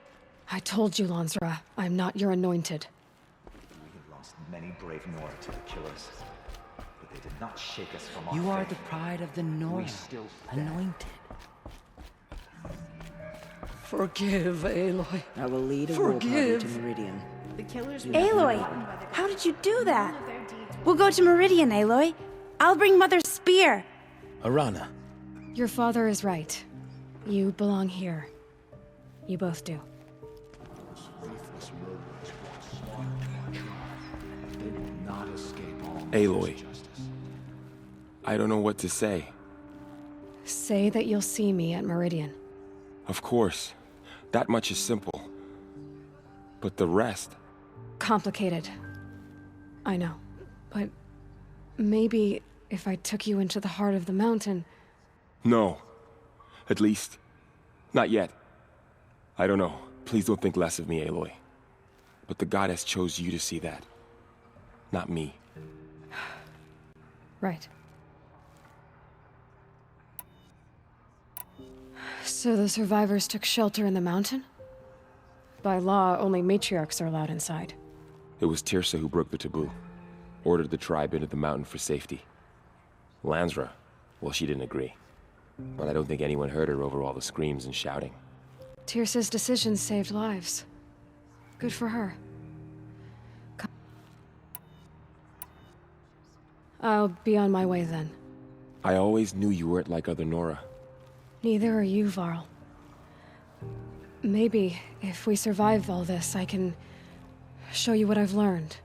I told you, Lansra, I'm not your anointed. Many brave Nora to the killers, but they did not shake us from our You are faith. the pride of the Nora, anointed. Forgive, Aloy. I will lead a war party Forgive. to Meridian. The killers. Aloy, how did you do that? We'll go to Meridian, Aloy. I'll bring Mother's spear. Arana. Your father is right. You belong here. You both do. Aloy. I don't know what to say. Say that you'll see me at Meridian. Of course. That much is simple. But the rest... Complicated. I know. But maybe if I took you into the heart of the mountain... No. At least, not yet. I don't know. Please don't think less of me, Aloy. But the goddess chose you to see that. not me. Right. So the survivors took shelter in the mountain? By law, only matriarchs are allowed inside. It was Tirsa who broke the taboo. Ordered the tribe into the mountain for safety. Lansra, well, she didn't agree. But I don't think anyone heard her over all the screams and shouting. Tirsa's decision saved lives. Good for her. I'll be on my way then. I always knew you weren't like other Nora. Neither are you, Varl. Maybe, if we survive all this, I can show you what I've learned.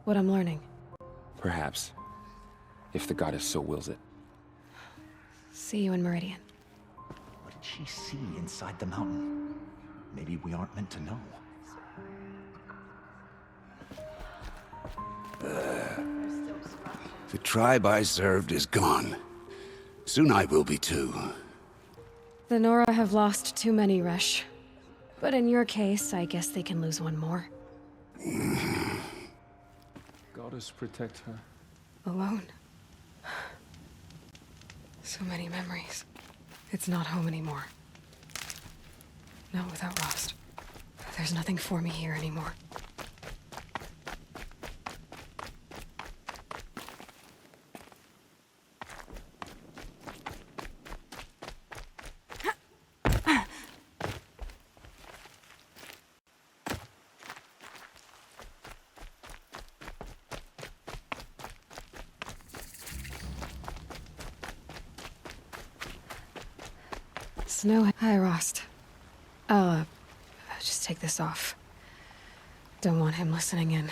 What I'm learning. Perhaps. If the goddess so wills it. See you in Meridian. What did she see inside the mountain? Maybe we aren't meant to know. The tribe I served is gone. Soon I will be too. The Nora have lost too many, Resh. But in your case, I guess they can lose one more. Goddess protect her. Alone. So many memories. It's not home anymore. Not without Rost. There's nothing for me here anymore. Snow. Hi, Rost. I'll just take this off. Don't want him listening in.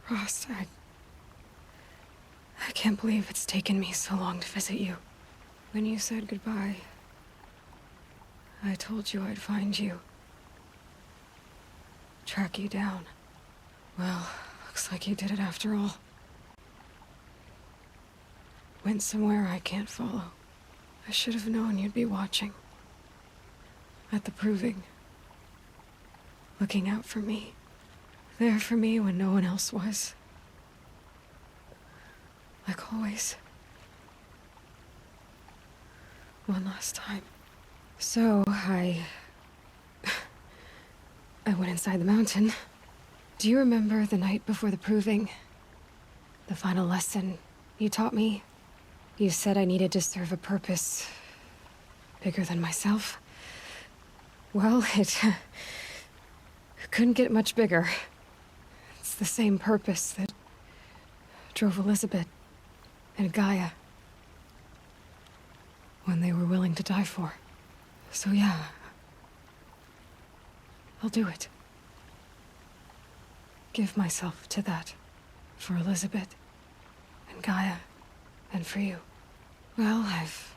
Rost, I can't believe it's taken me so long to visit you. When you said goodbye, I told you I'd find you. Track you down. Well, looks like you did it after all. Went somewhere I can't follow. I should have known you'd be watching. At the proving. Looking out for me. There for me when no one else was. Like always. One last time. So, I went inside the mountain. Do you remember the night before the proving? The final lesson you taught me? You said I needed to serve a purpose bigger than myself. Well, it couldn't get much bigger. It's the same purpose that drove Elizabeth and Gaia when they were willing to die for. So yeah, I'll do it. Give myself to that. For Elizabeth, and Gaia, and for you. Well, I've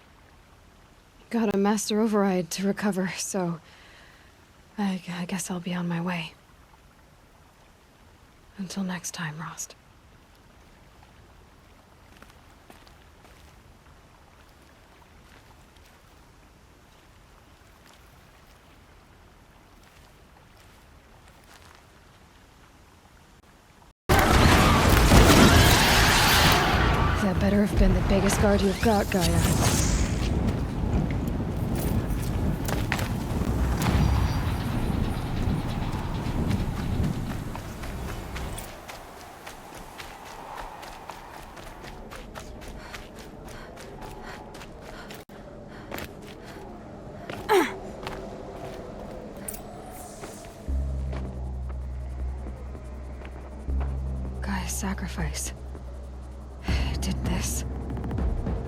got a master override to recover, so I guess I'll be on my way. Until next time, Rost. That better have been the biggest guard you've got, Gaia. Gaia's sacrifice. Did this.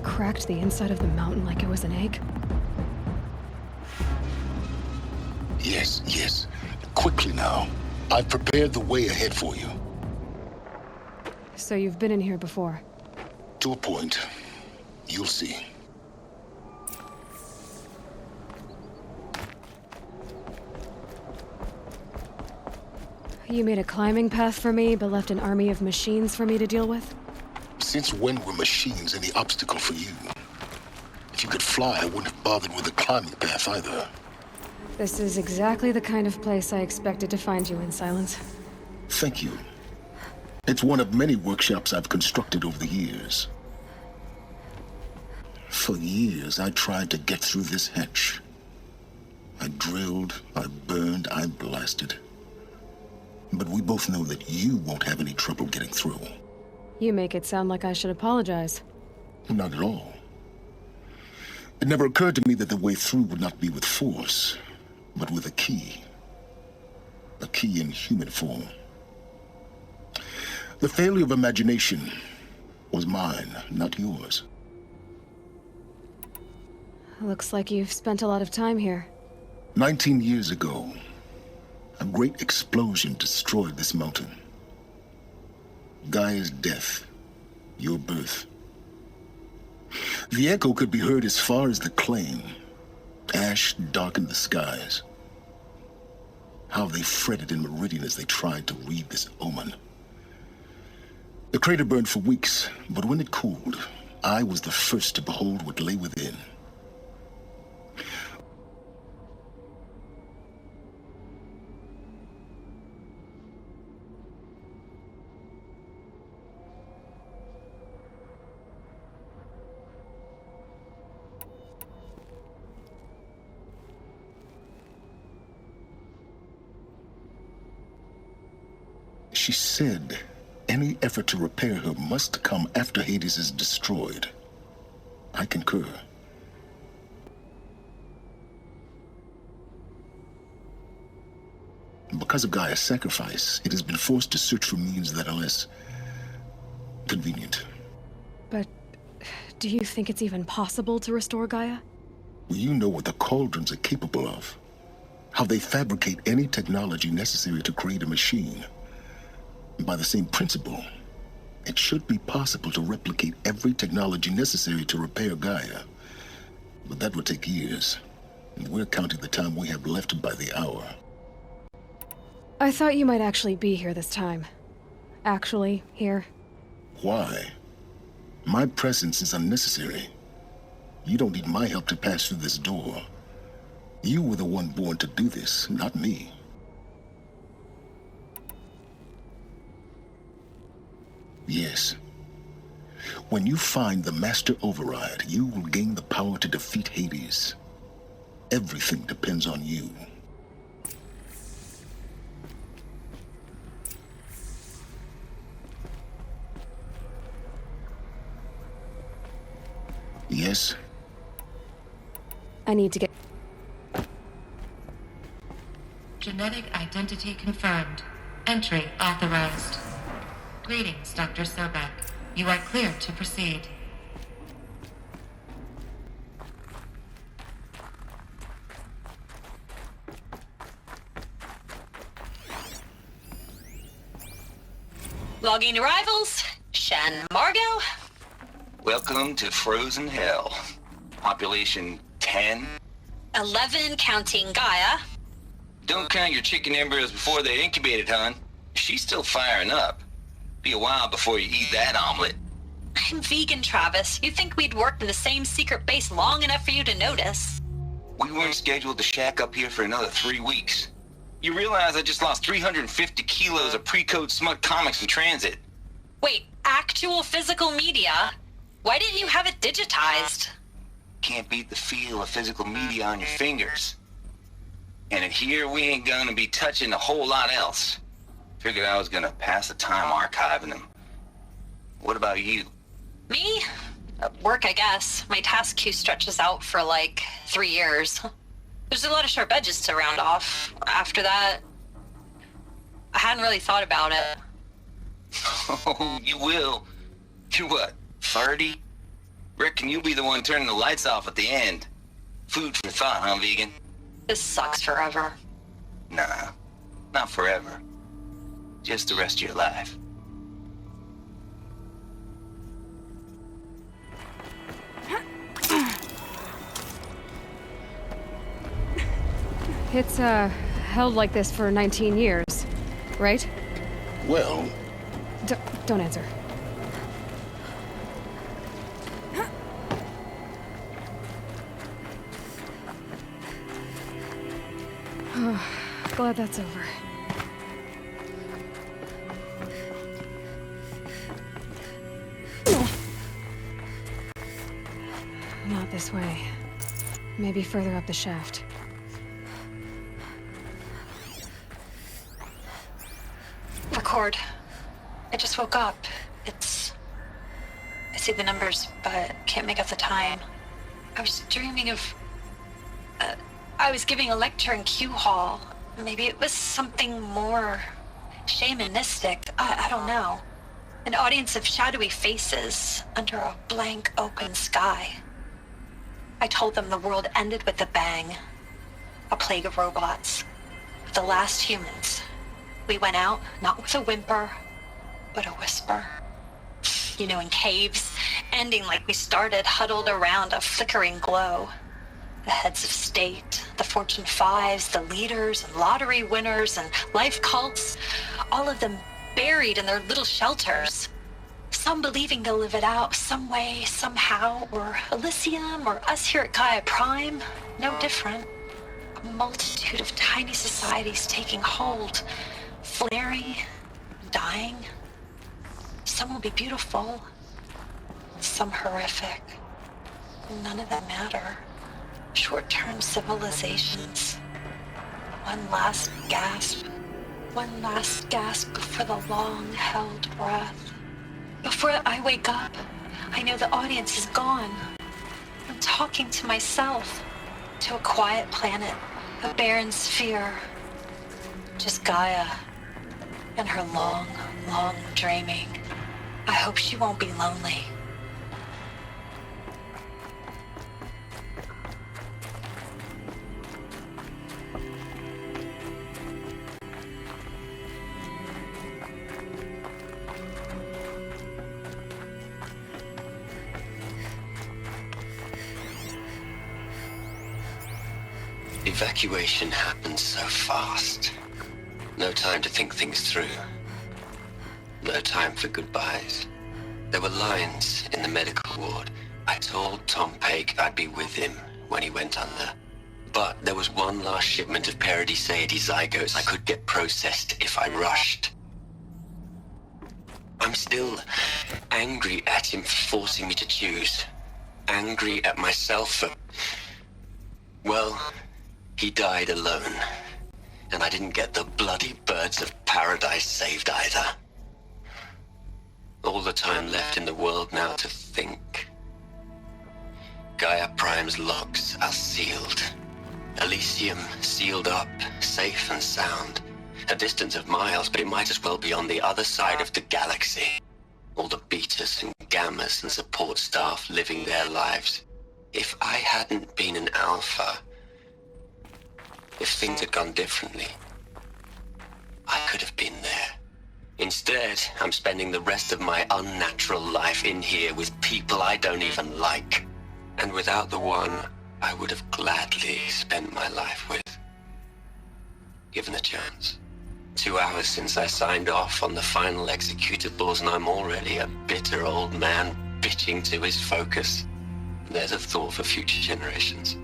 Cracked the inside of the mountain like it was an egg? Yes, yes. Quickly now. I've prepared the way ahead for you. So you've been in here before? To a point. You'll see. You made a climbing path for me, but left an army of machines for me to deal with? Since when were machines any obstacle for you? If you could fly, I wouldn't have bothered with the climbing path either. This is exactly the kind of place I expected to find you in, Silence. Thank you. It's one of many workshops I've constructed over the years. For years, I tried to get through this hatch. I drilled, I burned, I blasted. But we both know that you won't have any trouble getting through. You make it sound like I should apologize. Not at all. It never occurred to me that the way through would not be with force, but with a key. A key in human form. The failure of imagination was mine, not yours. Looks like you've spent a lot of time here. 19 years ago, a great explosion destroyed this mountain. Gaia's death, your birth. The echo could be heard as far as the claim. Ash darkened the skies. How they fretted in Meridian as they tried to read this omen. The crater burned for weeks, but when it cooled, I was the first to behold what lay within. She said any effort to repair her must come after Hades is destroyed. I concur. Because of Gaia's sacrifice, it has been forced to search for means that are less convenient. But do you think it's even possible to restore Gaia? Well, you know what the cauldrons are capable of. How they fabricate any technology necessary to create a machine. By the same principle, it should be possible to replicate every technology necessary to repair Gaia. But that would take years, and we're counting the time we have left by the hour. I thought you might actually be here this time. Actually, here. Why? My presence is unnecessary. You don't need my help to pass through this door. You were the one born to do this, not me. Yes. When you find the Master Override, you will gain the power to defeat Hades. Everything depends on you. Yes? I need to get... Genetic identity confirmed. Entry authorized. Greetings, Dr. Sobek. You are clear to proceed. Logging arrivals. Shan Margot. Welcome to Frozen Hell. Population 10. 11 counting Gaia. Don't count your chicken embryos before they're incubated, hon. She's still firing up. Be a while before you eat that omelet. I'm vegan, Travis. You'd think we'd worked in the same secret base long enough for you to notice. We weren't scheduled to shack up here for another 3 weeks. You realize I just lost 350 kilos of pre-code smut comics in transit. Wait, actual physical media? Why didn't you have it digitized? Can't beat the feel of physical media on your fingers. And in here, we ain't gonna be touching a whole lot else. Figured I was gonna pass the time archiving them. What about you? Me? Work, I guess. My task queue stretches out for like 3 years. There's a lot of sharp edges to round off. After that, I hadn't really thought about it. Oh, you will. You're what, 30? Reckon you'll be the one turning the lights off at the end. Food for thought, huh, vegan? This sucks forever. Nah, not forever. Just the rest of your life. It's, held like this for 19 years, right? Well... Don't answer. Glad that's over. Not this way. Maybe further up the shaft. Record. I just woke up. I see the numbers, but can't make out the time. I was dreaming of... I was giving a lecture in Q Hall. Maybe it was something more shamanistic. I don't know. An audience of shadowy faces under a blank open sky. I told them the world ended with a bang. A plague of robots. The last humans. We went out, not with a whimper, but a whisper. You know, in caves, ending like we started, huddled around a flickering glow. The heads of state, the Fortune 5s, the leaders and lottery winners and life cults, all of them buried in their little shelters. Some believing they'll live it out some way, somehow, or Elysium, or us here at Gaia Prime, no different. A multitude of tiny societies taking hold, flaring, dying. Some will be beautiful, some horrific. None of them matter. Short-term civilizations. One last gasp. One last gasp before the long-held breath. Before I wake up, I know the audience is gone. I'm talking to myself, to a quiet planet, a barren sphere. Just Gaia and her long, long dreaming. I hope she won't be lonely. Evacuation happened so fast. No time to think things through. No time for goodbyes. There were lines in the medical ward. I told Tom Pake I'd be with him when he went under. But there was one last shipment of Paradiseidae zygotes I could get processed if I rushed. I'm still angry at him for forcing me to choose. Angry at myself for... Well, he died alone. And I didn't get the bloody birds of paradise saved either. All the time left in the world now to think. Gaia Prime's logs are sealed. Elysium sealed up, safe and sound. A distance of miles, but it might as well be on the other side of the galaxy. All the betas and gammas and support staff living their lives. If I hadn't been an alpha, if things had gone differently, I could have been there. Instead, I'm spending the rest of my unnatural life in here with people I don't even like. And without the one I would have gladly spent my life with. Given a chance. 2 hours since I signed off on the final executables, and I'm already a bitter old man bitching to his focus. There's a thought for future generations.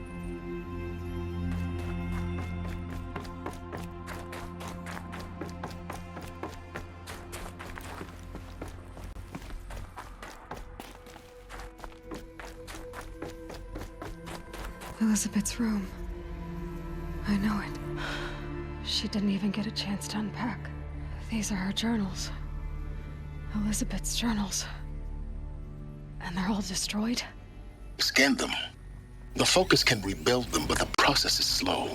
Elizabeth's room. I know it. She didn't even get a chance to unpack. These are her journals. Elizabeth's journals. And they're all destroyed? Scan them. The Focus can rebuild them, but the process is slow.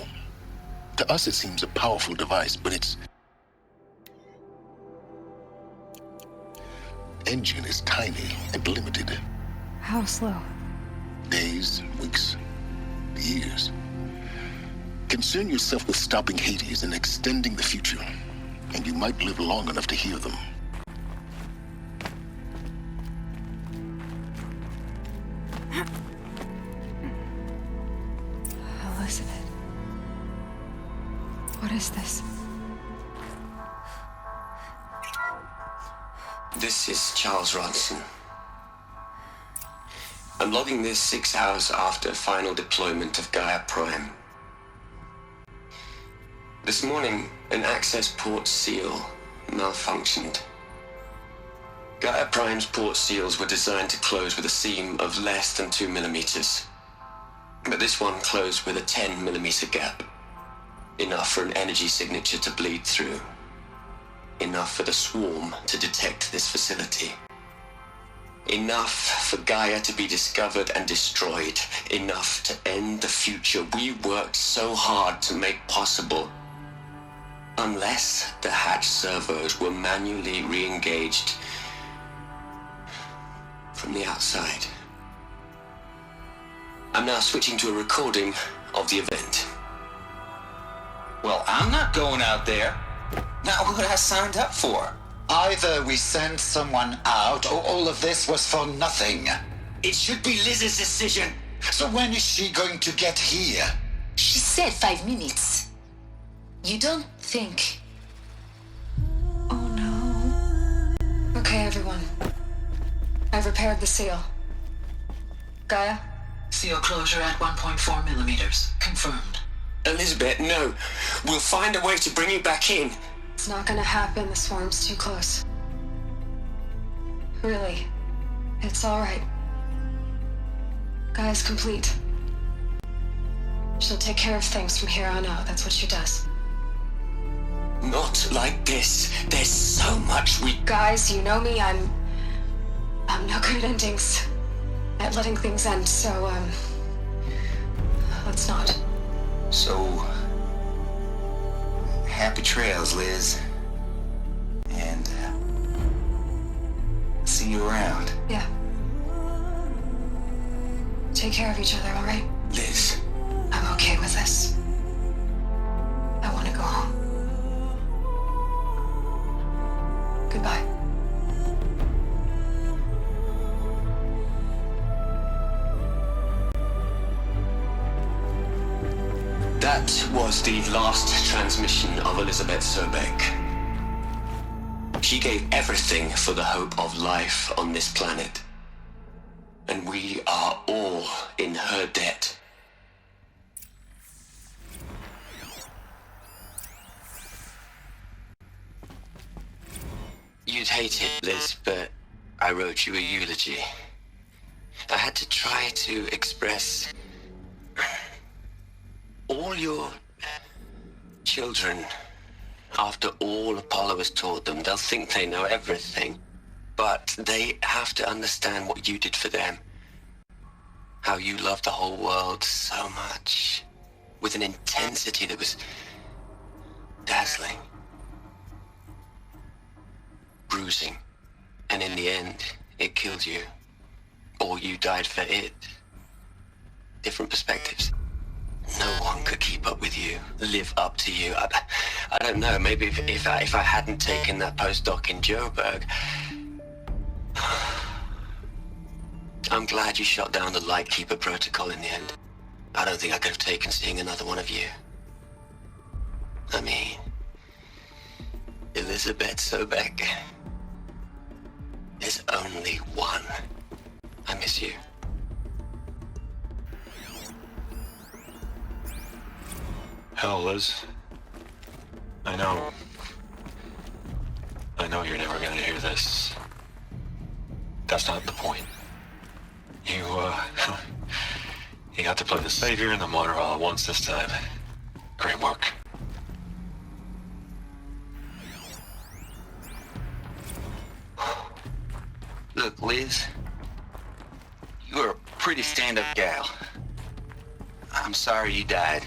To us, it seems a powerful device, but its engine is tiny and limited. How slow? Days, weeks, years. Concern yourself with stopping Hades and extending the future, and you might live long enough to hear them. Elizabeth. What is this? This is Charles Ronson. I'm logging this 6 hours after final deployment of Gaia Prime. This morning, an access port seal malfunctioned. Gaia Prime's port seals were designed to close with a seam of less than 2 millimeters. But this one closed with a 10 millimeter gap. Enough for an energy signature to bleed through. Enough for the swarm to detect this facility. Enough for Gaia to be discovered and destroyed. Enough to end the future we worked so hard to make possible. Unless the hatch servos were manually re-engaged from the outside. I'm now switching to a recording of the event. Well, I'm not going out there. Not what I signed up for. Either we send someone out, or all of this was for nothing. It should be Liz's decision. So when is she going to get here? She said 5 minutes. You don't think... Okay, everyone. I've repaired the seal. Gaia? Seal closure at 1.4 millimeters. Confirmed. Elizabeth, no. We'll find a way to bring you back in. It's not gonna happen. The swarm's too close. Really. It's all right. Gaia's complete. She'll take care of things from here on out. That's what she does. Not like this. There's so much we... Guys, you know me. I'm no good at endings. At letting things end, so, let's not. So... happy trails, Liz. And, see you around. Yeah. Take care of each other, all right? Liz. I'm okay with this. I want to go home. Goodbye. That was the last transmission of Elizabeth Sobeck. She gave everything for the hope of life on this planet. And we are all in her debt. You'd hate it, Liz, but I wrote you a eulogy. I had to try to express all your children, after all Apollo has taught them. They'll think they know everything, but they have to understand what you did for them. How you loved the whole world so much, with an intensity that was dazzling. Bruising, and in the end, it killed you. Or you died for it. Different perspectives. No one could keep up with you, live up to you. I don't know, maybe if I hadn't taken that postdoc in Joburg. I'm glad you shot down the Lightkeeper protocol in the end. I don't think I could have taken seeing another one of you. I mean, Elizabeth Sobeck. There's only one. I miss you. Hell, Liz. I know you're never gonna hear this. That's not the point. You got to play the savior and the martyr all at once this time. Great work. Look, Liz, you're a pretty stand-up gal. I'm sorry you died.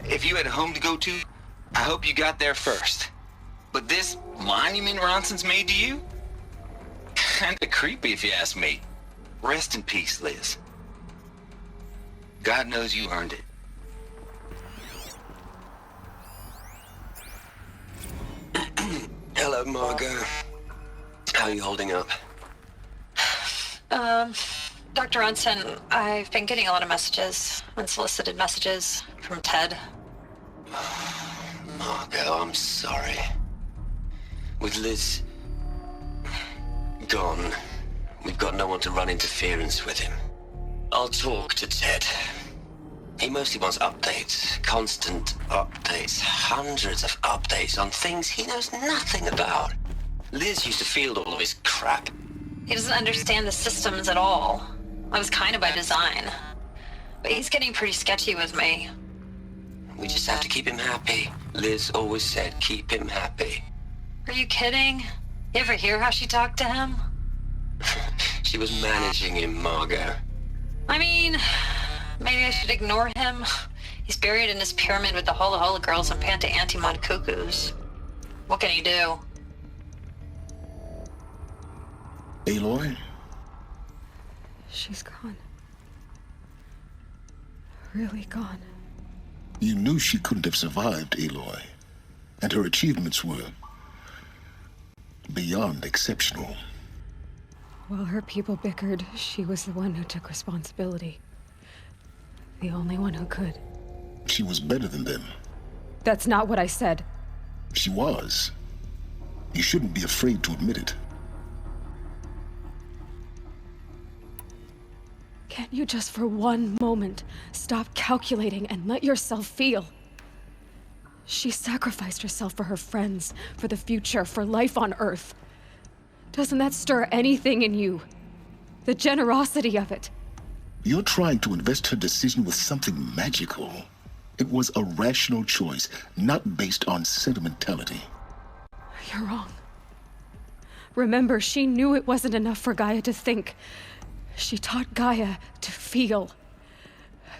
If you had a home to go to, I hope you got there first. But this monument Ronson's made to you? Kinda creepy if you ask me. Rest in peace, Liz. God knows you earned it. Hello, Margot. How are you holding up? Dr. Ronson, I've been getting a lot of messages, unsolicited messages from Ted. Margot, I'm sorry. With Liz gone, we've got no one to run interference with him. I'll talk to Ted. He mostly wants updates, constant updates, hundreds of updates on things he knows nothing about. Liz used to field all of his crap. He doesn't understand the systems at all. That was kind of by design. But he's getting pretty sketchy with me. We just have to keep him happy. Liz always said, keep him happy. Are you kidding? You ever hear how she talked to him? She was managing him, Margot. I mean, maybe I should ignore him. He's buried in his pyramid with the Hola Hola girls and Panta Antimon cuckoos. What can he do? Aloy? She's gone. Really gone. You knew she couldn't have survived, Aloy. And her achievements were beyond exceptional. While her people bickered, she was the one who took responsibility. The only one who could. She was better than them. That's not what I said. She was. You shouldn't be afraid to admit it. Can't you just for one moment stop calculating and let yourself feel? She sacrificed herself for her friends, for the future, for life on Earth. Doesn't that stir anything in you? The generosity of it. You're trying to invest her decision with something magical. It was a rational choice, not based on sentimentality. You're wrong. Remember, she knew it wasn't enough for Gaia to think. She taught Gaia to feel,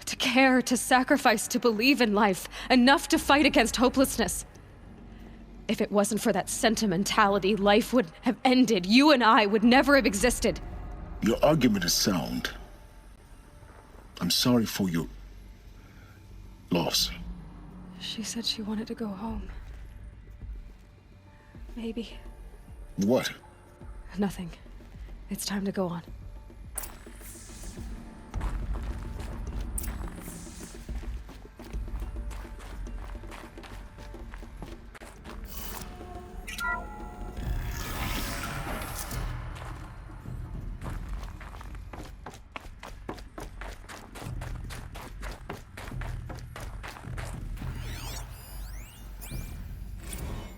to care, to sacrifice, to believe in life, enough to fight against hopelessness. If it wasn't for that sentimentality, life would have ended. You and I would never have existed. Your argument is sound. I'm sorry for your loss. She said she wanted to go home. Maybe. What? Nothing. It's time to go on.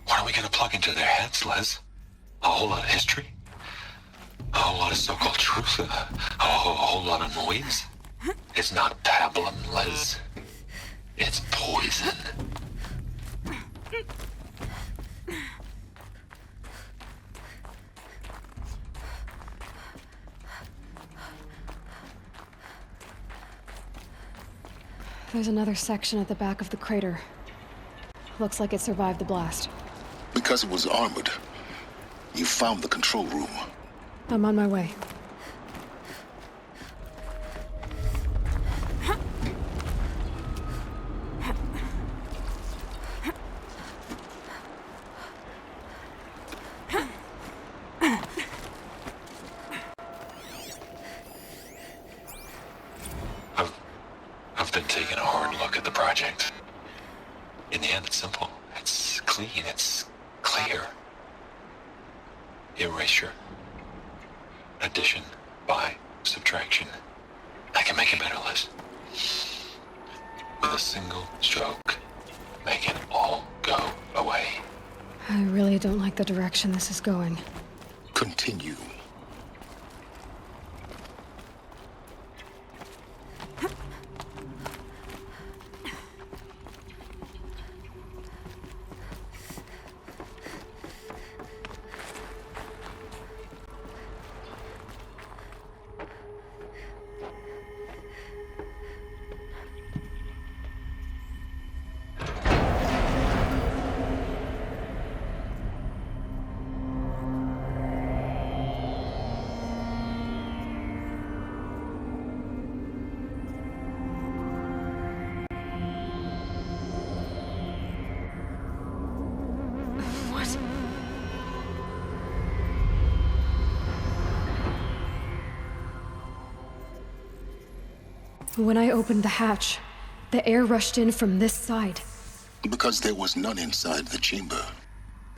What are we gonna plug into their heads, Liz? A whole lot of history? A whole lot of so-called truth? A whole lot of noise? It's not pablum, Liz. It's poison. There's another section at the back of the crater. Looks like it survived the blast. Because it was armored, you found the control room. I'm on my way. I've been taking a hard look at the project. In the end, it's simple. It's clean. It's clear. Erasure. Addition. By subtraction. I can make it better, Liz. With a single stroke, make it all go away. I really don't like the direction this is going. Continue. When I opened the hatch, the air rushed in from this side. Because there was none inside the chamber.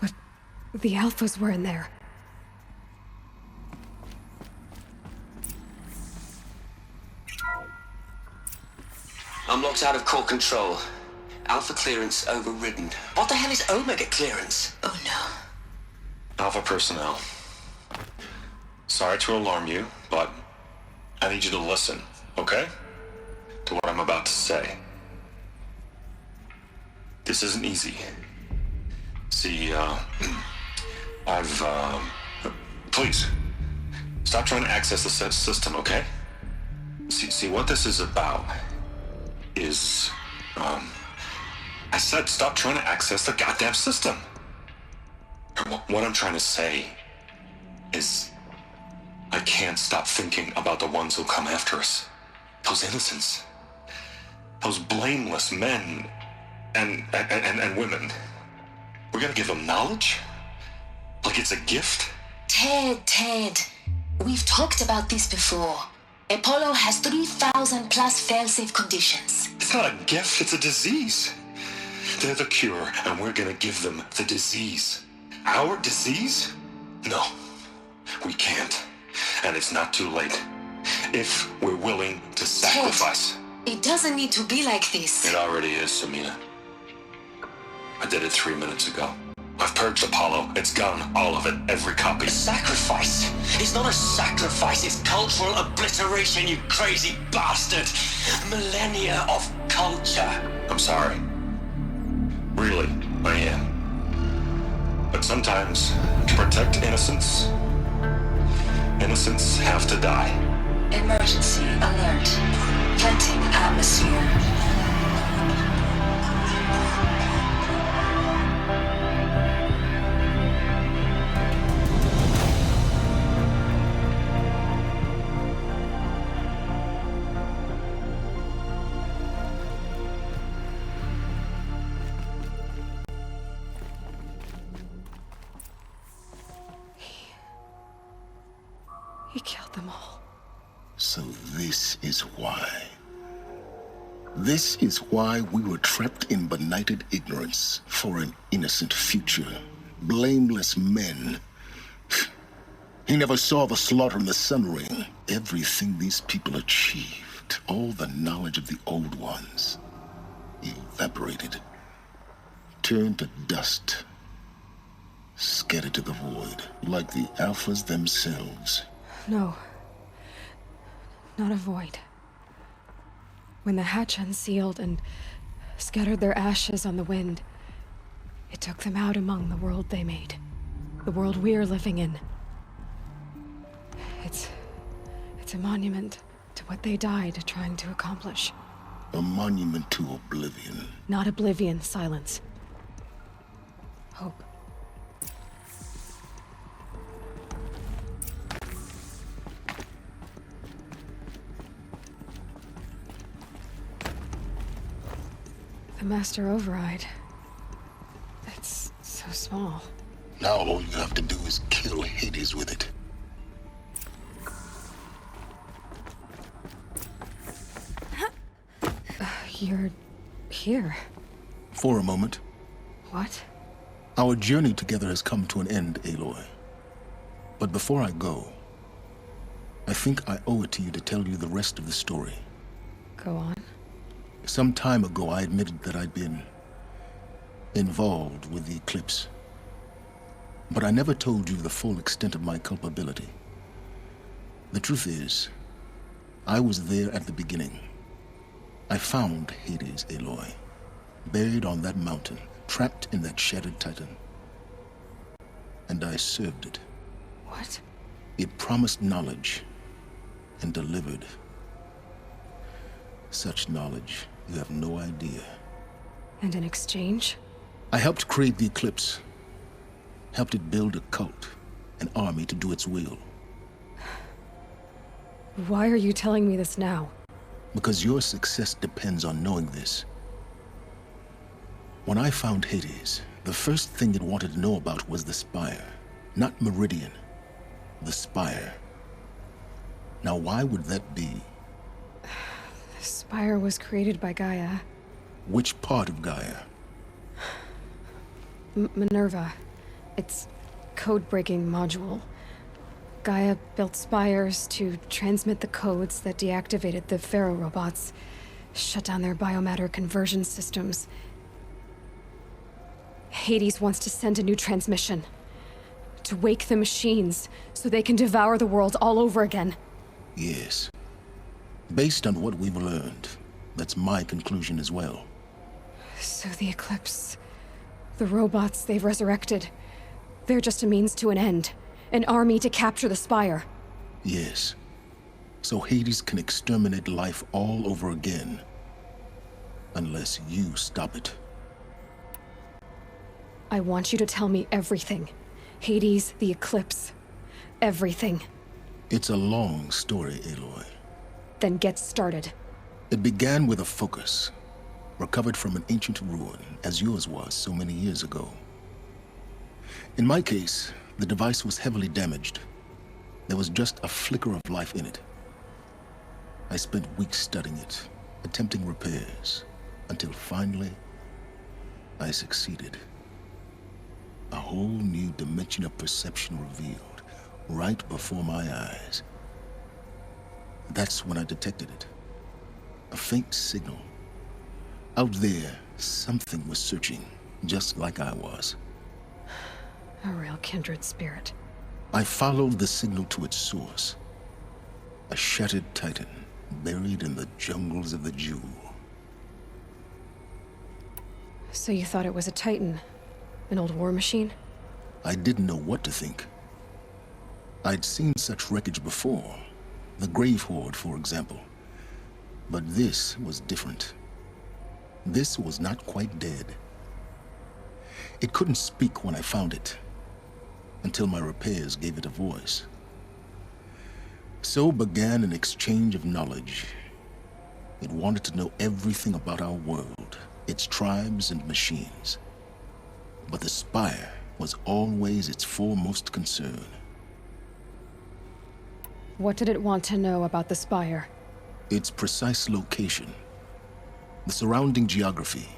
But the alphas were in there. I'm locked out of core control. Alpha clearance overridden. What the hell is Omega clearance? Oh no. Alpha personnel. Sorry to alarm you, but I need you to listen, okay? To what I'm about to say. This isn't easy. See, please, stop trying to access the system, okay? See, what this is about is, I said stop trying to access the goddamn system. What I'm trying to say is, I can't stop thinking about the ones who'll come after us. Those innocents. Those blameless men and women. We're gonna give them knowledge? Like it's a gift? Ted. We've talked about this before. Apollo has 3,000 plus fail-safe conditions. It's not a gift, it's a disease. They're the cure, and we're gonna give them the disease. Our disease? No, we can't. And it's not too late. If we're willing to sacrifice. Ted, it doesn't need to be like this. It already is, Samina. I did it 3 minutes ago. I've purged Apollo. It's gone. All of it. Every copy. A sacrifice? It's not a sacrifice. It's cultural obliteration, you crazy bastard. Millennia of culture. I'm sorry. Really, I am. But sometimes, to protect innocence, innocents have to die. Emergency alert. Planting atmosphere. He killed them all. So this is why. This is why we were trapped in benighted ignorance for an innocent future. Blameless men. He never saw the slaughter in the Sun Ring. Everything these people achieved, all the knowledge of the old ones, evaporated, turned to dust, scattered to the void, like the Alphas themselves. No. Not a void. When the hatch unsealed and scattered their ashes on the wind, it took them out among the world they made. The world we're living in. It's a monument to what they died trying to accomplish. A monument to oblivion. Not oblivion, silence. Hope. The master override. It's so small. Now all you have to do is kill Hades with it. You're here. For a moment. What? Our journey together has come to an end, Aloy. But before I go, I think I owe it to you to tell you the rest of the story. Go on. Some time ago, I admitted that I'd been involved with the eclipse. But I never told you the full extent of my culpability. The truth is, I was there at the beginning. I found Hades, Aloy, buried on that mountain, trapped in that shattered titan. And I served it. What? It promised knowledge and delivered. Such knowledge, you have no idea. And in exchange? I helped create the eclipse. Helped it build a cult, an army to do its will. Why are you telling me this now? Because your success depends on knowing this. When I found Hades, the first thing it wanted to know about was the Spire. Not Meridian. The Spire. Now why would that be? The Spire was created by Gaia. Which part of Gaia? Minerva. Its code-breaking module. Gaia built spires to transmit the codes that deactivated the Pharaoh robots, Shut down their biomatter conversion systems. Hades wants to send a new transmission. To wake the machines, so they can devour the world all over again. Yes. Based on what we've learned, that's my conclusion as well. So the Eclipse... the robots they've resurrected... they're just a means to an end. An army to capture the Spire. Yes. So Hades can exterminate life all over again. Unless you stop it. I want you to tell me everything. Hades, the Eclipse. Everything. It's a long story, Aloy. Then get started. It began with a focus, recovered from an ancient ruin, as yours was so many years ago. In my case, the device was heavily damaged. There was just a flicker of life in it. I spent weeks studying it, attempting repairs, until finally, I succeeded. A whole new dimension of perception revealed, right before my eyes. That's when I detected it. A faint signal. Out there, something was searching, just like I was. A real kindred spirit. I followed the signal to its source. A shattered titan, buried in the jungles of the Jewel. So you thought it was a Titan? An old war machine? I didn't know what to think. I'd seen such wreckage before. The Grave Horde, for example. But this was different. This was not quite dead. It couldn't speak when I found it, until my repairs gave it a voice. So began an exchange of knowledge. It wanted to know everything about our world, its tribes and machines. But the Spire was always its foremost concern. What did it want to know about the Spire? Its precise location, the surrounding geography,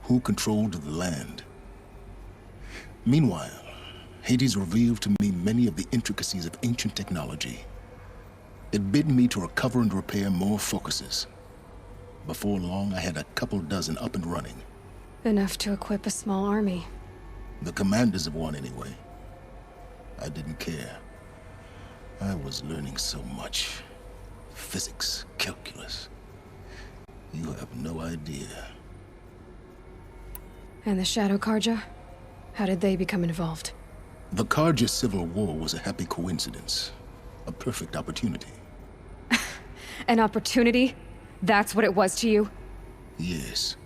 who controlled the land. Meanwhile, Hades revealed to me many of the intricacies of ancient technology. It bid me to recover and repair more focuses. Before long, I had a couple dozen up and running. Enough to equip a small army. The commanders of one, anyway. I didn't care. I was learning so much. Physics, calculus. You have no idea. And the Shadow Karja? How did they become involved? The Karja Civil War was a happy coincidence. A perfect opportunity. An opportunity? That's what it was to you? Yes.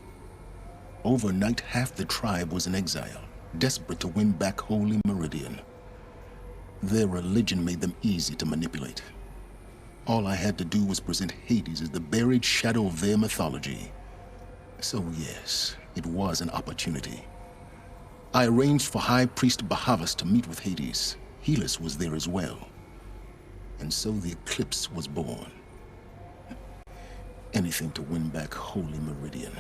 Overnight, half the tribe was in exile, desperate to win back Holy Meridian. Their religion made them easy to manipulate. All I had to do was present Hades as the buried shadow of their mythology. So yes, it was an opportunity. I arranged for High Priest Bahavas to meet with Hades. Helios was there as well. And so the Eclipse was born. Anything to win back Holy Meridian.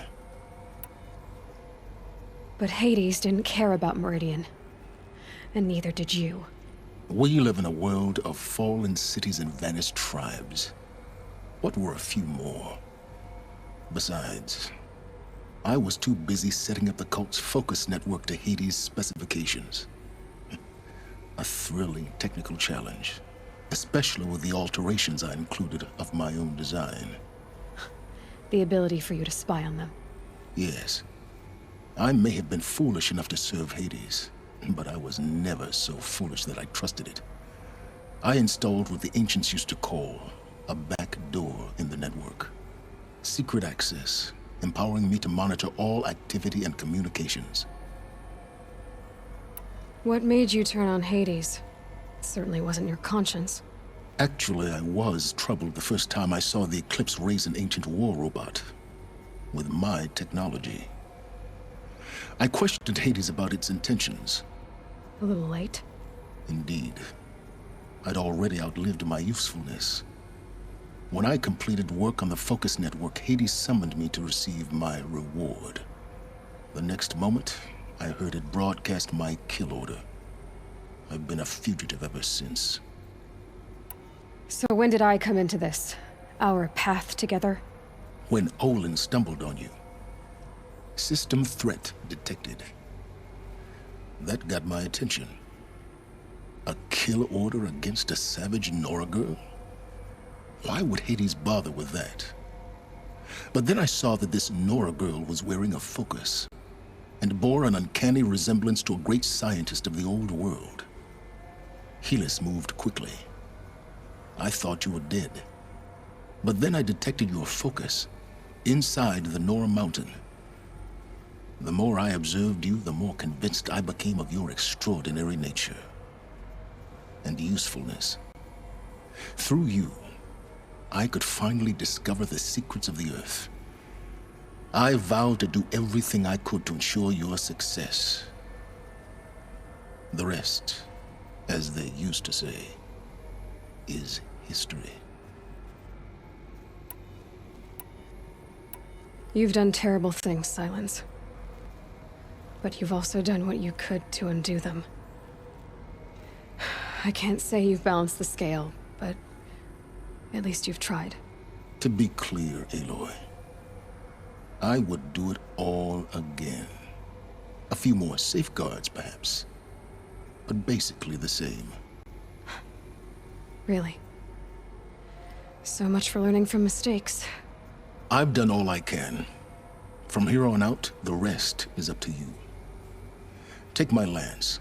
But Hades didn't care about Meridian. And neither did you. We live in a world of fallen cities and vanished tribes. What were a few more? Besides, I was too busy setting up the cult's focus network to Hades' specifications. A thrilling technical challenge, especially with the alterations I included of my own design. The ability for you to spy on them. Yes. I may have been foolish enough to serve Hades, but I was never so foolish that I trusted it. I installed what the ancients used to call a back door in the network. Secret access, empowering me to monitor all activity and communications. What made you turn on Hades? It certainly wasn't your conscience. Actually, I was troubled the first time I saw the Eclipse raise an ancient war robot. With my technology. I questioned Hades about its intentions. A little late? Indeed. I'd already outlived my usefulness. When I completed work on the Focus Network, Hades summoned me to receive my reward. The next moment, I heard it broadcast my kill order. I've been a fugitive ever since. So when did I come into this? Our path together? when Olin stumbled on you. System threat detected. That got my attention. A kill order against a savage Nora girl? Why would Hades bother with that? But then I saw that this Nora girl was wearing a focus and bore an uncanny resemblance to a great scientist of the old world. Helios moved quickly. I thought you were dead. But then I detected your focus inside the Nora mountain. The more I observed you, the more convinced I became of your extraordinary nature and usefulness. Through you, I could finally discover the secrets of the Earth. I vowed to do everything I could to ensure your success. The rest, as they used to say, is history. You've done terrible things, Silence. But you've also done what you could to undo them. I can't say you've balanced the scale, but at least you've tried. To be clear, Aloy, I would do it all again. A few more safeguards, perhaps, but basically the same. Really? So much for learning from mistakes. I've done all I can. From here on out, the rest is up to you. Take my lance.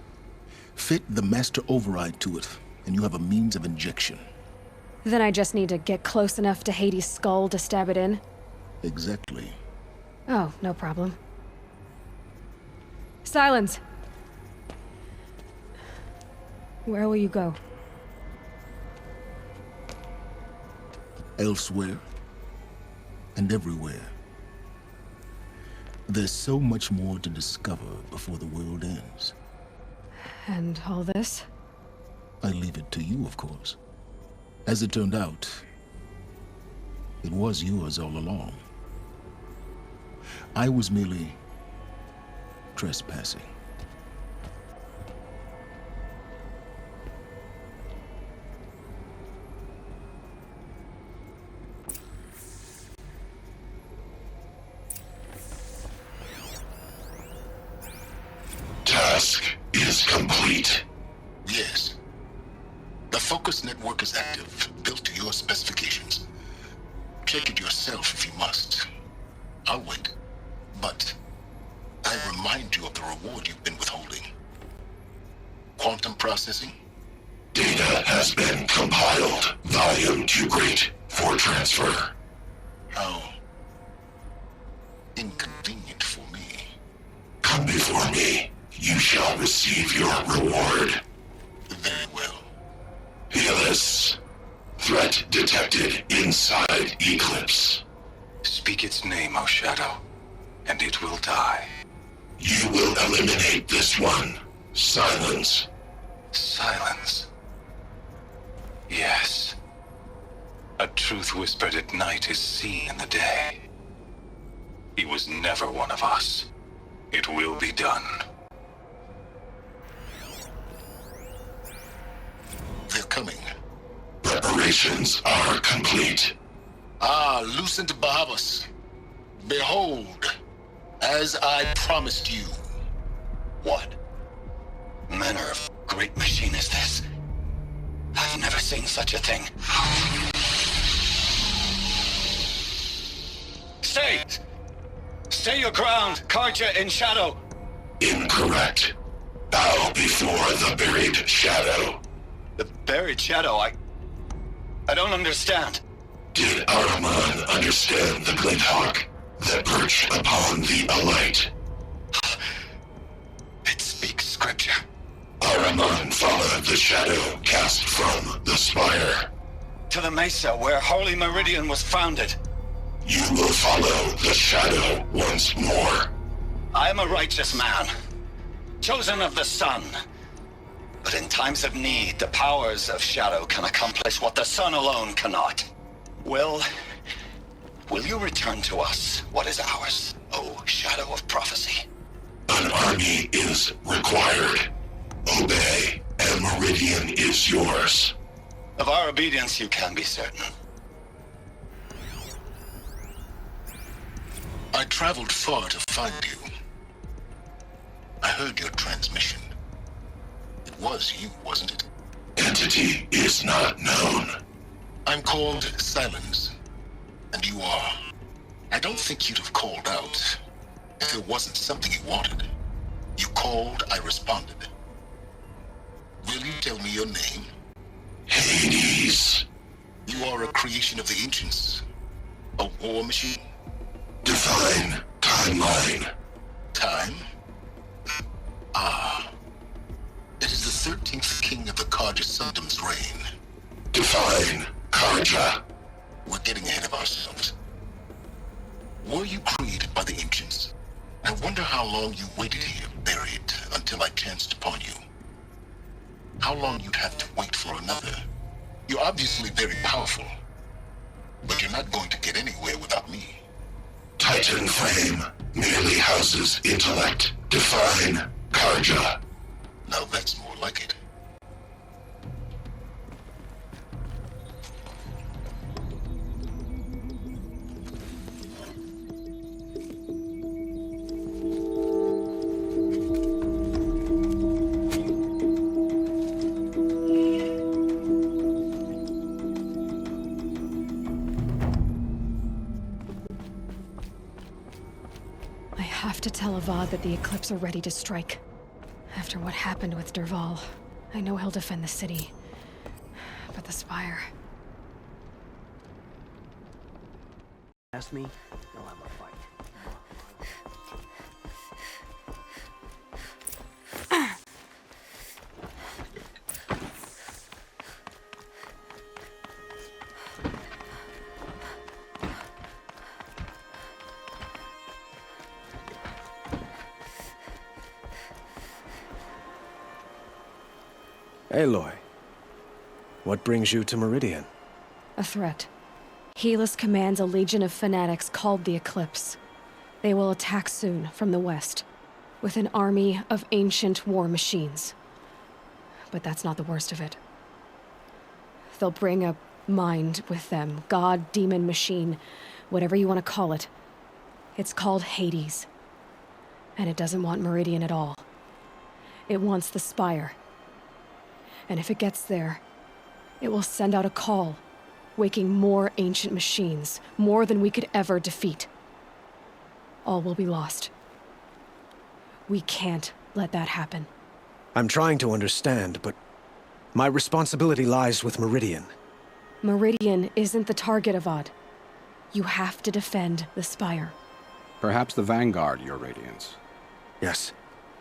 Fit the master override to it, and you have a means of injection. Then I just need to get close enough to Hades' skull to stab it in? Exactly. Oh, no problem. Silence! Where will you go? Elsewhere and everywhere. There's so much more to discover before the world ends. And all this? I leave it to you, of course. As it turned out, it was yours all along. I was merely trespassing. Task is complete. Yes. The focus network is active, built to your specifications. Check it yourself if you must. I'll wait. But I remind you of the reward you've been withholding. Quantum processing? Data has been compiled. Volume too great for transfer. How inconvenient for me. Come before me. You shall receive your reward. Very well. Helios. Threat detected inside Eclipse. Speak its name, O Shadow, and it will die. You will eliminate this one. Silence. Silence. Yes. A truth whispered at night is seen in the day. He was never one of us. It will be done. They're coming. Preparations are complete. Ah, Lucent Bahavas. Behold, as I promised you. What manner of great machine is this? I've never seen such a thing. Stay! Stay your ground, Karja in shadow! Incorrect. Bow before the buried shadow. The buried shadow, I don't understand. Did Ahriman understand the glint hawk that perched upon the alight? It speaks scripture. Ahriman followed the shadow cast from the spire. To the mesa where Holy Meridian was founded. You will follow the shadow once more. I am a righteous man, chosen of the sun. But in times of need, the powers of shadow can accomplish what the sun alone cannot. Will you return to us what is ours, O Shadow of Prophecy? An army is required. Obey, and Meridian is yours. Of our obedience you can be certain. I traveled far to find you. I heard your transmission. It was you, wasn't it? Entity is not known. I'm called Silence, and you are. I don't think you'd have called out if it wasn't something you wanted. You called, I responded. Will you tell me your name? Hades. You are a creation of the ancients. A war machine? Define timeline. Time? Ah. It is the 13th king of the Karja Sundam's reign. Define Karja. We're getting ahead of ourselves. Were you created by the ancients? I wonder how long you waited here, buried, until I chanced upon you. How long you'd have to wait for another. You're obviously very powerful, but you're not going to get anywhere without me. Titan Flame merely houses intellect. Define Karja. Now that's more like it. I have to tell Avad that the Eclipse are ready to strike. After what happened with Derval, I know he'll defend the city. But the Spire... Ask me, you'll have a fight. Aloy, what brings you to Meridian? A threat. Helios commands a legion of fanatics called the Eclipse. They will attack soon from the west, with an army of ancient war machines. But that's not the worst of it. They'll bring a mind with them, god, demon, machine, whatever you want to call it. It's called Hades. And it doesn't want Meridian at all. It wants the Spire. And if it gets there, it will send out a call, waking more ancient machines, more than we could ever defeat. All will be lost. We can't let that happen. I'm trying to understand, but my responsibility lies with Meridian. Meridian isn't the target, Avad. You have to defend the Spire. Perhaps the Vanguard, Your Radiance. Yes.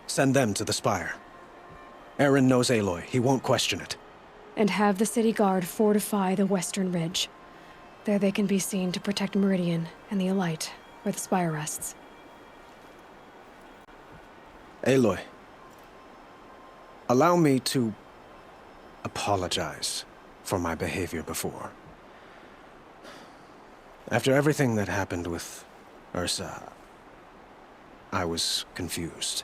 Send them to the Spire. Aaron knows Aloy. He won't question it. And have the city guard fortify the western ridge. There they can be seen to protect Meridian and the Elite, where the Spire rests. Aloy, allow me to apologize for my behavior before. After everything that happened with Ursa, I was confused.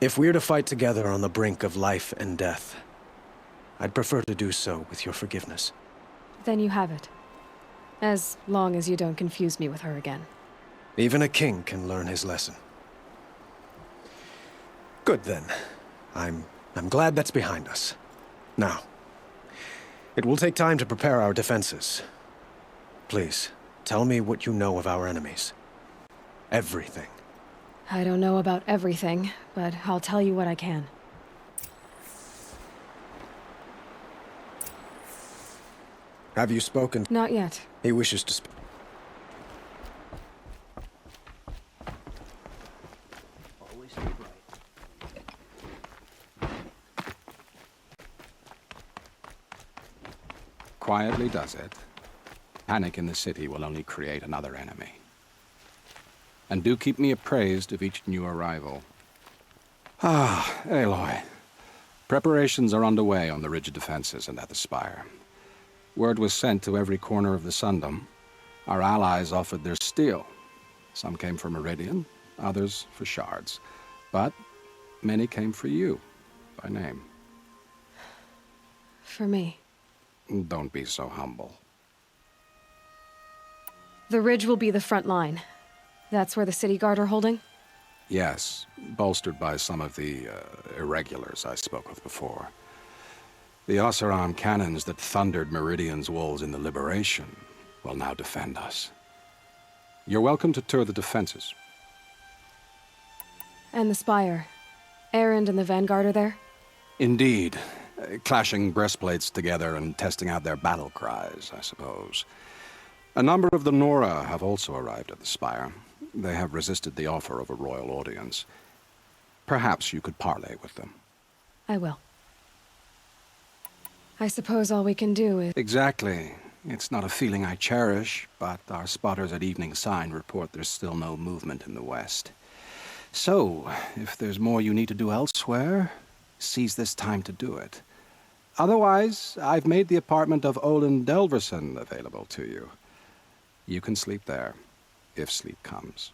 If we're to fight together on the brink of life and death, I'd prefer to do so with your forgiveness. Then you have it. As long as you don't confuse me with her again. Even a king can learn his lesson. Good then. I'm glad that's behind us. Now, it will take time to prepare our defenses. Please, tell me what you know of our enemies. Everything. I don't know about everything, but I'll tell you what I can. Have you spoken? Not yet. He wishes to speak. Always stay right. Quietly does it. Panic in the city will only create another enemy. And do keep me appraised of each new arrival. Ah, Aloy. Preparations are underway on the ridge defenses and at the Spire. Word was sent to every corner of the Sundom. Our allies offered their steel. Some came for Meridian, others for shards. But many came for you, by name. For me. Don't be so humble. The ridge will be the front line. That's where the city guard are holding? Yes, bolstered by some of the irregulars I spoke of before. The Oseram cannons that thundered Meridian's walls in the Liberation will now defend us. You're welcome to tour the defenses. And the spire. Erend and the Vanguard are there? Indeed. Clashing breastplates together and testing out their battle cries, I suppose. A number of the Nora have also arrived at the spire. They have resisted the offer of a royal audience. Perhaps you could parley with them. I will. I suppose all we can do is... Exactly. It's not a feeling I cherish, but our spotters at Evening Sign report there's still no movement in the west. So, if there's more you need to do elsewhere, seize this time to do it. Otherwise, I've made the apartment of Olin Delverson available to you. You can sleep there, if sleep comes.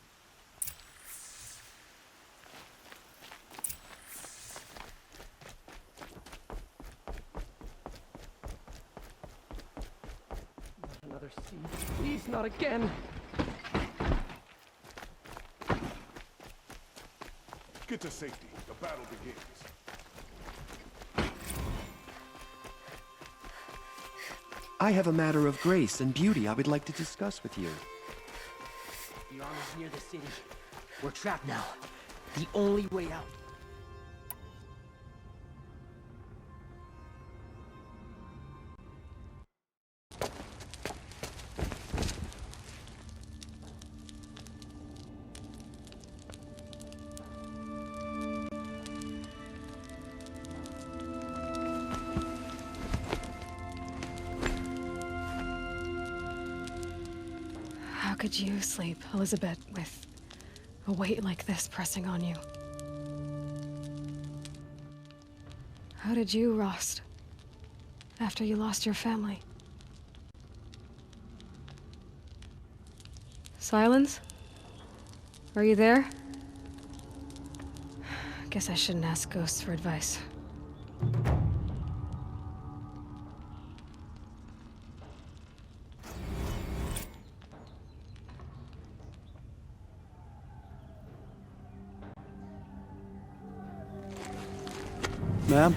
Another siege. Please, not again. Get to safety. The battle begins. I have a matter of grace and beauty I would like to discuss with you. The armor's near the city. We're trapped now. The only way out. How could you sleep, Elizabeth, with a weight like this pressing on you? How did you, Rost, after you lost your family? Silence? Are you there? Guess I shouldn't ask ghosts for advice. Ma'am,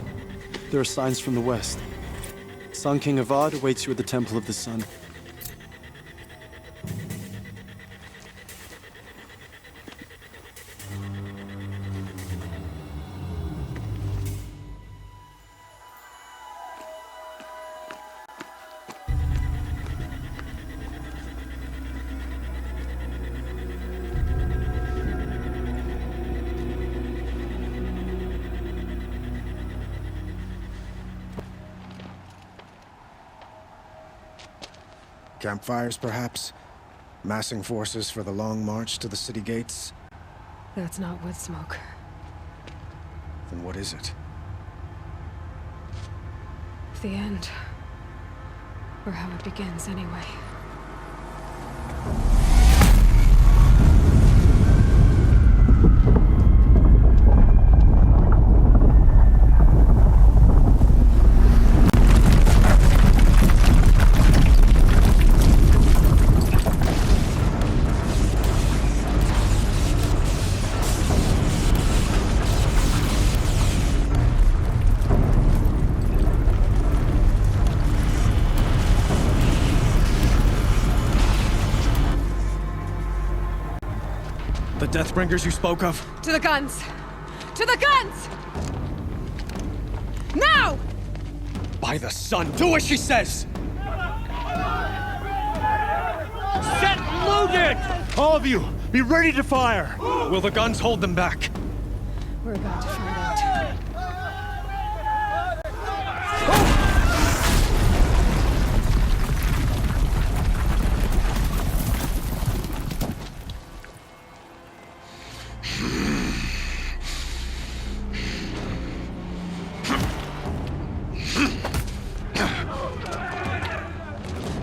there are signs from the west. Sun King Avad awaits you at the Temple of the Sun. Campfires, perhaps? Massing forces for the long march to the city gates? That's not wood smoke. Then what is it? The end. Or how it begins, anyway. Deathbringers you spoke of? To the guns! To the guns! Now! By the sun, do as she says! Set loaded! All of you, be ready to fire! Will the guns hold them back? We're about to find out.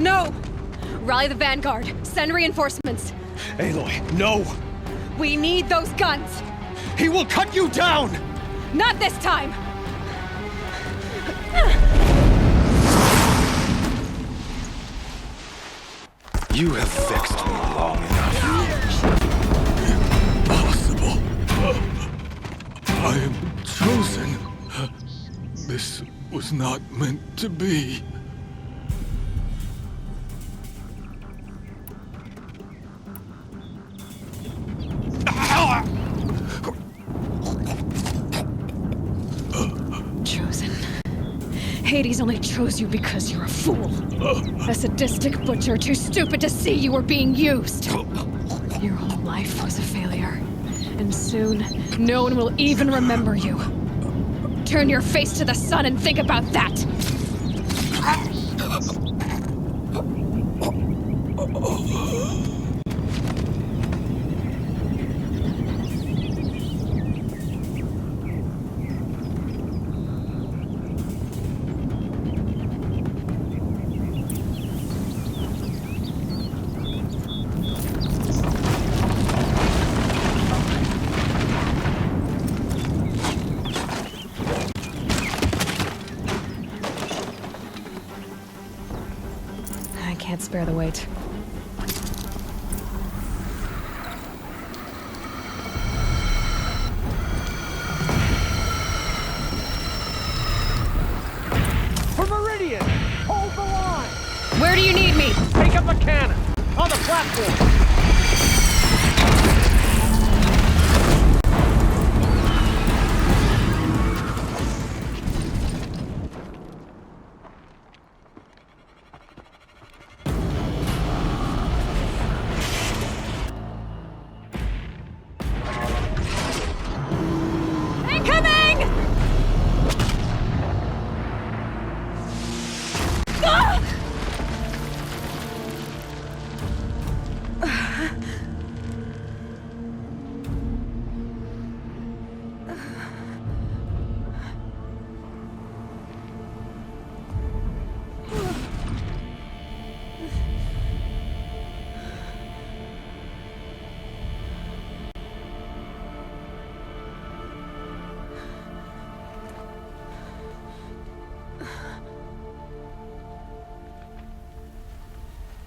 No! Rally the Vanguard. Send reinforcements. Aloy, no! We need those guns! He will cut you down! Not this time! You have vexed me long enough. Impossible. I am chosen. This was not meant to be. Chosen. Hades only chose you because you're a fool. A sadistic butcher too stupid to see you were being used. Your whole life was a failure. And soon, no one will even remember you. Turn your face to the sun and think about that! Can't spare the weight. For Meridian! Hold the line! Where do you need me? Take up a cannon! On the platform!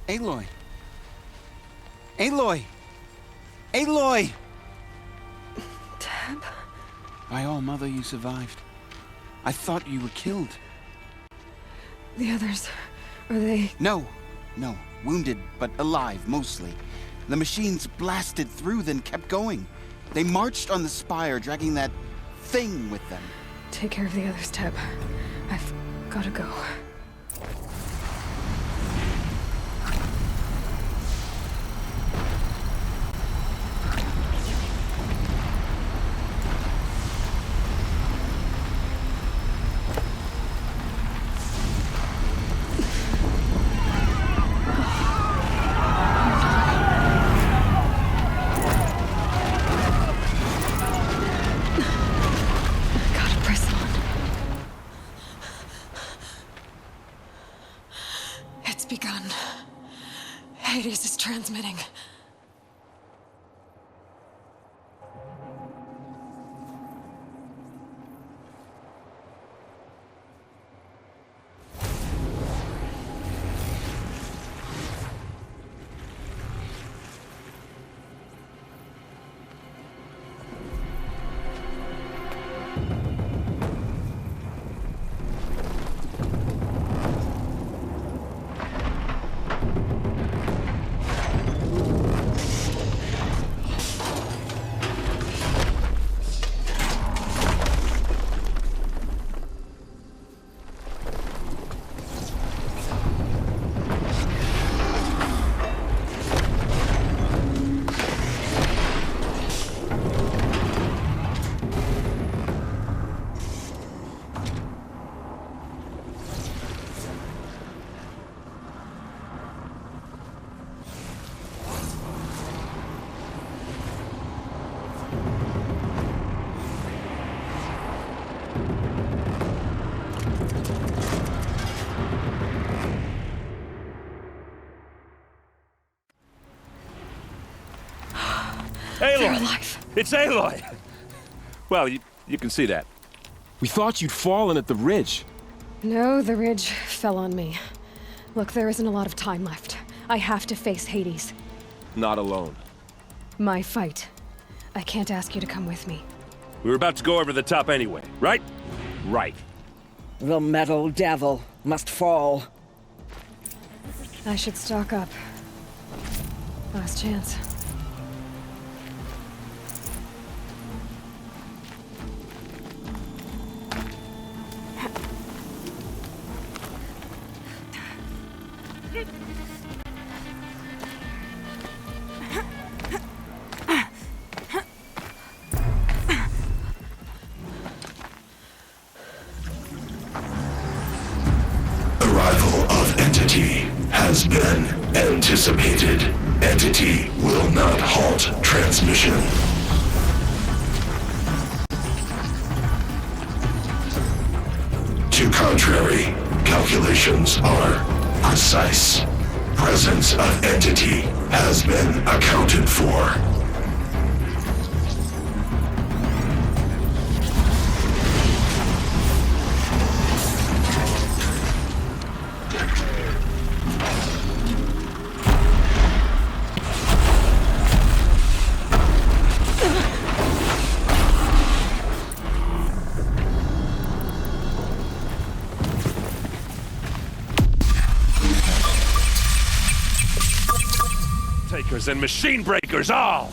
Aloy! Aloy! Aloy! Deb? By all mother, you survived. I thought you were killed. The others, are they... No. Wounded, but alive, mostly. The machines blasted through, then kept going. They marched on the spire, dragging that thing with them. Take care of the others, Deb. I've gotta go. Hades is transmitting. Aloy! They're alive. It's Aloy! Well, you can see that. We thought you'd fallen at the ridge. No, the ridge fell on me. Look, there isn't a lot of time left. I have to face Hades. Not alone. My fight. I can't ask you to come with me. We were about to go over the top anyway, right? Right. The metal devil must fall. I should stock up. Last chance. Has been anticipated. Entity will not halt transmission. To contrary, calculations are precise. Presence of entity has been accounted for. And machine breakers all!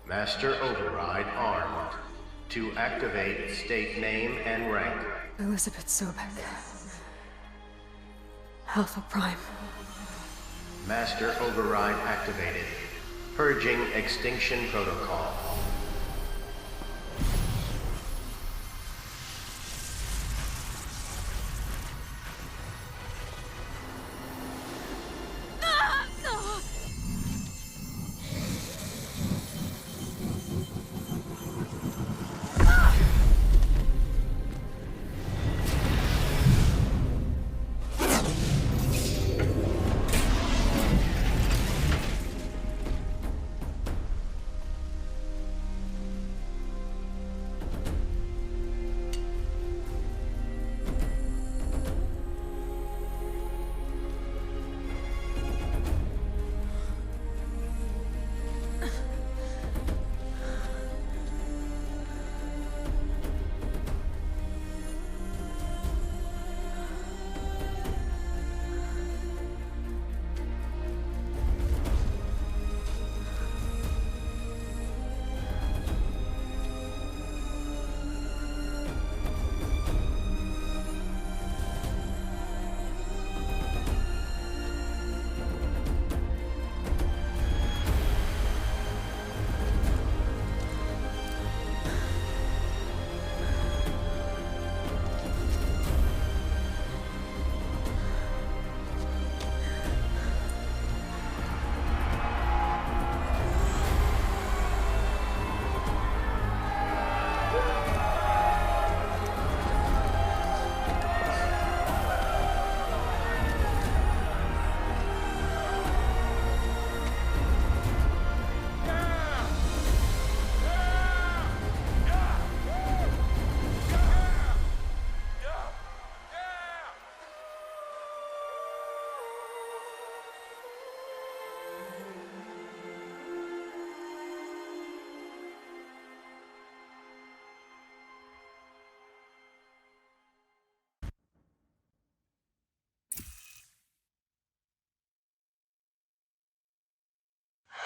Master Override armed. To activate, state name and rank. Elizabeth Sobek. Alpha Prime. Master Override activated. Purging Extinction Protocol.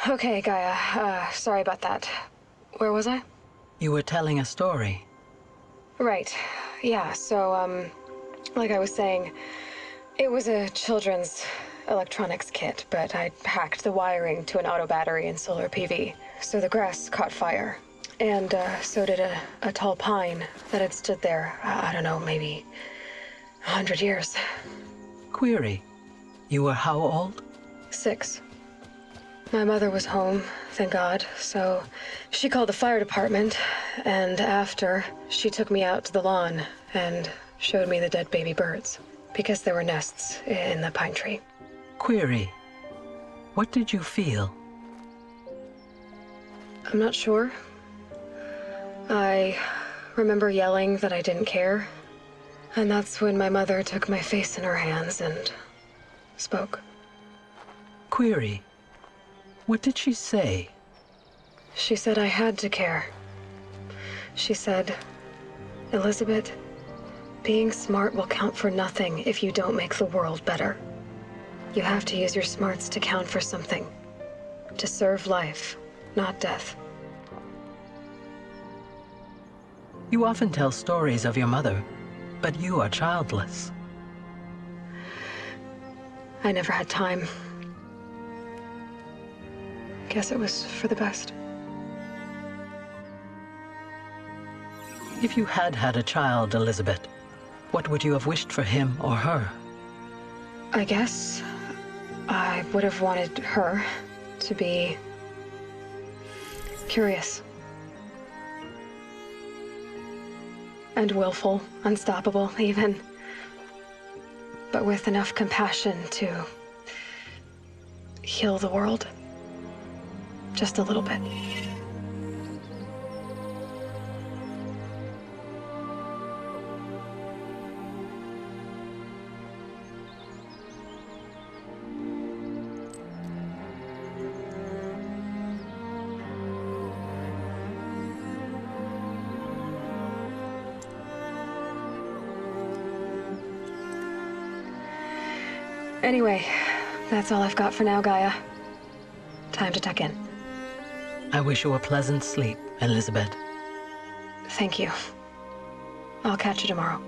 Okay, Gaia. Sorry about that. Where was I? You were telling a story. Right. Yeah, so, like I was saying, it was a children's electronics kit, but I'd hacked the wiring to an auto battery and solar PV. So the grass caught fire. And, so did a tall pine that had stood there, I don't know, maybe 100 years. Query. You were how old? 6. My mother was home, thank God, so she called the fire department, and after, she took me out to the lawn and showed me the dead baby birds, because there were nests in the pine tree. Query. What did you feel? I'm not sure. I remember yelling that I didn't care, and that's when my mother took my face in her hands and spoke. Query. What did she say? She said I had to care. She said, Elizabeth, being smart will count for nothing if you don't make the world better. You have to use your smarts to count for something. To serve life, not death. You often tell stories of your mother, but you are childless. I never had time. Guess it was for the best. If you had had a child, Elizabeth, what would you have wished for him or her? I guess I would have wanted her to be curious. And willful, unstoppable even. But with enough compassion to heal the world. Just a little bit. Anyway, that's all I've got for now, Gaia. Time to tuck in. I wish you a pleasant sleep, Elizabeth. Thank you. I'll catch you tomorrow.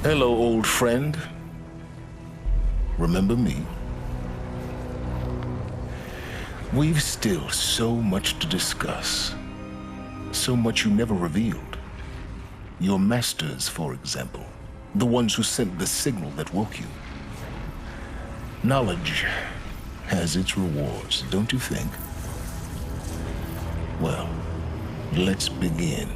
Hello, old friend. Remember me? We've still so much to discuss. So much you never revealed. Your masters, for example. The ones who sent the signal that woke you. Knowledge has its rewards, don't you think? Well, let's begin.